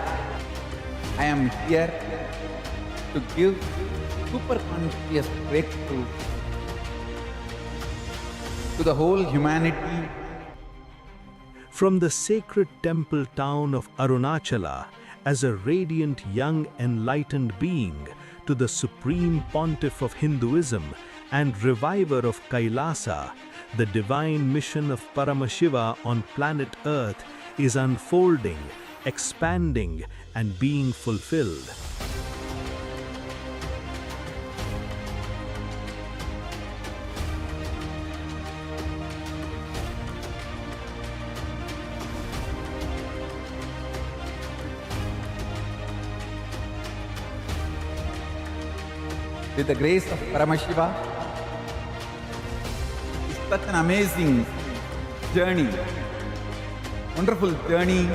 I am here to give superconscious breakthrough to the whole humanity. From the sacred temple town of Arunachala, as a radiant young enlightened being, to the Supreme Pontiff of Hinduism and reviver of Kailasa, the divine mission of Paramashiva on planet Earth is unfolding, expanding, and being fulfilled. With the grace of Paramashiva, it's such an amazing journey, wonderful journey.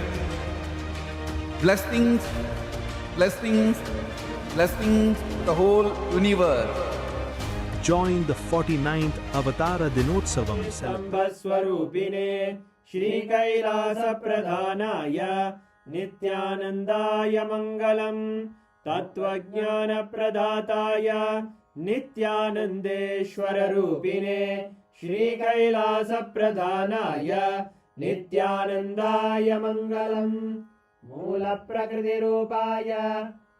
Blessings, blessings, blessings to the whole universe. Join the 49th AVATARA DINOTSAVAM Sambhaswarupine Shri Kailasa Pradhanaya Nithyanandaya Mangalam Tattvajnana Pradhataya Nithyanandeshwara Rupine Shri Kailasa Pradhanaya Nithyanandaya Mangalam Mula Prakriti Rupaya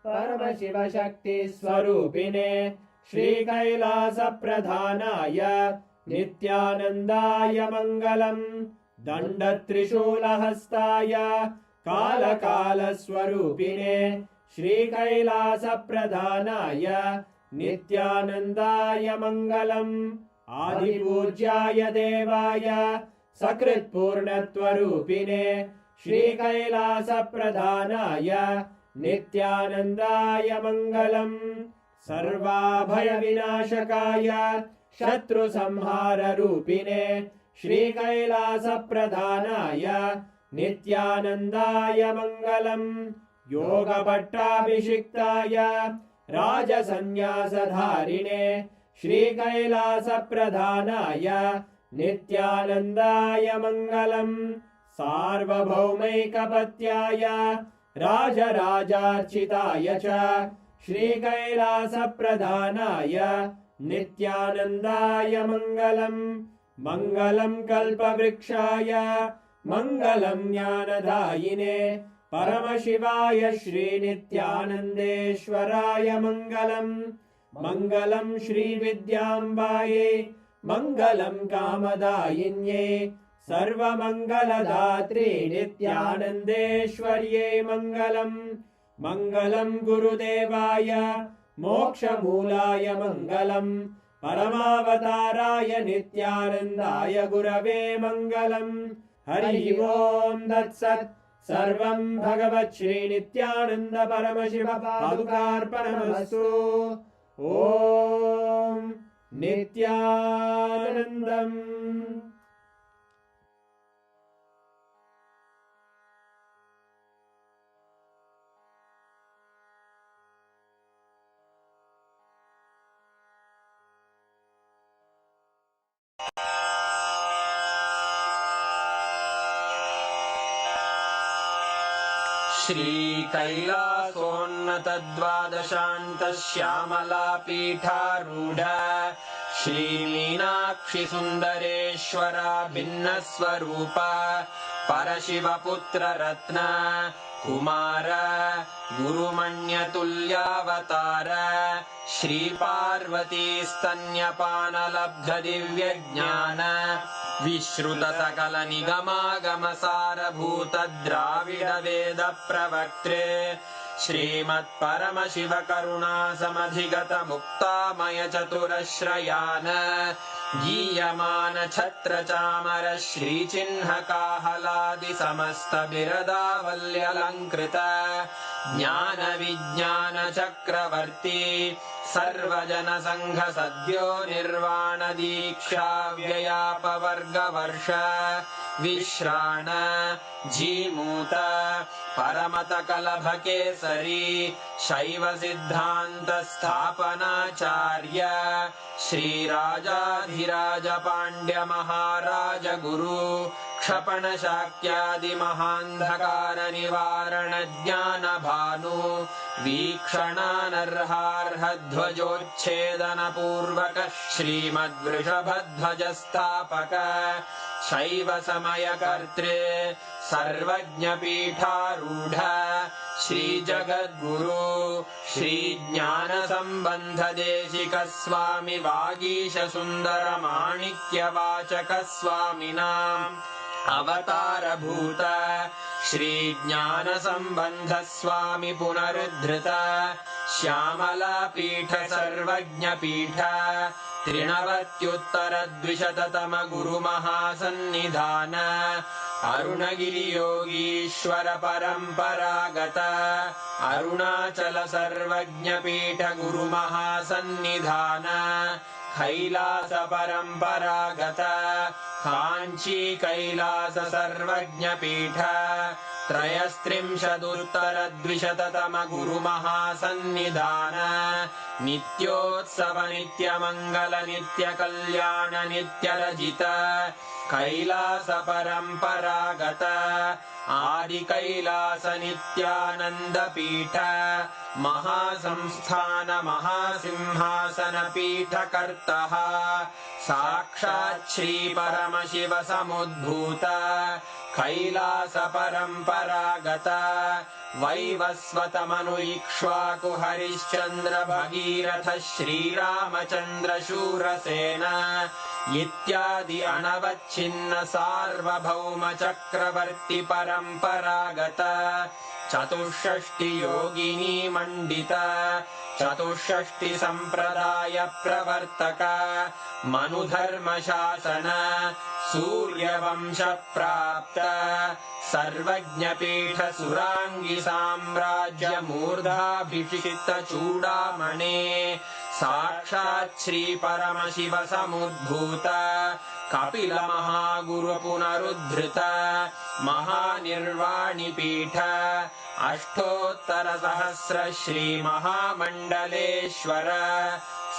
Paramashiva Shakti Swarupine Shri Kailasa Pradhanaya Nithyanandaya Mangalam Danda Trishula Hastaya Kala Kala Swarupine Shri Kailasa Pradhanaya Nithyanandaya Mangalam Adi Pujyaya Devaya Sakrit Purnatvarupine Shri Kailasa Pradhanaya Nithyanandaya Mangalam Sarvabhaya Vinashakaya Shatru Samhara Rupine Shri Kailasa Pradhanaya Nithyanandaya Mangalam Yoga Pattabhishiktaya Raja Sannyasa Dharine Shri Kailasa Pradhanaya Nithyanandaya Mangalam Sarvabhaumaikapatyaya Raja Rajarchitaya Cha Shri Kailasa Pradhanaya Nithyanandaya Mangalam Mangalam Kalpavrikshaya Mangalam Jnanadayine Paramashivaya Shri Nithyanandeshwaraya Mangalam Mangalam Shri Vidyambaye Mangalam Kamadayinye Sarva Mangala Dhatri Nithyanandeshwarye Mangalam Mangalam Gurudevaya Moksha Mulaya Mangalam Paramavatāraya Nithyanandaya Gurave Mangalam Hari ओम तत्सत् सर्वं भगवत् श्री नित्यानंद परमशिव पादुकार्पणमस्तु। ओम नित्यानंदम्। श्री कैलासोन्नत द्वादशान्त श्यामला पीठारूढ़ श्री मीनाक्षि सुंदरेश्वरा भिन्न स्वरूप परशिव पुत्र रत्न कुमार गुरुमण्यतुल्यावतार श्री पार्वती स्तन्यपानलब्ध दिव्य ज्ञान विश्रुत सकल निगमागम सारभूत द्राविड वेद प्रवक्त्रे श्रीमत् परमशिव करुणा समधिगत मुक्तामय चतुरश्रयान गीयमान छत्र चामर श्री चिन्ह काहलादि समस्त बिरदावल्यलंकृत ज्ञान विज्ञान चक्रवर्ती सर्वजन संघ सद्यो निर्वाण दीक्षा व्ययापवर्ग वर्ष विश्राण जीमूत परमत कलभ केसरी शैव सिद्धांत स्थापनाचार्य श्री राजाधिराज पांड्य महाराज गुरु क्षपण शाक्यादि महांधकार निवारण ज्ञान भानु वीक्षणानर्हार्ह ध्वजोच्छेदन पूर्वक श्रीमद्वृषभध्वज स्थापक शैव समय कर्त्रे सर्वज्ञ पीठारूढ़ श्री जगद्गुरु श्री ज्ञान संबंध देशिक स्वामी वागीश सुंदर माणिक्य वाचक स्वामिनाम् अवतार भूत श्री ज्ञान संबंध स्वामी पुनरुद्धृत श्यामला पीठ सर्वज्ञ पीठ त्रिनवत्युत्तर द्विशततम गुरु महासन्निधान अरुणगिरि योगीश्वर परंपरागत अरुणाचल सर्वज्ञ पीठ गुरु महासन्निधान कैलास परंपरागत कांची कैलास सर्वज्ञ पीठ त्रयस्त्रिंशदुत्तर द्विशततम गुरु महासन्निधान नित्योत्सव नित्य मंगल नित्य कल्याण नित्य रजित कैलास परंपरागत आदि कैलास नित्यानंद पीठ महासंस्थान महासिंहासन पीठ कर्तः साक्षात् श्री परमशिव समुद्भूत कैलास परंपरागत वैवस्वत मनु इक्ष्वाकु हरिश्चंद्र भगीरथ श्रीरामचंद्र शूरसेन इत्यादि अनवच्छिन्न सार्वभौम चक्रवर्ती परंपरागत चतुष्षष्टि योगिनी मंडित चतुष्षष्टि संप्रदाय प्रवर्तक मनुधर्म शासन सूर्यवंश प्राप्त सर्वज्ञ पीठ सुरांगी साम्राज्य मूर्धाभिषिक्त चूड़ामणे साक्षात् श्री परमशिव समुद्भूत कपिल महागुरु पुनरुद्धृत महानिर्वाणि पीठ अष्टोत्तर सहस्र श्री महामंडलेश्वर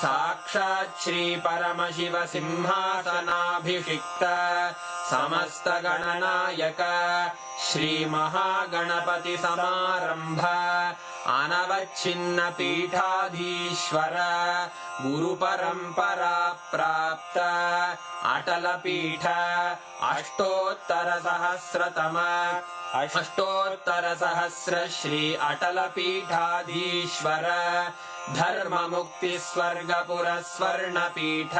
साक्षात् श्री परमशिव सिंहासनाभिषिक्त समस्त गणनायक श्री महागणपति समारंभ अनवच्छिन्न पीठाधीश्वर गुरु परंपरा प्राप्त अटल पीठ अष्टोत्तर सहस्र श्री अटल पीठाधीश्वर धर्म मुक्ति स्वर्गपुर स्वर्ण पीठ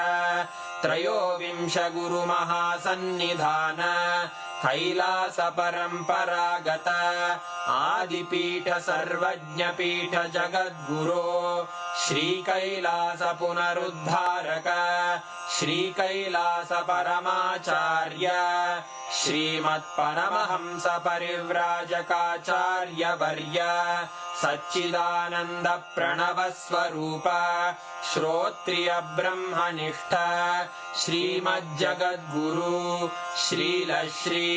त्रयोविंश गुरु महासन्निधान कैलास परंपरागत आदिपीठ सर्वज्ञ पीठ जगद्गुरो श्री कैलास पुनरुद्धारक श्रीकैलास परमाचार्य श्रीमत्परमहंस परिव्राजकाचार्य वर्य सच्चिदानंद प्रणव स्वरूप श्रोत्रिय ब्रह्मनिष्ठ श्रीमज्जगद्गुरु श्रील श्री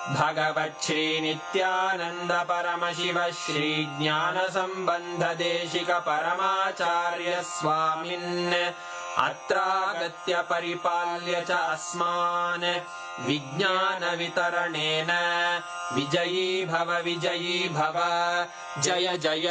भगवत् श्री नित्यानंद परमशिव श्री ज्ञान संबंध देशिक परमाचार्य स्वामिन् अत्रागत्य परिपाल्य च अस्मान् विज्ञान वितरणेन विजयी भव जय जय